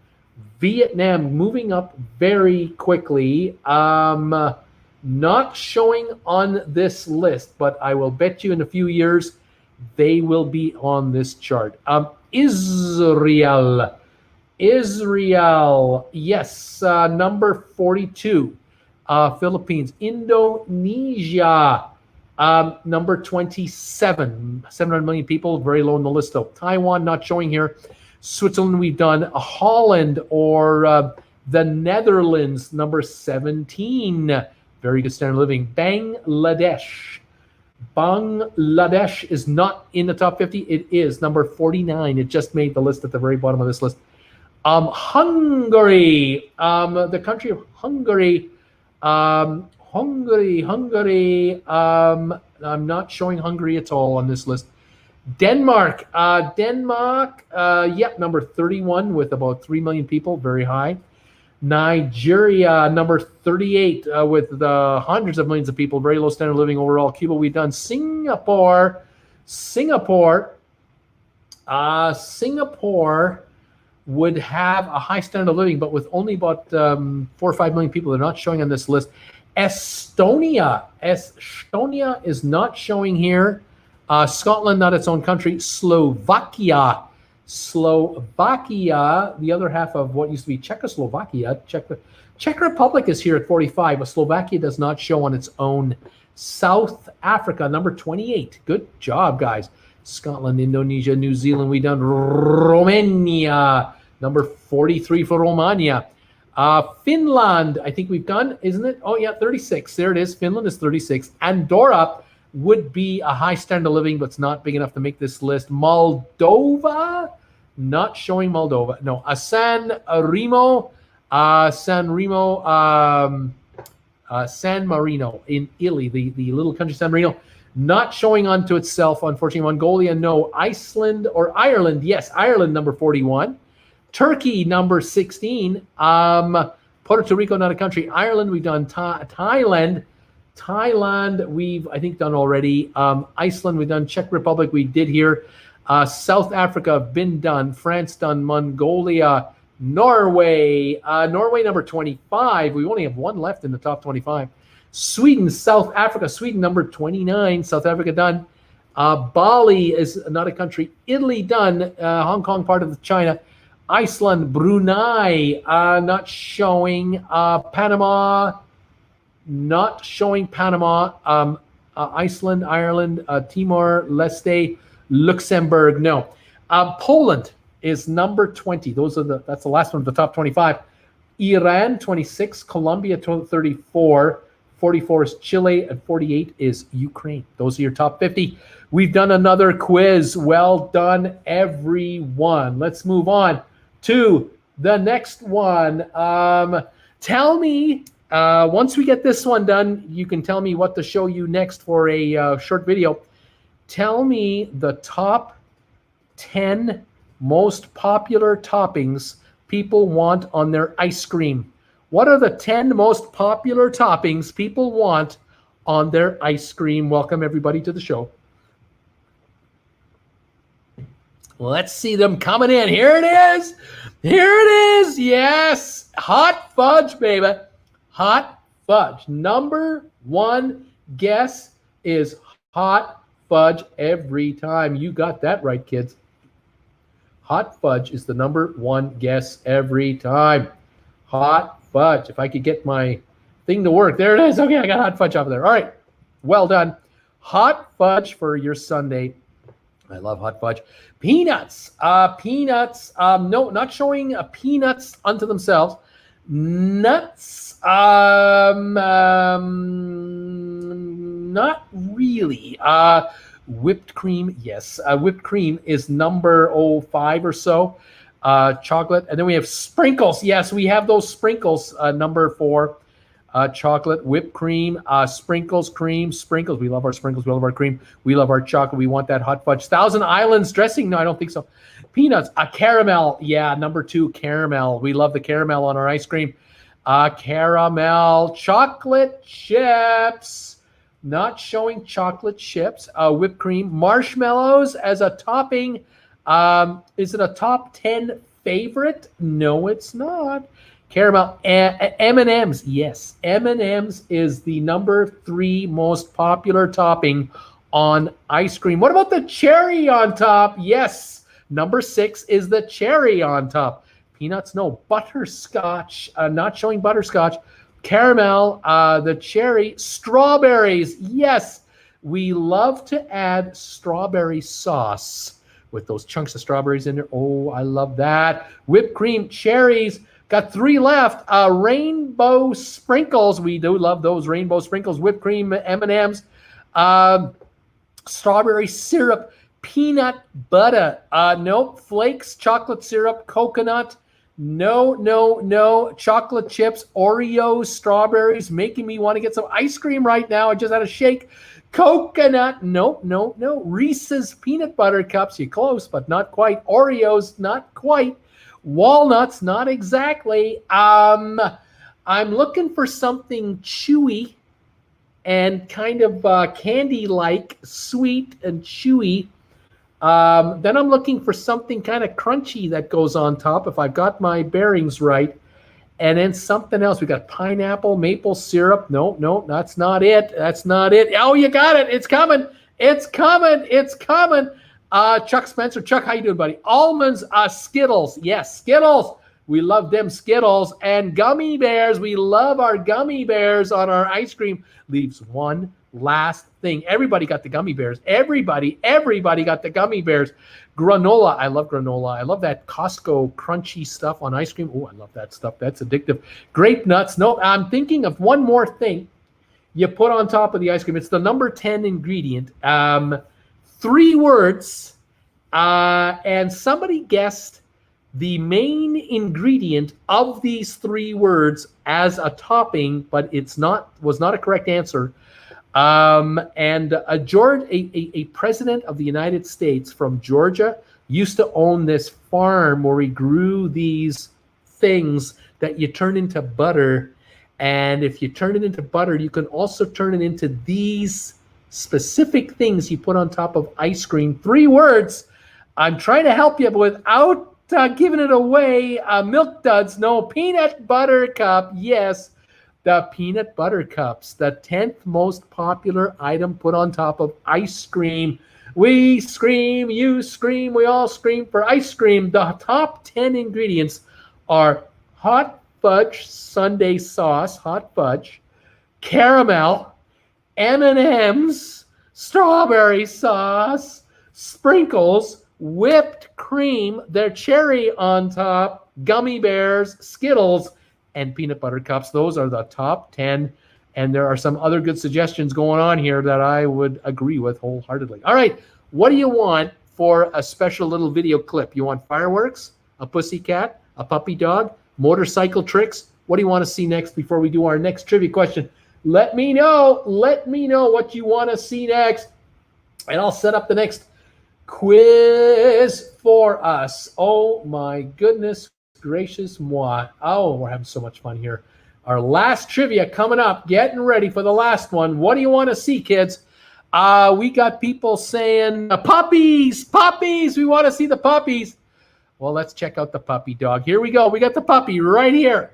A: moving up very quickly. Not showing on this list, but I will bet you in a few years they will be on this chart. Israel, yes, number 42. Philippines, Indonesia, number 27. 700 million people, very low on the list though. Taiwan, not showing here. Switzerland, we've done. Holland or the Netherlands, number 17. Very good standard of living. Bangladesh, Bangladesh is not in the top 50. It is number 49. It just made the list at the very bottom of this list. Hungary, the country of Hungary. Hungary. I'm not showing Hungary at all on this list. Denmark. Yep, number 31 with about 3 million people, very high. Nigeria, number 38 with hundreds of millions of people, very low standard of living overall. Cuba, we've done. Singapore would have a high standard of living, but with only about 4 or 5 million people. They're not showing on this list. Estonia is not showing here. Scotland, not its own country. Slovakia, the other half of what used to be Czechoslovakia. Czech Republic is here at 45, but Slovakia does not show on its own. South Africa, number 28. Good job, guys. Scotland, Indonesia, New Zealand, we done. Romania, number 43 for Romania. Finland, I think we've done, isn't it? Oh, yeah, 36. There it is. Finland is 36. Andorra would be a high standard of living, but it's not big enough to make this list. Moldova, not showing Moldova. No, San Marino in Italy, the little country San Marino, not showing onto itself, unfortunately. Mongolia, no. Iceland or Ireland, yes, Ireland, number 41. Turkey, number 16. Puerto Rico, not a country. Ireland, we've done. Thailand, we've, I think, done already. Iceland, we've done. Czech Republic, we did here. South Africa, been done. France, done. Mongolia, Norway, number 25. We only have one left in the top 25. Sweden, South Africa, number 29. South Africa, done. Bali is not a country. Italy, done. Hong Kong, part of China. Iceland, Brunei, not showing. Panama, not showing. Panama. Iceland, Ireland, Timor Leste, Luxembourg, no. Poland is number 20. That's the last one of the top 25. Iran, 26. Colombia, 34. 44 is Chile, and 48 is Ukraine. Those are your top 50. We've done another quiz. Well done, everyone. Let's move on to the next one. Tell me, once we get this one done, you can tell me what to show you next for a short video. Tell me the top 10 most popular toppings people want on their ice cream. What are the 10 most popular toppings people want on their ice cream? Welcome, everybody, to the show. Let's see them coming in. Here it is. Yes. Hot fudge, baby. Hot fudge. Number one guess is hot fudge every time. You got that right, kids. Hot fudge is the number one guess every time. Hot fudge. If I could get my thing to work. There it is. Okay, I got hot fudge over there. All right. Well done. Hot fudge for your Sunday. I love hot fudge. Peanuts. No, not showing peanuts unto themselves. Nuts. Not really. Whipped cream. Yes. Whipped cream is number 5 or so. Chocolate. And then we have sprinkles. Yes, we have those sprinkles. Number 4. Chocolate, whipped cream, sprinkles, cream, sprinkles. We love our sprinkles. We love our cream. We love our chocolate. We want that hot fudge. Thousand Islands dressing. No, I don't think so. Peanuts, caramel. Yeah, number 2, caramel. We love the caramel on our ice cream. Caramel, chocolate chips. Not showing chocolate chips. Whipped cream, marshmallows as a topping. Is it a top 10 favorite? No, it's not. Caramel, M&M's. Yes, M&M's is the number 3 most popular topping on ice cream. What about the cherry on top? Yes, number 6 is the cherry on top. Peanuts, no. Butterscotch, not showing butterscotch. Caramel, the cherry. Strawberries, yes. We love to add strawberry sauce with those chunks of strawberries in there. Oh, I love that. Whipped cream, cherries. Got 3 left. Rainbow sprinkles. We do love those rainbow sprinkles. Whipped cream, M&M's. strawberry syrup, peanut butter. Nope. Flakes, chocolate syrup, coconut. No, no, no. Chocolate chips, Oreos, strawberries, making me want to get some ice cream right now. I just had a shake. Coconut. Nope, no, no. Reese's peanut butter cups. You're close, but not quite. Oreos, not quite. Walnuts, not exactly. I'm looking for something chewy and kind of candy-like, sweet and chewy. Then I'm looking for something kind of crunchy that goes on top, if I've got my bearings right. And then something else. We got pineapple, maple syrup. No, no, that's not it. That's not it. Oh, you got it. It's coming. It's coming. It's coming. Chuck Spencer. Chuck, how you doing, buddy? Almonds, Skittles. Yes, Skittles. We love them Skittles. And gummy bears. We love our gummy bears on our ice cream. Leaves one last thing. Everybody got the gummy bears. Everybody got the gummy bears. Granola. I love granola. I love that Costco crunchy stuff on ice cream. Oh, I love that stuff. That's addictive. Grape nuts. No, I'm thinking of one more thing you put on top of the ice cream. It's the number 10 ingredient. 3 words. And somebody guessed the main ingredient of these 3 words as a topping, but was not a correct answer. And a president of the United States from Georgia used to own this farm where he grew these things that you turn into butter. And if you turn it into butter, you can also turn it into these specific things you put on top of ice cream. 3 words. I'm trying to help you, but without giving it away. Milk duds. No. Peanut butter cup. Yes. The peanut butter cups, the 10th most popular item put on top of ice cream. We scream, you scream, we all scream for ice cream. The top 10 ingredients are hot fudge sundae sauce, hot fudge, caramel, M&Ms, strawberry sauce, sprinkles, whipped cream, their cherry on top, gummy bears, Skittles, and peanut butter cups. Those are the top 10. And there are some other good suggestions going on here that I would agree with wholeheartedly. All right. What do you want for a special little video clip? You want fireworks, a pussycat, a puppy dog, motorcycle tricks? What do you want to see next before we do our next trivia question? Let me know. Let me know what you want to see next. And I'll set up the next quiz for us. Oh, my goodness gracious moi. Oh, we're having so much fun here. Our last trivia coming up. Getting ready for the last one. What do you want to see, kids? We got people saying puppies, puppies. We want to see the puppies. Well, let's check out the puppy dog. Here we go. We got the puppy right here.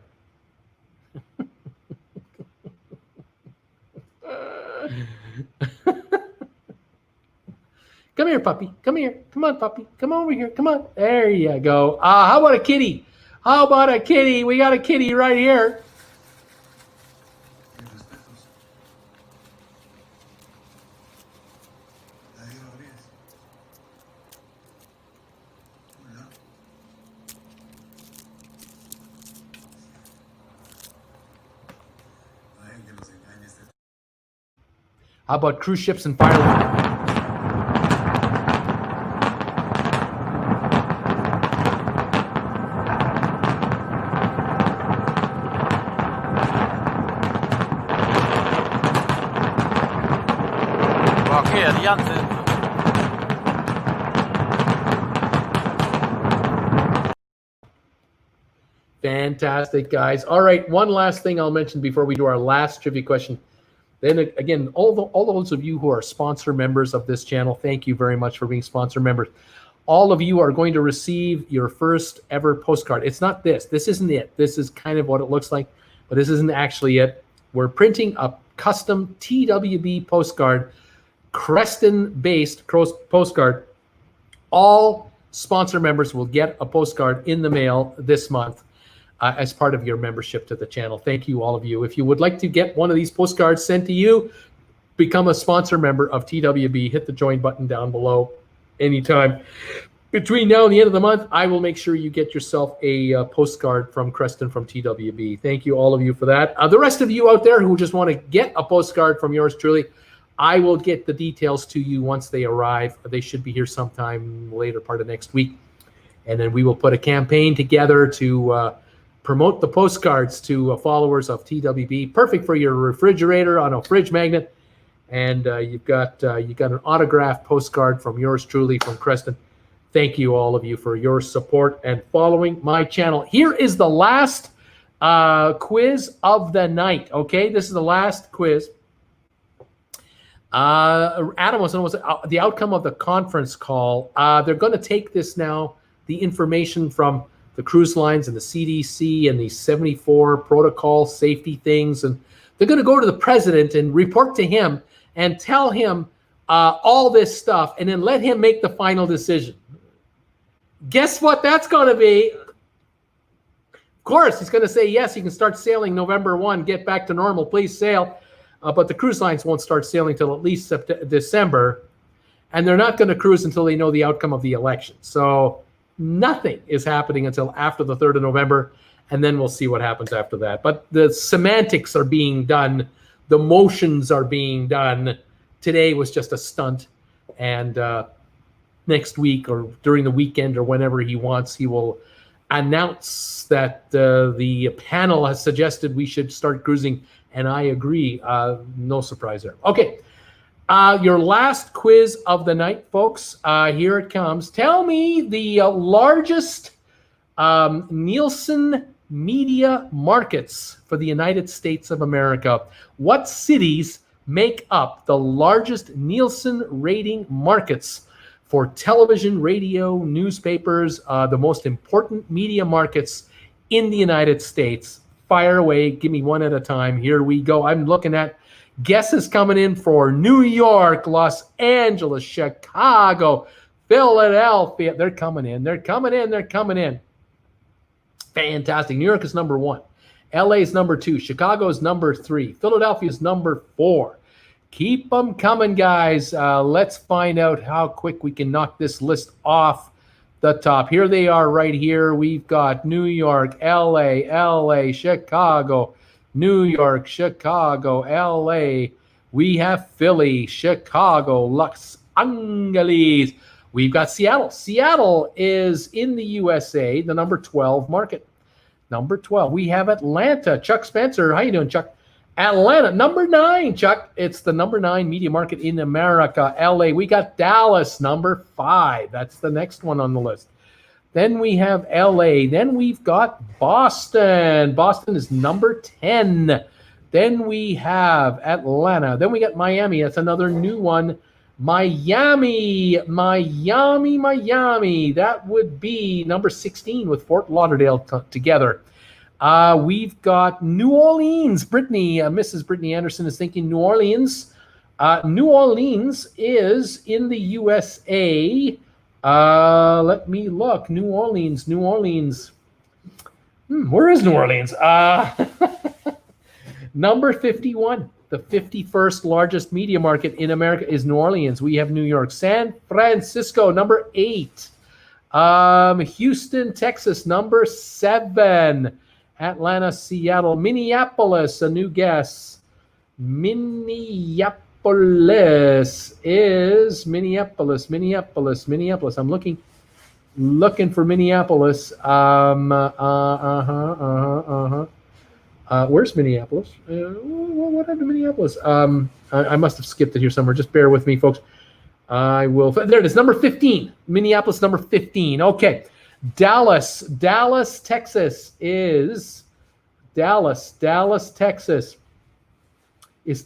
A: Come here, puppy. Come here. Come on, puppy. Come over here. Come on. There you go. How about a kitty? How about a kitty? We got a kitty right here. How about cruise ships and fireworks? Fantastic, guys. All right, one last thing I'll mention before we do our last trivia question. Then again, all those of you who are sponsor members of this channel, thank you very much for being sponsor members. All of you are going to receive your first ever postcard. It's not this. This isn't it. This is kind of what it looks like, but this isn't actually it. We're printing a custom TWB postcard, Creston-based postcard. All sponsor members will get a postcard in the mail this month as part of your membership to the channel. Thank you, all of you. If you would like to get one of these postcards sent to you, become a sponsor member of TWB. Hit the join button down below anytime. Between now and the end of the month, I will make sure you get yourself a postcard from Creston from TWB. Thank you, all of you, for that. The rest of you out there who just want to get a postcard from yours truly, I will get the details to you once they arrive. They should be here sometime later part of next week. And then we will put a campaign together to promote the postcards to followers of TWB. Perfect for your refrigerator on a fridge magnet. And you got an autographed postcard from yours truly, from Creston. Thank you, all of you, for your support and following my channel. Here is the last quiz of the night. Okay, this is the last quiz. Adam was the outcome of the conference call. They're going to take this now, the information from the cruise lines and the CDC and the 74 protocol safety things, and they're going to go to the president and report to him and tell him all this stuff, and then let him make the final decision. Guess what that's going to be? Of course, he's going to say, yes, you can start sailing November 1, get back to normal, please sail. But the cruise lines won't start sailing till at least December, and they're not going to cruise until they know the outcome of the election. So nothing is happening until after the 3rd of November, and then we'll see what happens after that. But the semantics are being done. The motions are being done. Today was just a stunt, and next week or during the weekend or whenever he wants, he will announce that the panel has suggested we should start cruising, and I agree. No surprise there. Okay, your last quiz of the night, folks. Here it comes. Tell me the largest Nielsen media markets for the United States of America. What cities make up the largest Nielsen rating markets for television, radio, newspapers, the most important media markets in the United States? Fire away. Give me one at a time. Here we go. I'm looking at guesses coming in for New York, Los Angeles, Chicago, Philadelphia. They're coming in. They're coming in. They're coming in. Fantastic. New York is number 1. LA is number 2. Chicago is number 3. Philadelphia is number 4. Keep them coming, guys. Let's find out how quick we can knock this list off the top. Here they are right here. We've got New York, LA, Chicago, New York, Chicago, LA. We have Philly, Chicago, Los Angeles. We've got Seattle. Seattle is in the USA, the number 12 market. Number 12. We have Atlanta. Chuck Spencer. How you doing, Chuck? Atlanta, number 9, Chuck. It's the number 9 media market in America. LA. We got Dallas, number 5. That's the next one on the list. Then we have LA. Then we've got Boston. Boston is number 10. Then we have Atlanta. Then we got Miami. That's another new one. Miami. That would be number 16 with Fort Lauderdale together. We've got New Orleans. Brittany, Mrs. Brittany Anderson is thinking New Orleans. New Orleans is in the USA. Let me look. New Orleans. Where is New Orleans? Number 51. The 51st largest media market in America is New Orleans. We have New York. San Francisco, number 8. Houston, Texas, number 7. Atlanta, Seattle, Minneapolis, a new guess. Minneapolis. I'm looking for Minneapolis. Where's Minneapolis? What happened to Minneapolis? I must have skipped it here somewhere. Just bear with me, folks. I will. There it is, number 15. Minneapolis, number 15. Okay. Dallas, Texas is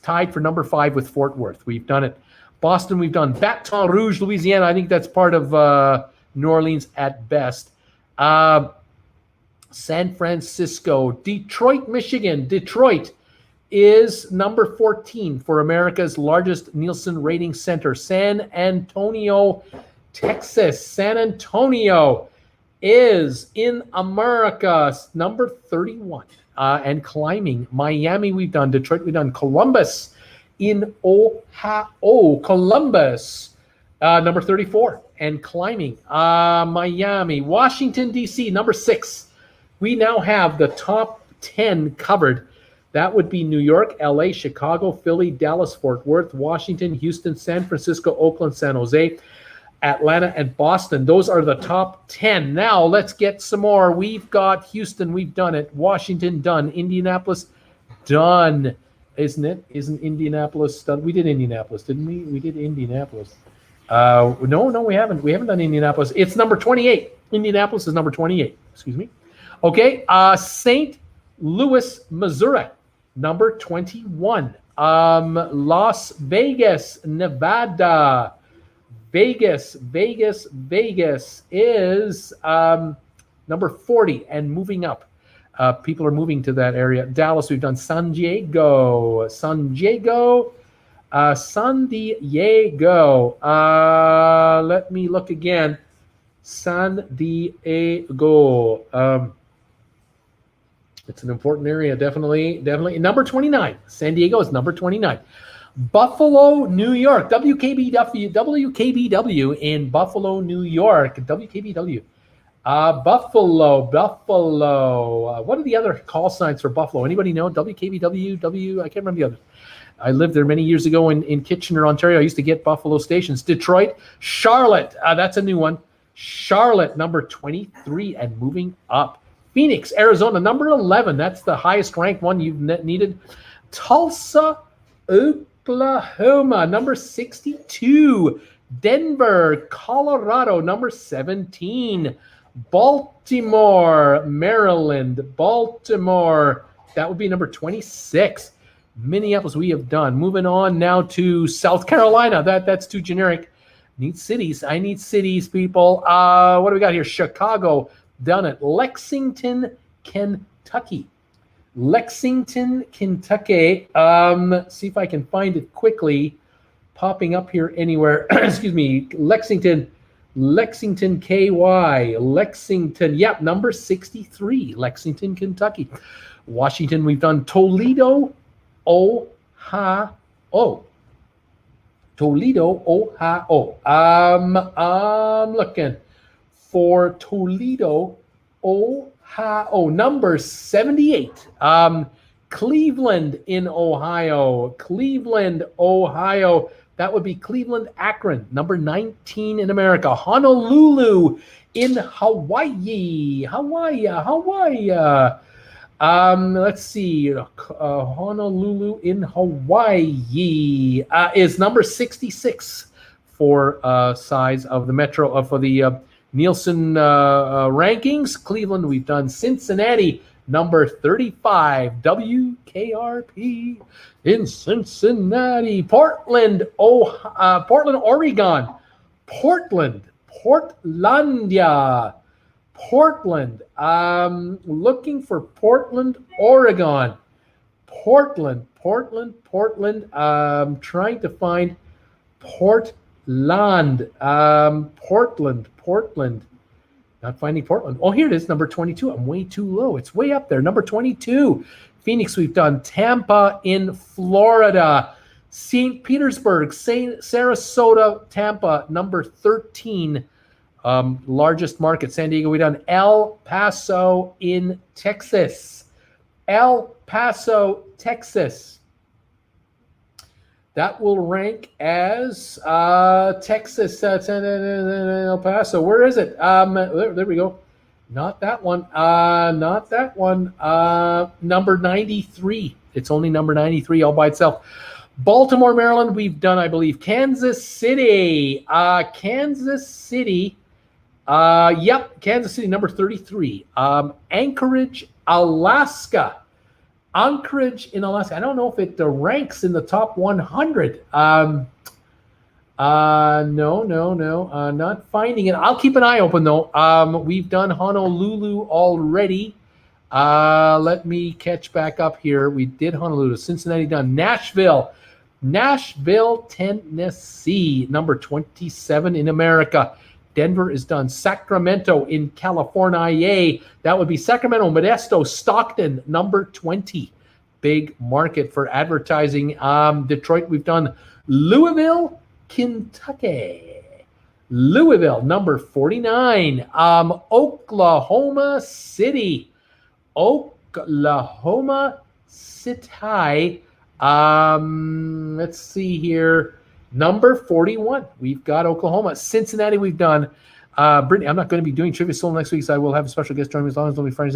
A: tied for number 5 with Fort Worth. We've done it. Boston, we've done. Baton Rouge, Louisiana. I think that's part of New Orleans at best. San Francisco, Detroit, Michigan. Detroit is number 14 for America's largest Nielsen rating center. San Antonio, Texas. San Antonio is in America, number 31 and climbing. Miami, we've done. Detroit, we've done. Columbus in Ohio. Columbus, number 34 and climbing. Miami, Washington, D.C., number 6. We now have the top 10 covered That would be New York, LA, Chicago, Philly, Dallas, Fort Worth, Washington, Houston, San Francisco, Oakland, San Jose, Atlanta, and Boston. Those are the top 10. Now let's get some more. We've got Houston. We've done it. Washington, done. Indianapolis, done. Isn't it? Isn't Indianapolis done? We did Indianapolis, didn't we? We did Indianapolis. No, we haven't. We haven't done Indianapolis. It's number 28. Indianapolis is number 28. Excuse me. Okay. St. Louis, Missouri, number 21. Las Vegas, Nevada. Vegas is number 40 and moving up. People are moving to that area. Dallas, we've done San Diego. Let me look again. San Diego. It's an important area, definitely. Number 29. San Diego is number 29. Buffalo, New York. WKBW in Buffalo, New York. WKBW. Buffalo. What are the other call signs for Buffalo? Anybody know? WKBW, I can't remember the others. I lived there many years ago in Kitchener, Ontario. I used to get Buffalo stations. Detroit, Charlotte. That's a new one. Charlotte, number 23 and moving up. Phoenix, Arizona, number 11. That's the highest ranked one you've needed. Tulsa, Oklahoma, number 62. Denver, Colorado, number 17. Baltimore, Maryland. That would be number 26. Minneapolis, we have done. Moving on now to South Carolina. That's too generic. Need cities. I need cities, people. What do we got here? Chicago, done it. Lexington, Kentucky. See if I can find it quickly. Popping up here anywhere. Excuse me. Lexington, KY. Lexington. Yep, number 63. Lexington, Kentucky. Washington, we've done. Toledo, Ohio. I'm looking for Toledo, Ohio. Number 78. Cleveland in Ohio. That would be Cleveland, Akron. Number 19 in America. Honolulu in Hawaii. Let's see. Honolulu in Hawaii is number 66 for size of the metro for the Nielsen rankings. Cleveland, we've done. Cincinnati, number 35. WKRP in Cincinnati. Portland, Oregon. Portlandia. Portland. Looking for Portland, Oregon. Portland. Trying to find Portland. Portland. Not finding Portland. Oh, here it is, number 22. I'm way too low. It's way up there. Number 22. Phoenix, we've done. Tampa in Florida. St. Petersburg, Sarasota, Tampa, number 13. Largest market. San Diego, we've done. El Paso in Texas. That will rank as Texas, El Paso. Where is it? There we go. Not that one. Number 93. It's only number 93 all by itself. Baltimore, Maryland, we've done, I believe. Kansas City. Kansas City, number 33. Anchorage, Alaska. Anchorage in Alaska. I don't know if it ranks in the top 100. No. Not finding it. I'll keep an eye open, though. We've done Honolulu already. Let me catch back up here. We did Honolulu. Cincinnati done. Nashville, Tennessee, number 27 in America. Denver is done. Sacramento in California. That would be Sacramento, Modesto, Stockton, number 20. Big market for advertising. Detroit, we've done. Louisville, Kentucky. Number 49. Oklahoma City. sit high. Let's see here. Number 41, we've got Oklahoma. Cincinnati, we've done. Brittany, I'm not going to be doing Trivia Soul next week, so I will have a special guest join me as long as they'll be friends.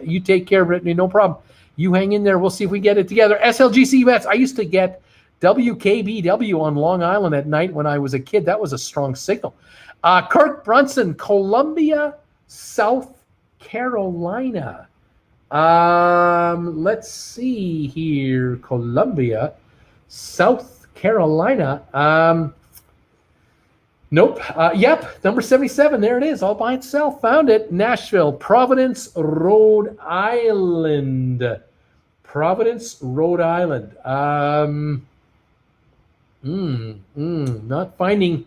A: You take care, Brittany, no problem. You hang in there. We'll see if we get it together. SLGC bets. I used to get WKBW on Long Island at night when I was a kid. That was a strong signal. Kirk Brunson, Columbia, South Carolina. Let's see here. Columbia, South Carolina. Nope. Yep. Number 77. There it is. All by itself. Found it. Nashville, Providence, Rhode Island. Providence, Rhode Island. Not finding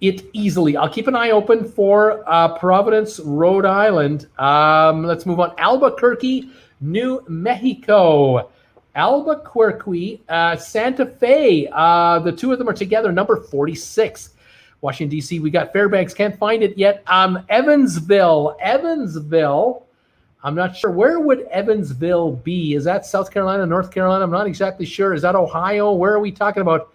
A: it easily. I'll keep an eye open for Providence, Rhode Island. Let's move on. Albuquerque, New Mexico. Albuquerque, Santa Fe. The two of them are together. Number 46. Washington, D.C. We got Fairbanks. Can't find it yet. Evansville. I'm not sure. Where would Evansville be? Is that South Carolina, North Carolina? I'm not exactly sure. Is that Ohio? Where are we talking about?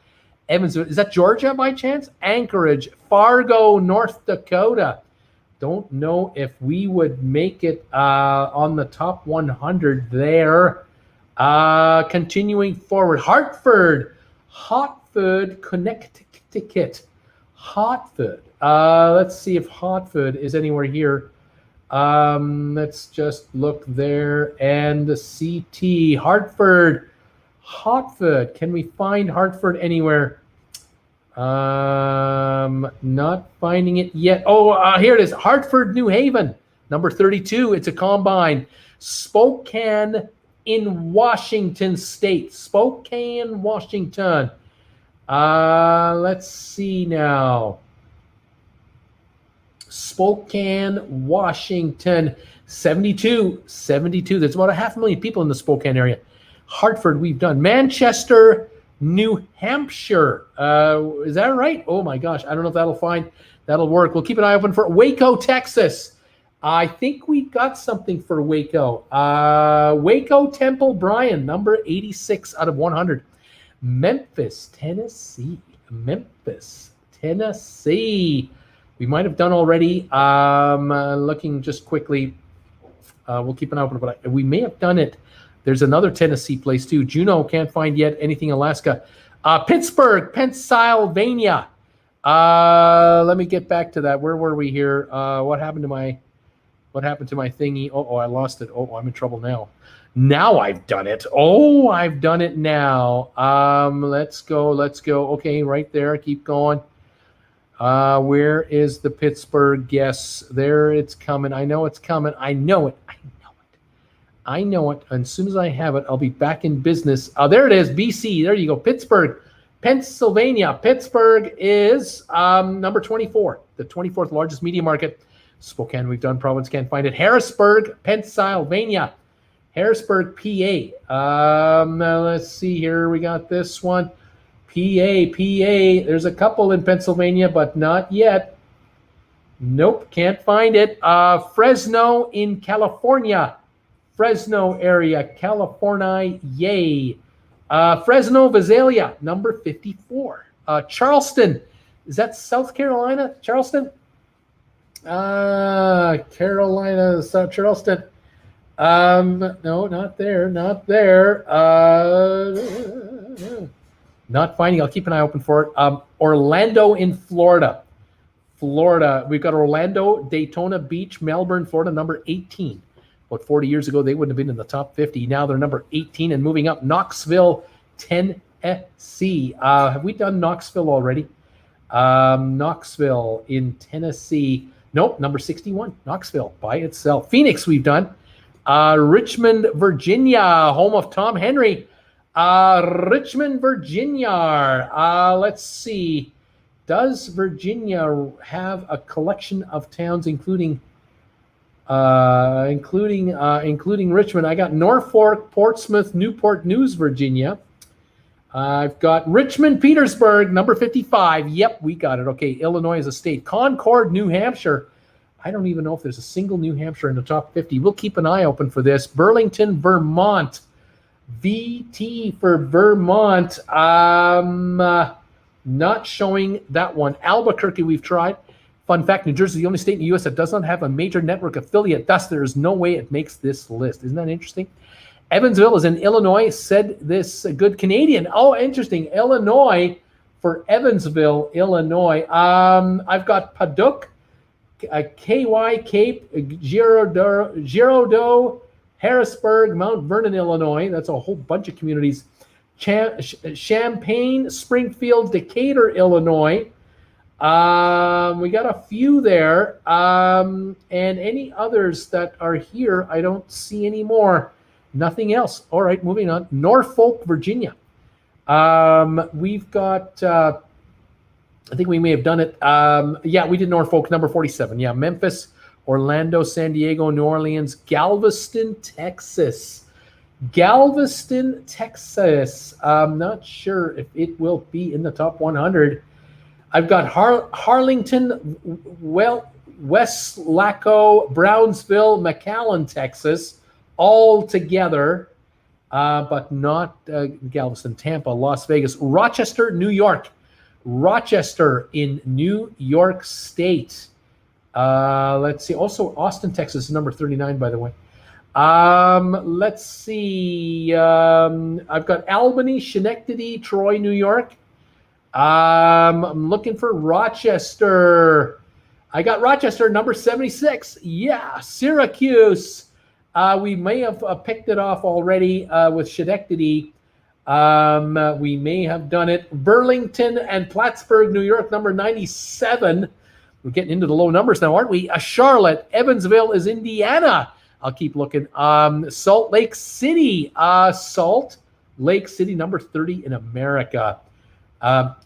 A: Evansville. Is that Georgia by chance? Anchorage, Fargo, North Dakota. Don't know if we would make it on the top 100 there. Continuing forward, Hartford, Connecticut. Hartford. Let's see if Hartford is anywhere here. Let's just look there. And the CT, Hartford. Can we find Hartford anywhere? Not finding it yet. Oh, here it is. Hartford, New Haven, number 32. It's a combine. Spokane in Washington State. Spokane, Washington. Let's see now. Spokane, Washington, 72. There's about 500,000 people in the Spokane area. Hartford, we've done. Manchester, New Hampshire. Is that right? Oh my gosh. I don't know if that'll work. We'll keep an eye open for Waco, Texas. I think we got something for Waco. Waco Temple Bryan, number 86 out of 100. Memphis, Tennessee. We might have done already. Looking just quickly. We'll keep an eye open, but we may have done it. There's another Tennessee place too. Juneau, can't find yet anything Alaska. Pittsburgh, Pennsylvania. Let me get back to that. Where were we here? What happened to my thingy? Oh, I lost it. Oh, I'm in trouble now. Now I've done it. Oh, I've done it now. Let's go. Okay, right there. Keep going. Where is the Pittsburgh? Yes, there it's coming. I know it's coming. I know it. And as soon as I have it, I'll be back in business. There it is, BC. There you go. Pittsburgh, Pennsylvania. Pittsburgh is number 24, the 24th largest media market. Spokane, we've done. Province, can't find it. Harrisburg, Pennsylvania. Harrisburg, PA. Let's see here. We got this one. PA. There's a couple in Pennsylvania, but not yet. Nope, can't find it. Fresno in California. Fresno area, California, yay. Fresno, Visalia, number 54. Charleston, is that South Carolina? Charleston? Carolina, South Charleston. No, not there. Not finding. I'll keep an eye open for it. Orlando in Florida. We've got Orlando, Daytona Beach, Melbourne, Florida, number 18. About 40 years ago, they wouldn't have been in the top 50. Now they're number 18 and moving up. Knoxville, Tennessee. Have we done Knoxville already? Knoxville in Tennessee. Nope, number 61. Knoxville by itself. Phoenix, we've done. Richmond, Virginia, home of Tom Henry. Richmond, Virginia. Let's see. Does Virginia have a collection of towns including Richmond? I got Norfolk, Portsmouth, Newport News, Virginia. I've got Richmond, Petersburg, number 55. Yep, we got it. Okay, Illinois is a state. Concord, New Hampshire. I don't even know if there's a single New Hampshire in the top 50. We'll keep an eye open for this. Burlington, Vermont. VT for Vermont. Not showing that one. Albuquerque, we've tried. Fun fact, New Jersey is the only state in the U.S. that does not have a major network affiliate. Thus, there is no way it makes this list. Isn't that interesting? Evansville is in Illinois, said this good Canadian. Oh, interesting. Illinois for Evansville, Illinois. I've got Paducah, KY, Cape, Girardeau, Harrisburg, Mount Vernon, Illinois. That's a whole bunch of communities. Champaign, Springfield, Decatur, Illinois. We got a few there. And any others that are here, I don't see any more. Nothing else. All right, moving on. Norfolk, Virginia. We've got, I think we may have done it. Yeah, we did Norfolk, number 47. Yeah, Memphis, Orlando, San Diego, New Orleans, Galveston, Texas. Galveston, Texas. I'm not sure if it will be in the top 100. I've got Harlington, Westlaco, Brownsville, McAllen, Texas, all together, but not Galveston, Tampa, Las Vegas, Rochester, New York. Rochester in New York State. Let's see. Also, Austin, Texas is number 39, by the way. Let's see. I've got Albany, Schenectady, Troy, New York. I'm looking for Rochester. I got Rochester, number 76. Yeah, Syracuse. We may have picked it off already with Schenectady. We may have done it. Burlington and Plattsburgh, New York, number 97. We're getting into the low numbers now, aren't we? Charlotte, Evansville is Indiana. I'll keep looking. Salt Lake City. Salt Lake City, number 30 in America.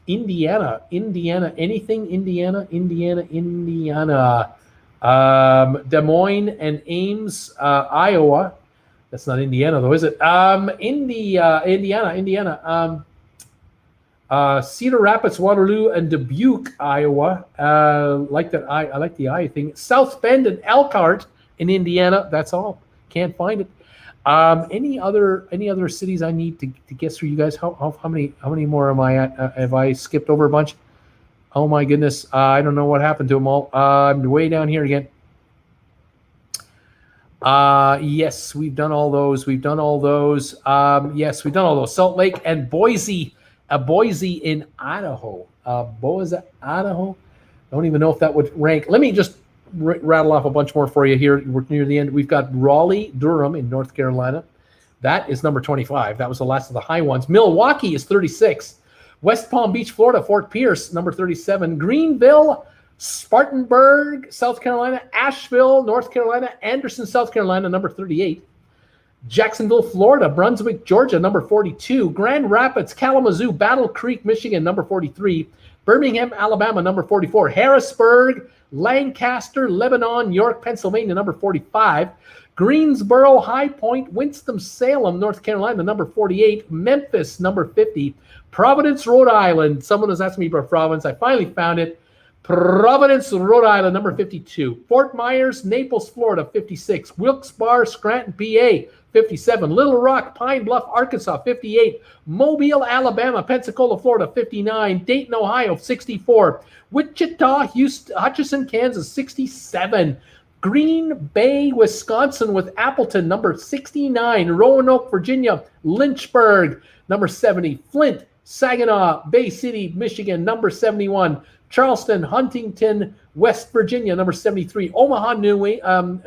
A: Indiana. Anything? Indiana. Des Moines and Ames, Iowa. That's not Indiana, though, is it? Indiana. Cedar Rapids, Waterloo, and Dubuque, Iowa. Like that. I like the I thing. South Bend and Elkhart in Indiana. That's all. Can't find it. Any other cities I need to guess through, you guys? How many more am I at? Have I skipped over a bunch? Oh my goodness. I don't know what happened to them all. I'm way down here again. Yes, we've done all those. Yes, we've done all those. Salt Lake and Boise. Boise in Idaho. Boise, Idaho. Don't even know if that would rank. Let me just rattle off a bunch more for you here. We're near the end. We've got Raleigh, Durham in North Carolina. That is number 25. That was the last of the high ones. Milwaukee is 36. West Palm Beach, Florida, Fort Pierce, number 37. Greenville, Spartanburg, South Carolina. Asheville, North Carolina. Anderson, South Carolina, number 38. Jacksonville, Florida. Brunswick, Georgia, number 42. Grand Rapids, Kalamazoo, Battle Creek, Michigan, number 43. Birmingham, Alabama, number 44. Harrisburg, Lancaster, Lebanon, York, Pennsylvania, number 45. Greensboro, High Point, Winston-Salem, North Carolina, number 48. Memphis, number 50. Providence, Rhode Island. Someone was asking me about Providence. I finally found it. Providence, Rhode Island, number 52. Fort Myers, Naples, Florida, 56. Wilkes-Barre, Scranton, PA, 57. Little Rock, Pine Bluff, Arkansas, 58. Mobile, Alabama, Pensacola, Florida, 59. Dayton, Ohio, 64. Wichita, Hutchinson, Kansas, 67. Green Bay, Wisconsin with Appleton, number 69. Roanoke, Virginia, Lynchburg, number 70. Flint, Saginaw, Bay City, Michigan, number 71. Charleston, Huntington, West Virginia, number 73. Omaha,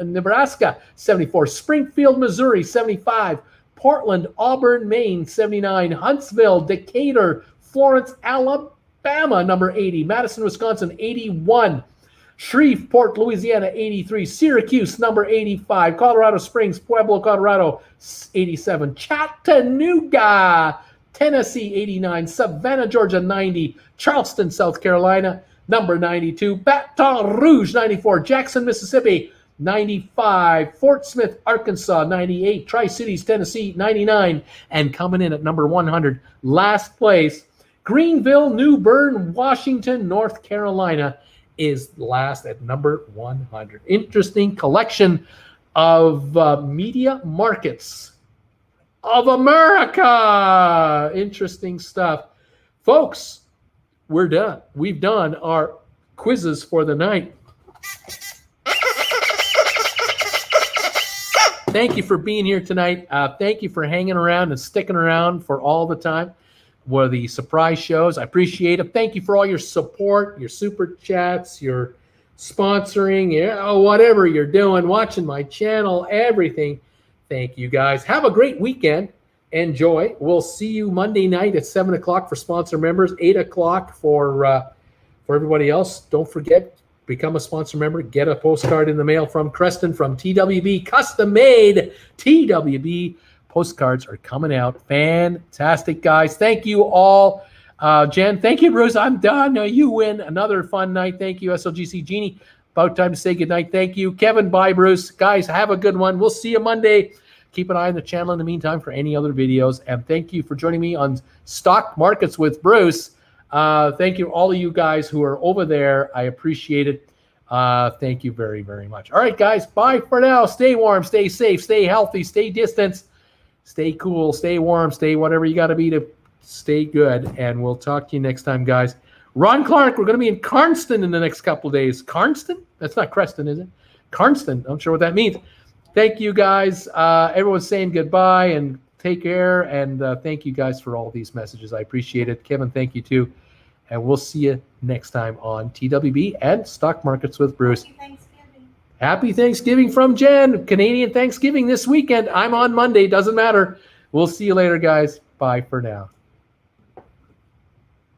A: Nebraska, 74. Springfield, Missouri, 75. Portland, Auburn, Maine, 79. Huntsville, Decatur, Florence, Alabama, number 80. Madison, Wisconsin, 81. Shreveport, Louisiana, 83. Syracuse, number 85. Colorado Springs, Pueblo, Colorado, 87. Chattanooga, Tennessee, 89. Savannah, Georgia, 90. Charleston, South Carolina, number 92. Baton Rouge, 94. Jackson, Mississippi, 95. Fort Smith, Arkansas, 98. Tri-Cities, Tennessee, 99. And coming in at number 100, last place, Greenville, New Bern, Washington, North Carolina is last at number 100. Interesting collection of media markets of America. Interesting stuff. Folks, we're done. We've done our quizzes for the night. Thank you for being here tonight. Thank you for hanging around and sticking around for all the time with the surprise shows. I appreciate it. Thank you for all your support, your super chats, your sponsoring, whatever you're doing, watching my channel, everything. Thank you guys. Have a great weekend. Enjoy. We'll see you Monday night at 7 o'clock for sponsor members, 8 o'clock for everybody else. Don't forget, become a sponsor member. Get a postcard in the mail from Creston from TWB. Custom made TWB postcards are coming out. Fantastic, guys. Thank you all. Jen, thank you, Bruce. I'm done. You win another fun night. Thank you, SLGC Genie. About time to say goodnight. Thank you. Kevin, bye, Bruce. Guys, have a good one. We'll see you Monday. Keep an eye on the channel in the meantime for any other videos. And thank you for joining me on Stock Markets with Bruce. Thank you, all of you guys who are over there. I appreciate it. Thank you very, very much. All right, guys. Bye for now. Stay warm. Stay safe. Stay healthy. Stay distant. Stay cool. Stay warm. Stay whatever you got to be to stay good. And we'll talk to you next time, guys. Ron Clark, we're going to be in Carnston in the next couple of days. Carnston? That's not Creston, is it? Carnston. I'm sure what that means. Thank you, guys. Everyone's saying goodbye and take care. And thank you, guys, for all these messages. I appreciate it. Kevin, thank you, too. And we'll see you next time on TWB and Stock Markets with Bruce.
B: Happy Thanksgiving.
A: Happy Thanksgiving from Jen. Canadian Thanksgiving this weekend. I'm on Monday. Doesn't matter. We'll see you later, guys. Bye for now.